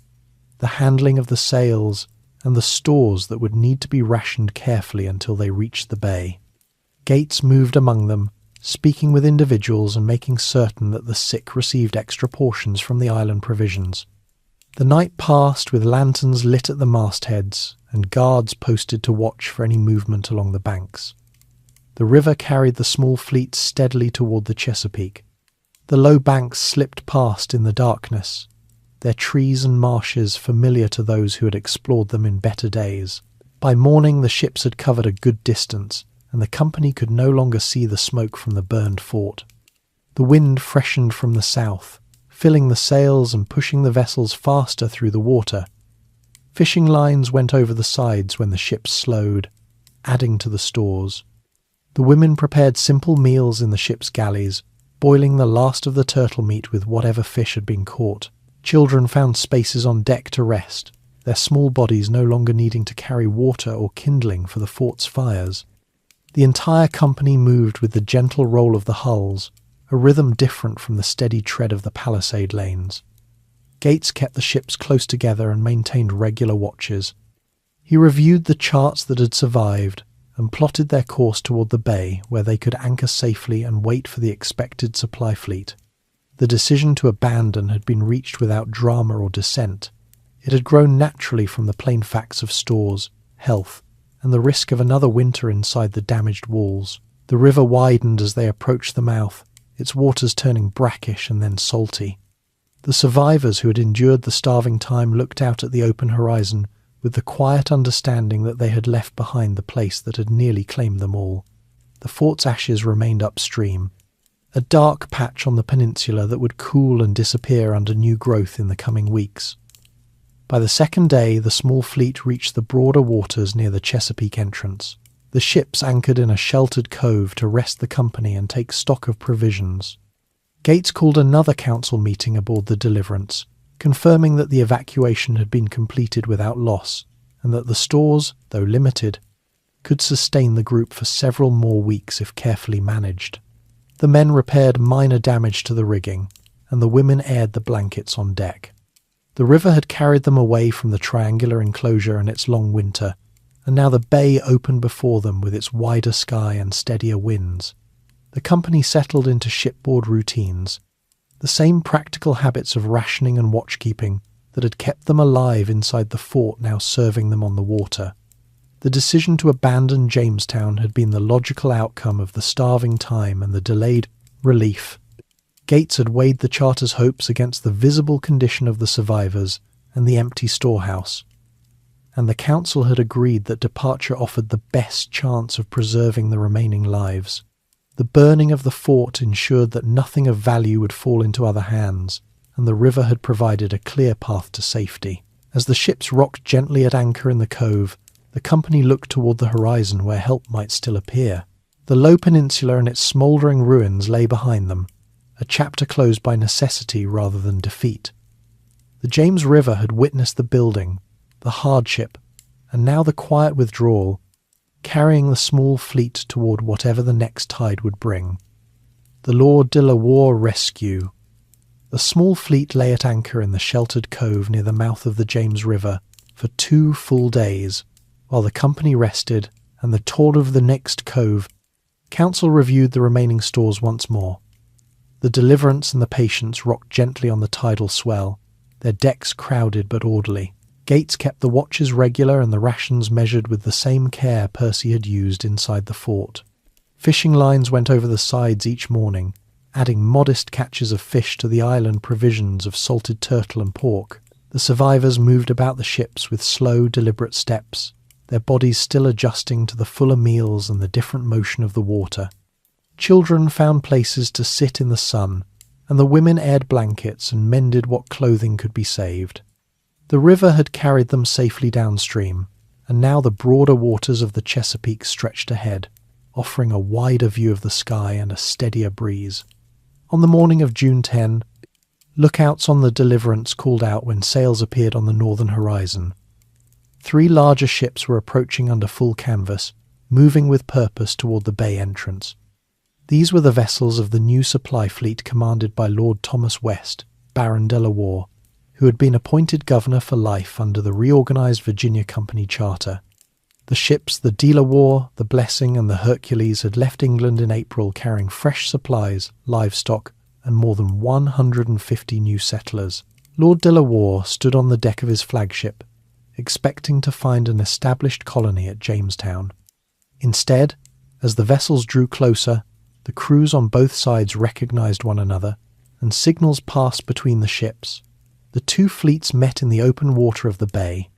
the handling of the sails, and the stores that would need to be rationed carefully until they reached the bay. Gates moved among them, speaking with individuals and making certain that the sick received extra portions from the island provisions. The night passed with lanterns lit at the mastheads and guards posted to watch for any movement along the banks. The river carried the small fleet steadily toward the Chesapeake. The low banks slipped past in the darkness, their trees and marshes familiar to those who had explored them in better days. By morning the ships had covered a good distance, and the company could no longer see the smoke from the burned fort. The wind freshened from the south, filling the sails and pushing the vessels faster through the water. Fishing lines went over the sides when the ships slowed, adding to the stores. The women prepared simple meals in the ship's galleys, boiling the last of the turtle meat with whatever fish had been caught. Children found spaces on deck to rest, their small bodies no longer needing to carry water or kindling for the fort's fires. The entire company moved with the gentle roll of the hulls, a rhythm different from the steady tread of the palisade lanes. Gates kept the ships close together and maintained regular watches. He reviewed the charts that had survived and plotted their course toward the bay where they could anchor safely and wait for the expected supply fleet. The decision to abandon had been reached without drama or dissent. It had grown naturally from the plain facts of stores, health, and the risk of another winter inside the damaged walls. The river widened as they approached the mouth, its waters turning brackish and then salty. The survivors who had endured the starving time looked out at the open horizon with the quiet understanding that they had left behind the place that had nearly claimed them all. The fort's ashes remained upstream, a dark patch on the peninsula that would cool and disappear under new growth in the coming weeks. By the second day, the small fleet reached the broader waters near the Chesapeake entrance. The ships anchored in a sheltered cove to rest the company and take stock of provisions. Gates called another council meeting aboard the Deliverance, confirming that the evacuation had been completed without loss, and that the stores, though limited, could sustain the group for several more weeks if carefully managed. The men repaired minor damage to the rigging, and the women aired the blankets on deck. The river had carried them away from the triangular enclosure and its long winter, and now the bay opened before them with its wider sky and steadier winds. The company settled into shipboard routines, the same practical habits of rationing and watchkeeping that had kept them alive inside the fort now serving them on the water. The decision to abandon Jamestown had been the logical outcome of the starving time and the delayed relief. Gates had weighed the charter's hopes against the visible condition of the survivors and the empty storehouse, and the council had agreed that departure offered the best chance of preserving the remaining lives. The burning of the fort ensured that nothing of value would fall into other hands, and the river had provided a clear path to safety. As the ships rocked gently at anchor in the cove, the company looked toward the horizon where help might still appear. The low peninsula and its smouldering ruins lay behind them, a chapter closed by necessity rather than defeat. The James River had witnessed the building, the hardship, and now the quiet withdrawal, carrying the small fleet toward whatever the next tide would bring. The Lord de la Warr rescue. The small fleet lay at anchor in the sheltered cove near the mouth of the James River for 2 full days, while the company rested and the tour of the next cove. Council reviewed the remaining stores once more. The Deliverance and the Patience rocked gently on the tidal swell, their decks crowded but orderly. Gates kept the watches regular and the rations measured with the same care Percy had used inside the fort. Fishing lines went over the sides each morning, adding modest catches of fish to the island provisions of salted turtle and pork. The survivors moved about the ships with slow, deliberate steps, their bodies still adjusting to the fuller meals and the different motion of the water. Children found places to sit in the sun, and the women aired blankets and mended what clothing could be saved. The river had carried them safely downstream, and now the broader waters of the Chesapeake stretched ahead, offering a wider view of the sky and a steadier breeze. On the morning of June 10, lookouts on the Deliverance called out when sails appeared on the northern horizon. 3 larger ships were approaching under full canvas, moving with purpose toward the bay entrance. These were the vessels of the new supply fleet commanded by Lord Thomas West, Baron de la Warr, who had been appointed governor for life under the reorganized Virginia Company charter. The ships, the De La Warr, the Blessing and the Hercules, had left England in April carrying fresh supplies, livestock, and more than 150 new settlers. Lord de la Warr stood on the deck of his flagship, expecting to find an established colony at Jamestown. Instead, as the vessels drew closer, the crews on both sides recognized one another, and signals passed between the ships. The 2 fleets met in the open water of the bay.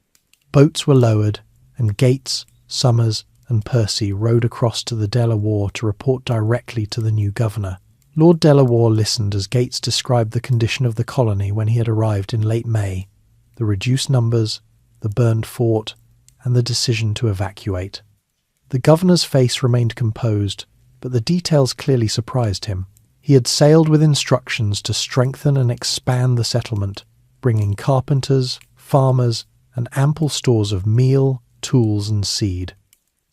Boats were lowered, and Gates, Somers, and Percy rowed across to the De La Warr to report directly to the new governor. Lord De La Warr listened as Gates described the condition of the colony when he had arrived in late May, the reduced numbers, the burned fort, and the decision to evacuate. The governor's face remained composed, but the details clearly surprised him. He had sailed with instructions to strengthen and expand the settlement, bringing carpenters, farmers, and ample stores of meal, tools, and seed.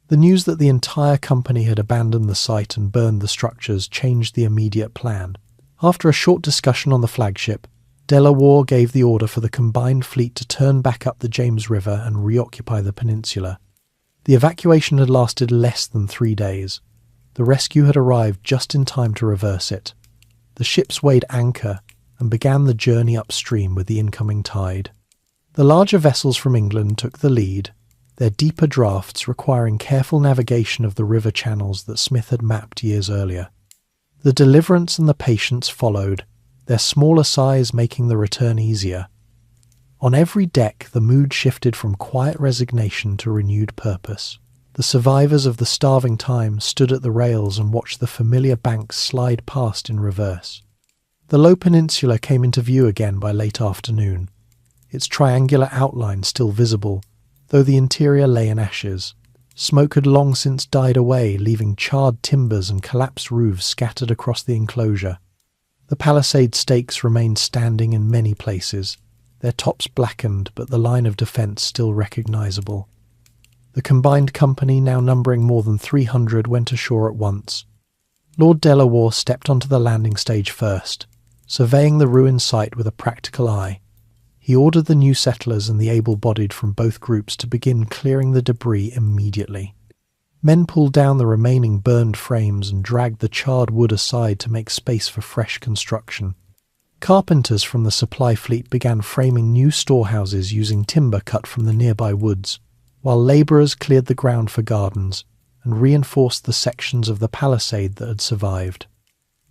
The news that the entire company had abandoned the site and burned the structures changed the immediate plan. After a short discussion on the flagship, De La Warr gave the order for the combined fleet to turn back up the James River and reoccupy the peninsula. The evacuation had lasted less than 3 days. The rescue had arrived just in time to reverse it. The ships weighed anchor and began the journey upstream with the incoming tide. The larger vessels from England took the lead, their deeper drafts requiring careful navigation of the river channels that Smith had mapped years earlier. The Deliverance and the Patience followed, their smaller size making the return easier. On every deck the mood shifted from quiet resignation to renewed purpose. The survivors of the starving time stood at the rails and watched the familiar banks slide past in reverse. The low peninsula came into view again by late afternoon, its triangular outline still visible, though the interior lay in ashes. Smoke had long since died away, leaving charred timbers and collapsed roofs scattered across the enclosure. The palisade stakes remained standing in many places, their tops blackened but the line of defence still recognisable. The combined company, now numbering more than 300, went ashore at once. Lord De La Warr stepped onto the landing stage first, surveying the ruined site with a practical eye. He ordered the new settlers and the able-bodied from both groups to begin clearing the debris immediately. Men pulled down the remaining burned frames and dragged the charred wood aside to make space for fresh construction. Carpenters from the supply fleet began framing new storehouses using timber cut from the nearby woods, while labourers cleared the ground for gardens and reinforced the sections of the palisade that had survived.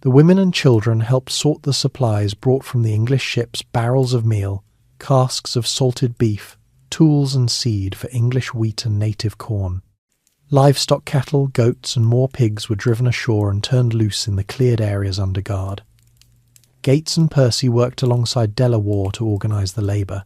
The women and children helped sort the supplies brought from the English ships: barrels of meal, casks of salted beef, tools and seed for English wheat and native corn. Livestock, cattle, goats and more pigs were driven ashore and turned loose in the cleared areas under guard. Gates and Percy worked alongside De La Warr to organise the labour.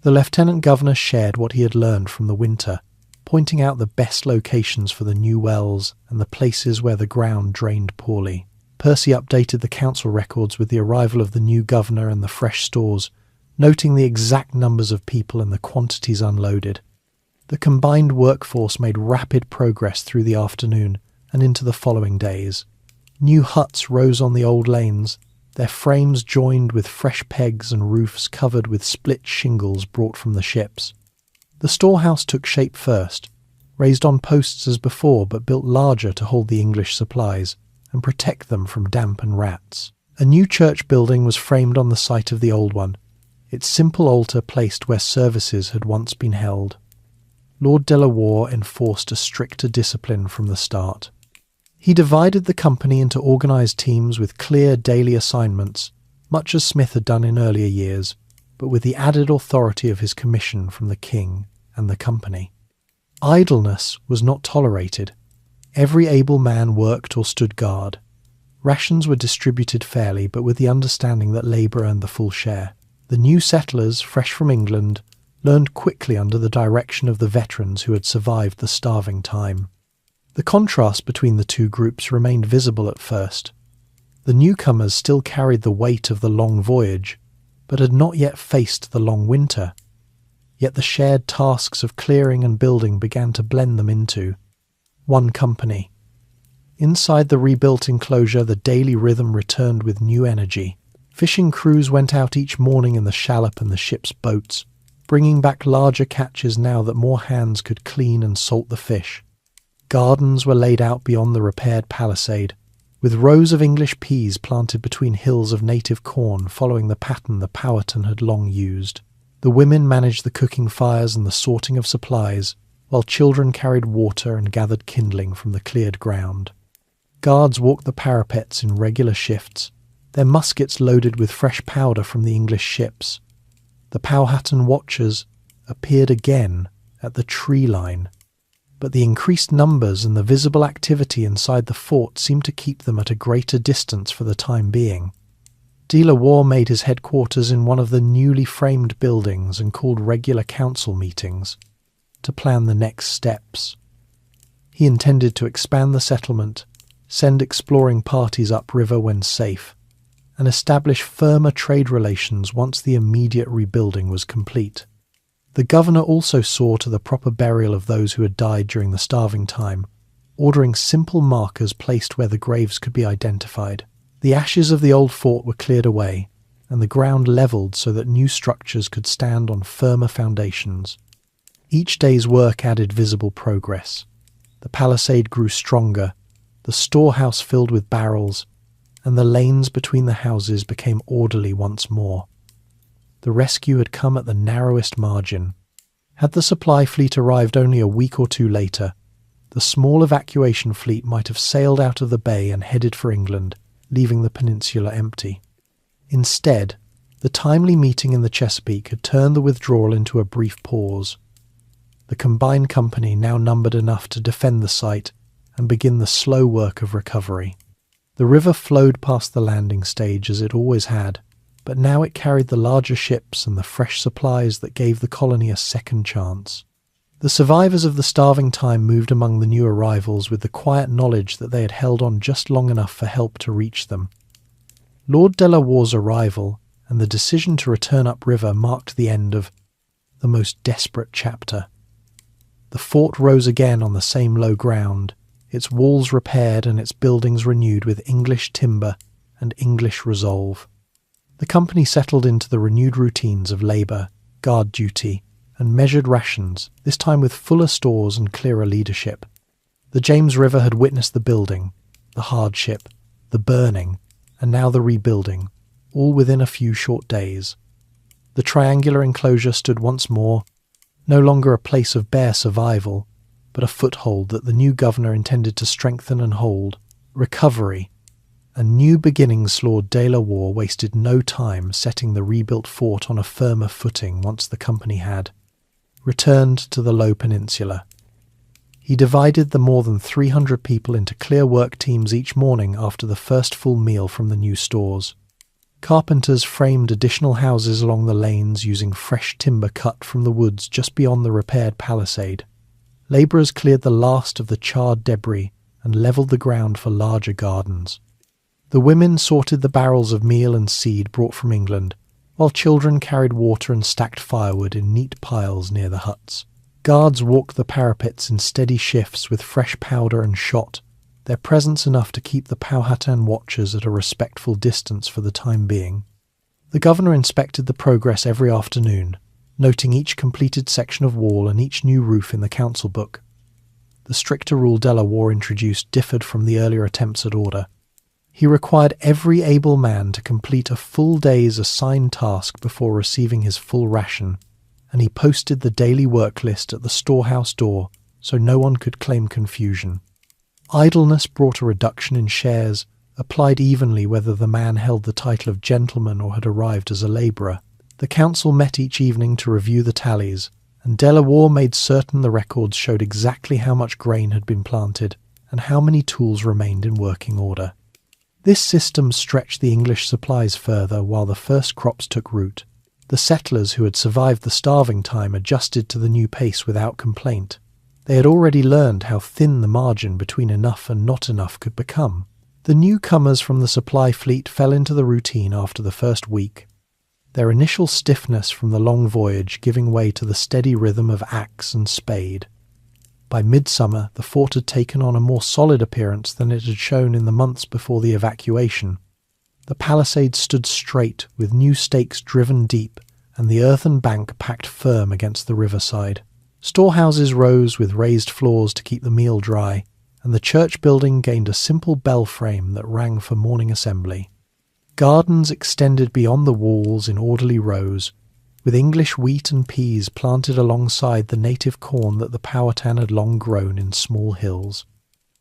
The Lieutenant Governor shared what he had learned from the winter, pointing out the best locations for the new wells and the places where the ground drained poorly. Percy updated the council records with the arrival of the new governor and the fresh stores, noting the exact numbers of people and the quantities unloaded. The combined workforce made rapid progress through the afternoon and into the following days. New huts rose on the old lanes, their frames joined with fresh pegs and roofs covered with split shingles brought from the ships. The storehouse took shape first, raised on posts as before but built larger to hold the English supplies and protect them from damp and rats. A new church building was framed on the site of the old one, its simple altar placed where services had once been held. Lord De La Warr enforced a stricter discipline from the start. He divided the company into organised teams with clear daily assignments, much as Smith had done in earlier years, but with the added authority of his commission from the king and the company. Idleness was not tolerated. Every able man worked or stood guard. Rations were distributed fairly, but with the understanding that labour earned the full share. The new settlers, fresh from England, learned quickly under the direction of the veterans who had survived the starving time. The contrast between the two groups remained visible at first. The newcomers still carried the weight of the long voyage, but had not yet faced the long winter. Yet the shared tasks of clearing and building began to blend them into one company. Inside the rebuilt enclosure, the daily rhythm returned with new energy. Fishing crews went out each morning in the shallop and the ship's boats, bringing back larger catches now that more hands could clean and salt the fish. Gardens were laid out beyond the repaired palisade, with rows of English peas planted between hills of native corn following the pattern the Powhatan had long used. The women managed the cooking fires and the sorting of supplies, while children carried water and gathered kindling from the cleared ground. Guards walked the parapets in regular shifts, their muskets loaded with fresh powder from the English ships. The Powhatan watchers appeared again at the tree line, but the increased numbers and the visible activity inside the fort seemed to keep them at a greater distance for the time being. De La Warr made his headquarters in one of the newly framed buildings and called regular council meetings to plan the next steps. He intended to expand the settlement, send exploring parties upriver when safe, and establish firmer trade relations once the immediate rebuilding was complete. The governor also saw to the proper burial of those who had died during the starving time, ordering simple markers placed where the graves could be identified. The ashes of the old fort were cleared away, and the ground levelled so that new structures could stand on firmer foundations. Each day's work added visible progress. The palisade grew stronger, the storehouse filled with barrels, and the lanes between the houses became orderly once more. The rescue had come at the narrowest margin. Had the supply fleet arrived only a week or two later, the small evacuation fleet might have sailed out of the bay and headed for England, leaving the peninsula empty. Instead, the timely meeting in the Chesapeake had turned the withdrawal into a brief pause. The combined company now numbered enough to defend the site and begin the slow work of recovery. The river flowed past the landing stage as it always had, but now it carried the larger ships and the fresh supplies that gave the colony a second chance. The survivors of the starving time moved among the new arrivals with the quiet knowledge that they had held on just long enough for help to reach them. Lord De La Warr's arrival and the decision to return upriver marked the end of the most desperate chapter. The fort rose again on the same low ground, its walls repaired and its buildings renewed with English timber and English resolve. The company settled into the renewed routines of labour, guard duty, and measured rations, this time with fuller stores and clearer leadership. The James River had witnessed the building, the hardship, the burning, and now the rebuilding, all within a few short days. The triangular enclosure stood once more, no longer a place of bare survival, but a foothold that the new governor intended to strengthen and hold. Recovery. A new beginnings. Lord De La Warr wasted no time setting the rebuilt fort on a firmer footing once the company had returned to the Low Peninsula. He divided the more than 300 people into clear work teams each morning after the first full meal from the new stores. Carpenters framed additional houses along the lanes using fresh timber cut from the woods just beyond the repaired palisade. Labourers cleared the last of the charred debris and levelled the ground for larger gardens. The women sorted the barrels of meal and seed brought from England, while children carried water and stacked firewood in neat piles near the huts. Guards walked the parapets in steady shifts with fresh powder and shot, their presence enough to keep the Powhatan watchers at a respectful distance for the time being. The governor inspected the progress every afternoon, noting each completed section of wall and each new roof in the council book. The stricter rule De La Warr introduced differed from the earlier attempts at order. He required every able man to complete a full day's assigned task before receiving his full ration, and he posted the daily work list at the storehouse door so no one could claim confusion. Idleness brought a reduction in shares, applied evenly whether the man held the title of gentleman or had arrived as a labourer. The council met each evening to review the tallies, and De La Warr made certain the records showed exactly how much grain had been planted and how many tools remained in working order. This system stretched the English supplies further while the first crops took root. The settlers who had survived the starving time adjusted to the new pace without complaint. They had already learned how thin the margin between enough and not enough could become. The newcomers from the supply fleet fell into the routine after the first week, their initial stiffness from the long voyage giving way to the steady rhythm of axe and spade. By midsummer, the fort had taken on a more solid appearance than it had shown in the months before the evacuation. The palisade stood straight, with new stakes driven deep, and the earthen bank packed firm against the riverside. Storehouses rose with raised floors to keep the meal dry, and the church building gained a simple bell frame that rang for morning assembly. Gardens extended beyond the walls in orderly rows, with English wheat and peas planted alongside the native corn that the Powhatan had long grown in small hills.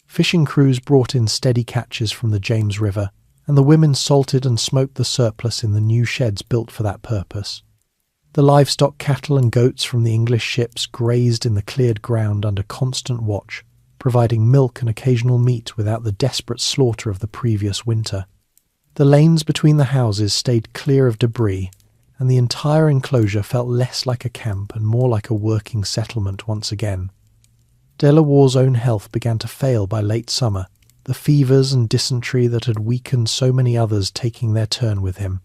Fishing crews brought in steady catches from the James River, and the women salted and smoked the surplus in the new sheds built for that purpose. The livestock, cattle and goats from the English ships grazed in the cleared ground under constant watch, providing milk and occasional meat without the desperate slaughter of the previous winter. The lanes between the houses stayed clear of debris, and the entire enclosure felt less like a camp and more like a working settlement once again. De La Warr's own health began to fail by late summer, the fevers and dysentery that had weakened so many others taking their turn with him.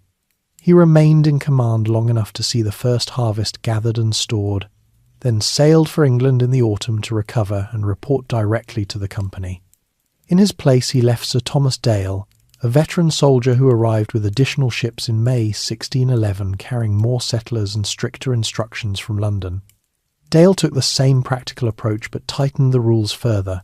He remained in command long enough to see the first harvest gathered and stored, then sailed for England in the autumn to recover and report directly to the company. In his place he left Sir Thomas Dale, a veteran soldier who arrived with additional ships in May 1611 carrying more settlers and stricter instructions from London. Dale took the same practical approach but tightened the rules further.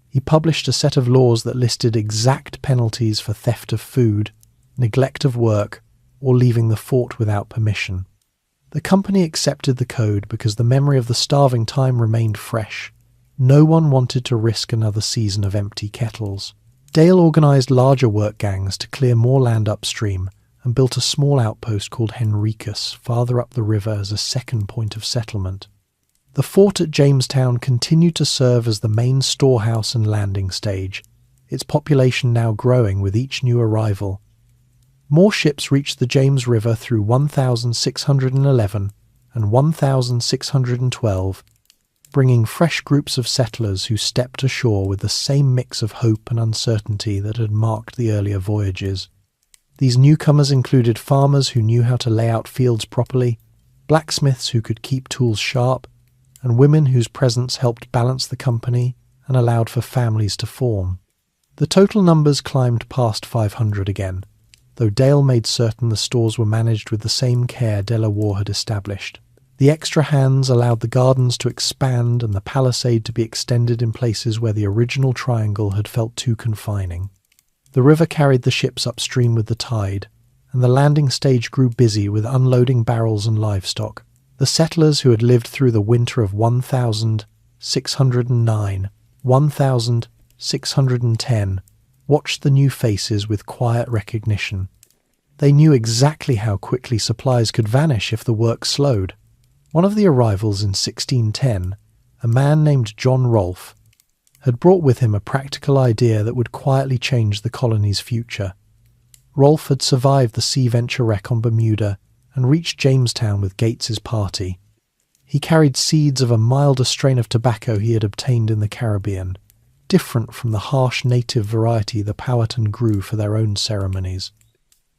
He published a set of laws that listed exact penalties for theft of food, neglect of work, or leaving the fort without permission. The company accepted the code because the memory of the starving time remained fresh. No one wanted to risk another season of empty kettles. Dale organised larger work gangs to clear more land upstream and built a small outpost called Henricus farther up the river as a second point of settlement. The fort at Jamestown continued to serve as the main storehouse and landing stage, its population now growing with each new arrival. More ships reached the James River through 1611 and 1612, bringing fresh groups of settlers who stepped ashore with the same mix of hope and uncertainty that had marked the earlier voyages. These newcomers included farmers who knew how to lay out fields properly, blacksmiths who could keep tools sharp, and women whose presence helped balance the company and allowed for families to form. The total numbers climbed past 500 again, though Dale made certain the stores were managed with the same care De La Warr had established. The extra hands allowed the gardens to expand and the palisade to be extended in places where the original triangle had felt too confining. The river carried the ships upstream with the tide, and the landing stage grew busy with unloading barrels and livestock. The settlers who had lived through the winter of 1609, 1610, watched the new faces with quiet recognition. They knew exactly how quickly supplies could vanish if the work slowed. One of the arrivals in 1610, a man named John Rolfe, had brought with him a practical idea that would quietly change the colony's future. Rolfe had survived the Sea Venture wreck on Bermuda and reached Jamestown with Gates's party. He carried seeds of a milder strain of tobacco he had obtained in the Caribbean. different from the harsh native variety the Powhatan grew for their own ceremonies.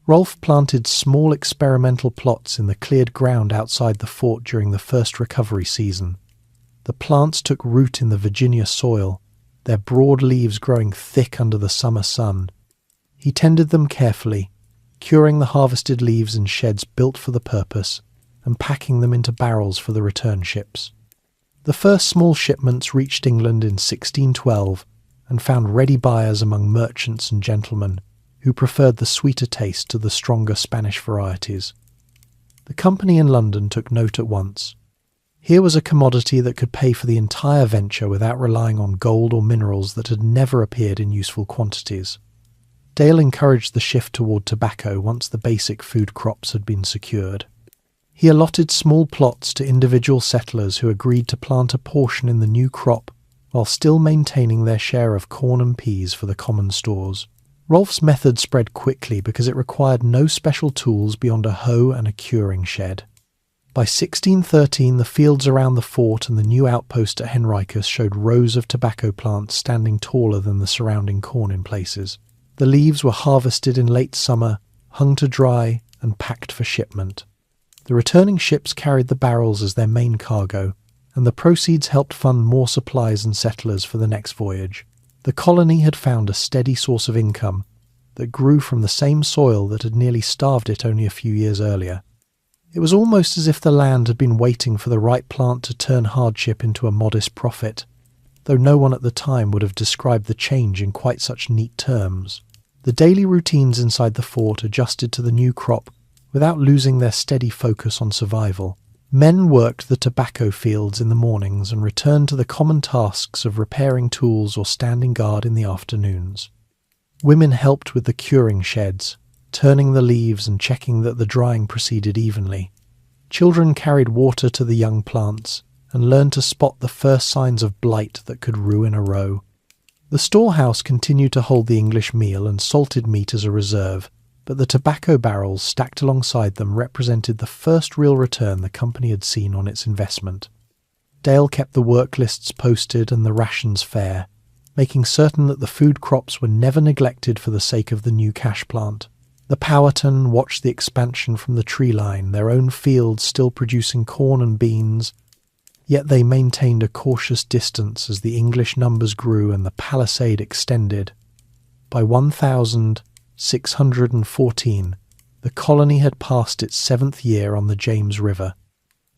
Rolfe planted small experimental plots in the cleared ground outside the fort during the first recovery season. The plants took root in the Virginia soil, their broad leaves growing thick under the summer sun. He tended them carefully, curing the harvested leaves in sheds built for the purpose and packing them into barrels for the return ships. The first small shipments reached England in 1612 and found ready buyers among merchants and gentlemen who preferred the sweeter taste to the stronger Spanish varieties. The company in London took note at once. Here was a commodity that could pay for the entire venture without relying on gold or minerals that had never appeared in useful quantities. Dale encouraged the shift toward tobacco once the basic food crops had been secured. He allotted small plots to individual settlers who agreed to plant a portion in the new crop while still maintaining their share of corn and peas for the common stores. Rolfe's method spread quickly because it required no special tools beyond a hoe and a curing shed. By 1613, the fields around the fort and the new outpost at Henricus showed rows of tobacco plants standing taller than the surrounding corn in places. The leaves were harvested in late summer, hung to dry, and packed for shipment. The returning ships carried the barrels as their main cargo, and the proceeds helped fund more supplies and settlers for the next voyage. The colony had found a steady source of income that grew from the same soil that had nearly starved it only a few years earlier. It was almost as if the land had been waiting for the right plant to turn hardship into a modest profit, though no one at the time would have described the change in quite such neat terms. The daily routines inside the fort adjusted to the new crop without losing their steady focus on survival. Men worked the tobacco fields in the mornings and returned to the common tasks of repairing tools or standing guard in the afternoons. Women helped with the curing sheds, turning the leaves and checking that the drying proceeded evenly. Children carried water to the young plants and learned to spot the first signs of blight that could ruin a row. The storehouse continued to hold the English meal and salted meat as a reserve, but the tobacco barrels stacked alongside them represented the first real return the company had seen on its investment. Dale kept the work lists posted and the rations fair, making certain that the food crops were never neglected for the sake of the new cash plant. The Powhatan watched the expansion from the tree line, their own fields still producing corn and beans, yet they maintained a cautious distance as the English numbers grew and the palisade extended. By 1614, the colony had passed its 7th year on the James River.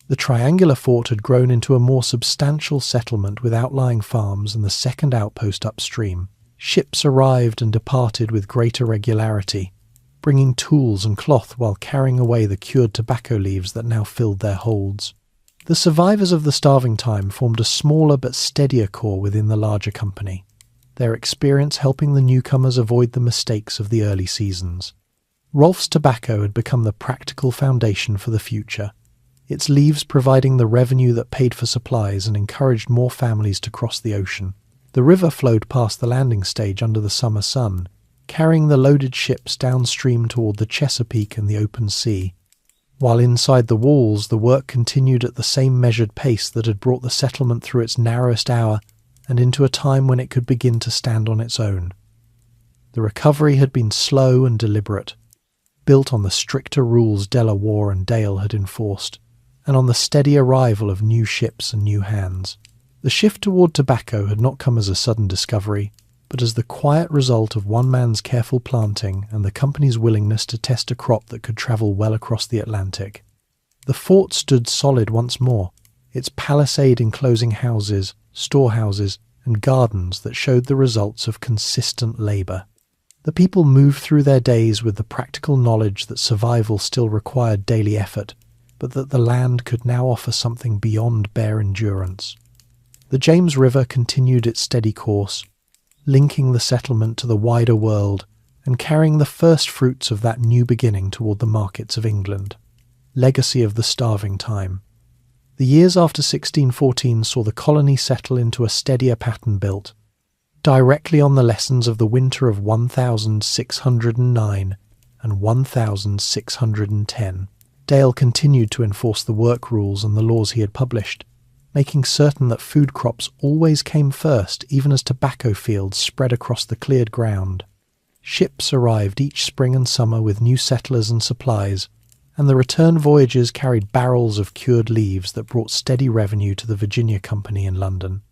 The triangular fort had grown into a more substantial settlement with outlying farms and the second outpost upstream. Ships arrived and departed with greater regularity, bringing tools and cloth while carrying away the cured tobacco leaves that now filled their holds. The survivors of the starving time formed a smaller but steadier core within the larger company, their experience helping the newcomers avoid the mistakes of the early seasons. Rolfe's tobacco had become the practical foundation for the future, its leaves providing the revenue that paid for supplies and encouraged more families to cross the ocean. The river flowed past the landing stage under the summer sun, carrying the loaded ships downstream toward the Chesapeake and the open sea. While inside the walls, the work continued at the same measured pace that had brought the settlement through its narrowest hour and into a time when it could begin to stand on its own. The recovery had been slow and deliberate, built on the stricter rules Delaware and Dale had enforced, and on the steady arrival of new ships and new hands. The shift toward tobacco had not come as a sudden discovery, but as the quiet result of one man's careful planting and the company's willingness to test a crop that could travel well across the Atlantic. The fort stood solid once more, its palisade enclosing houses, storehouses, and gardens that showed the results of consistent labour. The people moved through their days with the practical knowledge that survival still required daily effort, but that the land could now offer something beyond bare endurance. The James River continued its steady course, linking the settlement to the wider world and carrying the first fruits of that new beginning toward the markets of England. Legacy of the starving time. The years after 1614 saw the colony settle into a steadier pattern built, directly on the lessons of the winter of 1609 and 1610. Dale continued to enforce the work rules and the laws he had published, making certain that food crops always came first, even as tobacco fields spread across the cleared ground. Ships arrived each spring and summer with new settlers and supplies, and the return voyages carried barrels of cured leaves that brought steady revenue to the Virginia Company in London.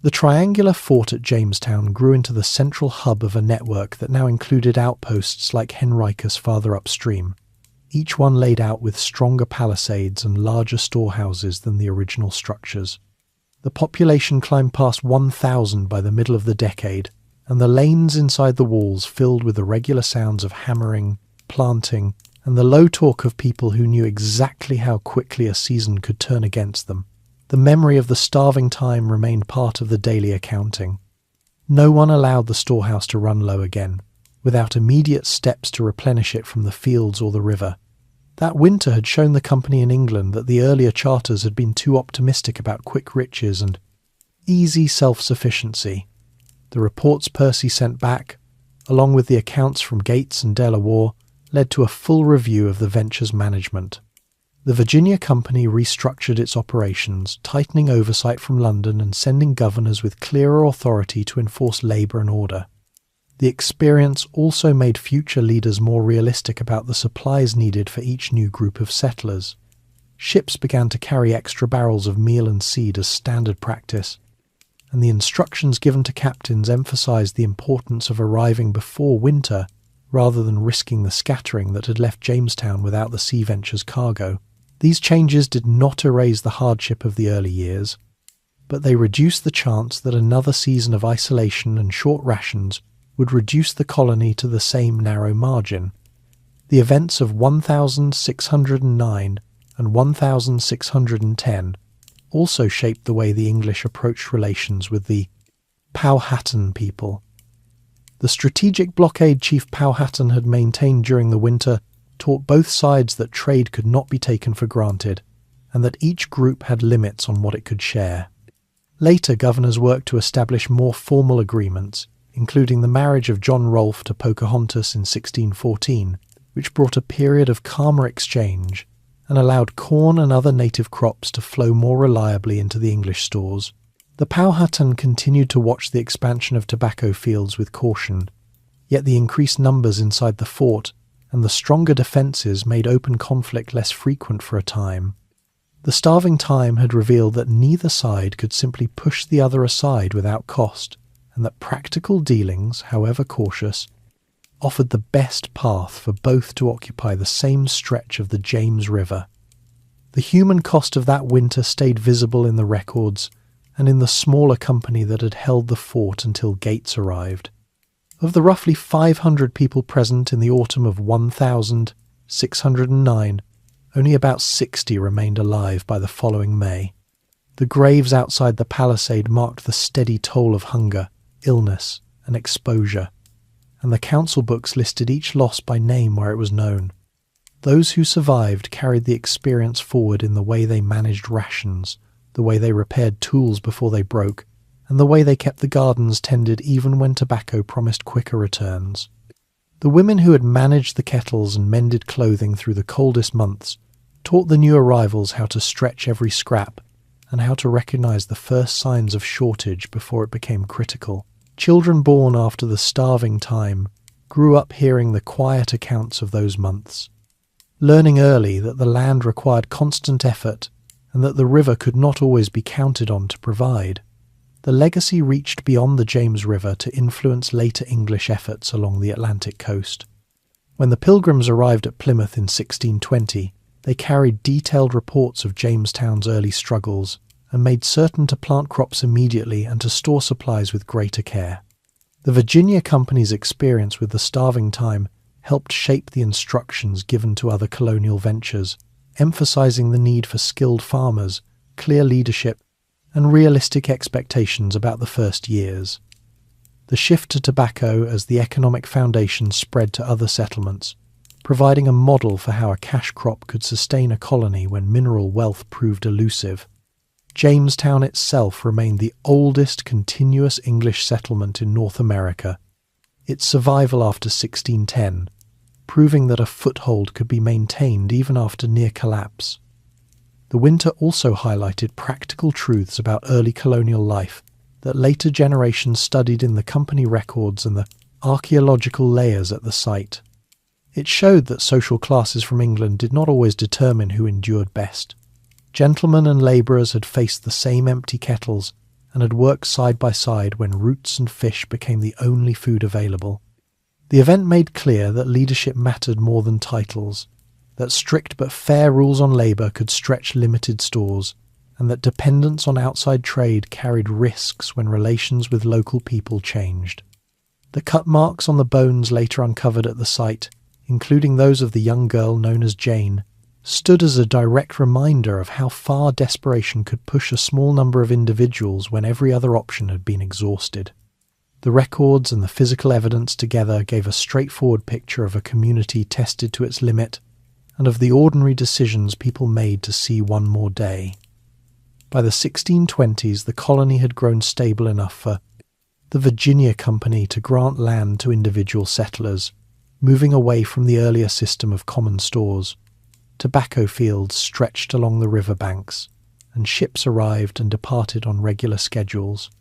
The triangular fort at Jamestown grew into the central hub of a network that now included outposts like Henricus farther upstream, each one laid out with stronger palisades and larger storehouses than the original structures. The population climbed past 1,000 by the middle of the decade, and the lanes inside the walls filled with the regular sounds of hammering, planting, and the low talk of people who knew exactly how quickly a season could turn against them. The memory of the starving time remained part of the daily accounting. No one allowed the storehouse to run low again, without immediate steps to replenish it from the fields or the river. That winter had shown the company in England that the earlier charters had been too optimistic about quick riches and easy self-sufficiency. The reports Percy sent back, along with the accounts from Gates and Delaware, led to a full review of the venture's management. The Virginia Company restructured its operations, tightening oversight from London and sending governors with clearer authority to enforce labour and order. The experience also made future leaders more realistic about the supplies needed for each new group of settlers. Ships began to carry extra barrels of meal and seed as standard practice, and the instructions given to captains emphasized the importance of arriving before winter rather than risking the scattering that had left Jamestown without the Sea Venture's cargo. These changes did not erase the hardship of the early years, but they reduced the chance that another season of isolation and short rations would reduce the colony to the same narrow margin. The events of 1609 and 1610 also shaped the way the English approached relations with the Powhatan people. The strategic blockade Chief Powhatan had maintained during the winter taught both sides that trade could not be taken for granted, and that each group had limits on what it could share. Later, governors worked to establish more formal agreements, including the marriage of John Rolfe to Pocahontas in 1614, which brought a period of calmer exchange and allowed corn and other native crops to flow more reliably into the English stores. The Powhatan continued to watch the expansion of tobacco fields with caution, yet the increased numbers inside the fort and the stronger defences made open conflict less frequent for a time. The starving time had revealed that neither side could simply push the other aside without cost, and that practical dealings, however cautious, offered the best path for both to occupy the same stretch of the James River. The human cost of that winter stayed visible in the records and in the smaller company that had held the fort until Gates arrived. Of the roughly 500 people present in the autumn of 1609, only about 60 remained alive by the following May. The graves outside the palisade marked the steady toll of hunger, illness, and exposure, and the council books listed each loss by name where it was known. Those who survived carried the experience forward in the way they managed rations, the way they repaired tools before they broke, and the way they kept the gardens tended even when tobacco promised quicker returns. The women who had managed the kettles and mended clothing through the coldest months taught the new arrivals how to stretch every scrap and how to recognize the first signs of shortage before it became critical. Children born after the starving time grew up hearing the quiet accounts of those months, learning early that the land required constant effort and that the river could not always be counted on to provide. The legacy reached beyond the James River to influence later English efforts along the Atlantic coast. When the Pilgrims arrived at Plymouth in 1620, they carried detailed reports of Jamestown's early struggles and made certain to plant crops immediately and to store supplies with greater care. The Virginia Company's experience with the starving time helped shape the instructions given to other colonial ventures, emphasizing the need for skilled farmers, clear leadership, and realistic expectations about the first years. The shift to tobacco as the economic foundation spread to other settlements, providing a model for how a cash crop could sustain a colony when mineral wealth proved elusive. Jamestown itself remained the oldest continuous English settlement in North America, its survival after 1610, proving that a foothold could be maintained even after near collapse. The winter also highlighted practical truths about early colonial life that later generations studied in the company records and the archaeological layers at the site. It showed that social classes from England did not always determine who endured best. Gentlemen and labourers had faced the same empty kettles and had worked side by side when roots and fish became the only food available. The event made clear that leadership mattered more than titles, that strict but fair rules on labour could stretch limited stores, and that dependence on outside trade carried risks when relations with local people changed. The cut marks on the bones later uncovered at the site, including those of the young girl known as Jane, stood as a direct reminder of how far desperation could push a small number of individuals when every other option had been exhausted. The records and the physical evidence together gave a straightforward picture of a community tested to its limit and of the ordinary decisions people made to see one more day. By the 1620s, the colony had grown stable enough for the Virginia Company to grant land to individual settlers, moving away from the earlier system of common stores. Tobacco fields stretched along the river banks, and ships arrived and departed on regular schedules.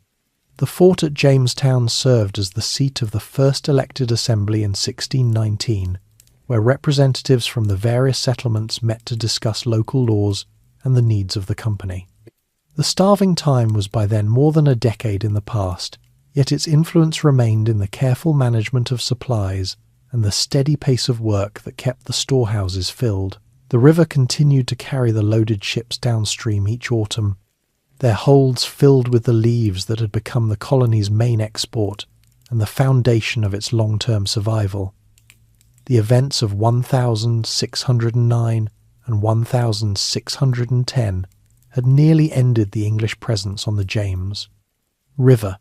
The fort at Jamestown served as the seat of the first elected assembly in 1619, where representatives from the various settlements met to discuss local laws and the needs of the company. The starving time was by then more than a decade in the past, yet its influence remained in the careful management of supplies and the steady pace of work that kept the storehouses filled. The river continued to carry the loaded ships downstream each autumn, their holds filled with the leaves that had become the colony's main export and the foundation of its long-term survival. The events of 1609 and 1610 had nearly ended the English presence on the James River,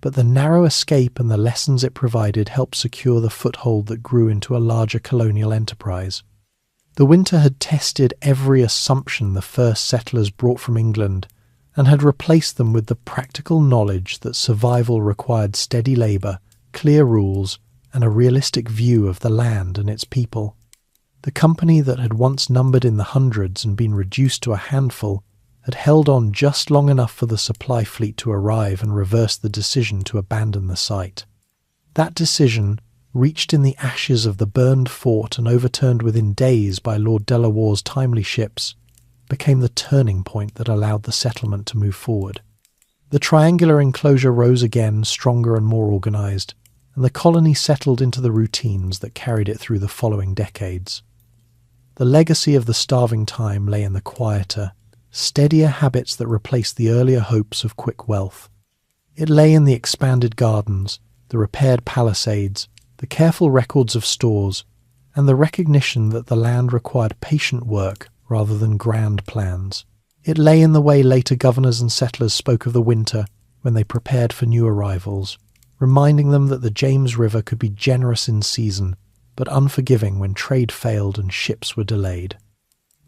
but the narrow escape and the lessons it provided helped secure the foothold that grew into a larger colonial enterprise. The winter had tested every assumption the first settlers brought from England and had replaced them with the practical knowledge that survival required steady labour, clear rules, and a realistic view of the land and its people. The company that had once numbered in the hundreds and been reduced to a handful had held on just long enough for the supply fleet to arrive and reverse the decision to abandon the site. That decision, reached in the ashes of the burned fort and overturned within days by Lord Delawar's timely ships, became the turning point that allowed the settlement to move forward. The triangular enclosure rose again, stronger and more organised, and the colony settled into the routines that carried it through the following decades. The legacy of the starving time lay in the quieter, steadier habits that replaced the earlier hopes of quick wealth. It lay in the expanded gardens, the repaired palisades, the careful records of stores, and the recognition that the land required patient work rather than grand plans. It lay in the way later governors and settlers spoke of the winter when they prepared for new arrivals, reminding them that the James River could be generous in season, but unforgiving when trade failed and ships were delayed.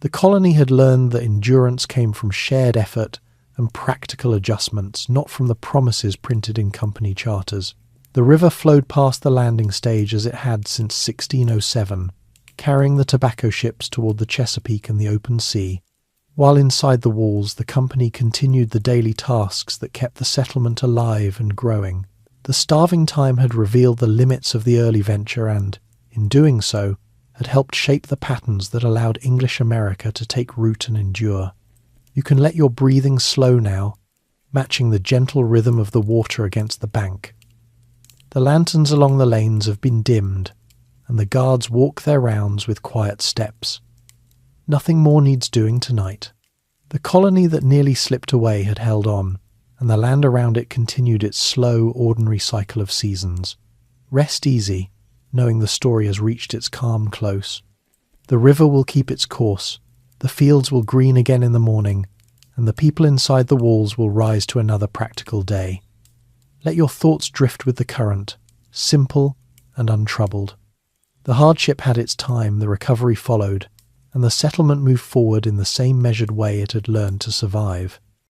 The colony had learned that endurance came from shared effort and practical adjustments, not from the promises printed in company charters. The river flowed past the landing stage as it had since 1607, carrying the tobacco ships toward the Chesapeake and the open sea, while inside the walls the company continued the daily tasks that kept the settlement alive and growing. The starving time had revealed the limits of the early venture and, in doing so, had helped shape the patterns that allowed English America to take root and endure. You can let your breathing slow now, matching the gentle rhythm of the water against the bank. The lanterns along the lanes have been dimmed, and the guards walk their rounds with quiet steps. Nothing more needs doing tonight. The colony that nearly slipped away had held on, and the land around it continued its slow, ordinary cycle of seasons. Rest easy, knowing the story has reached its calm close. The river will keep its course, the fields will green again in the morning, and the people inside the walls will rise to another practical day. Let your thoughts drift with the current, simple and untroubled. The hardship had its time, the recovery followed, and the settlement moved forward in the same measured way it had learned to survive.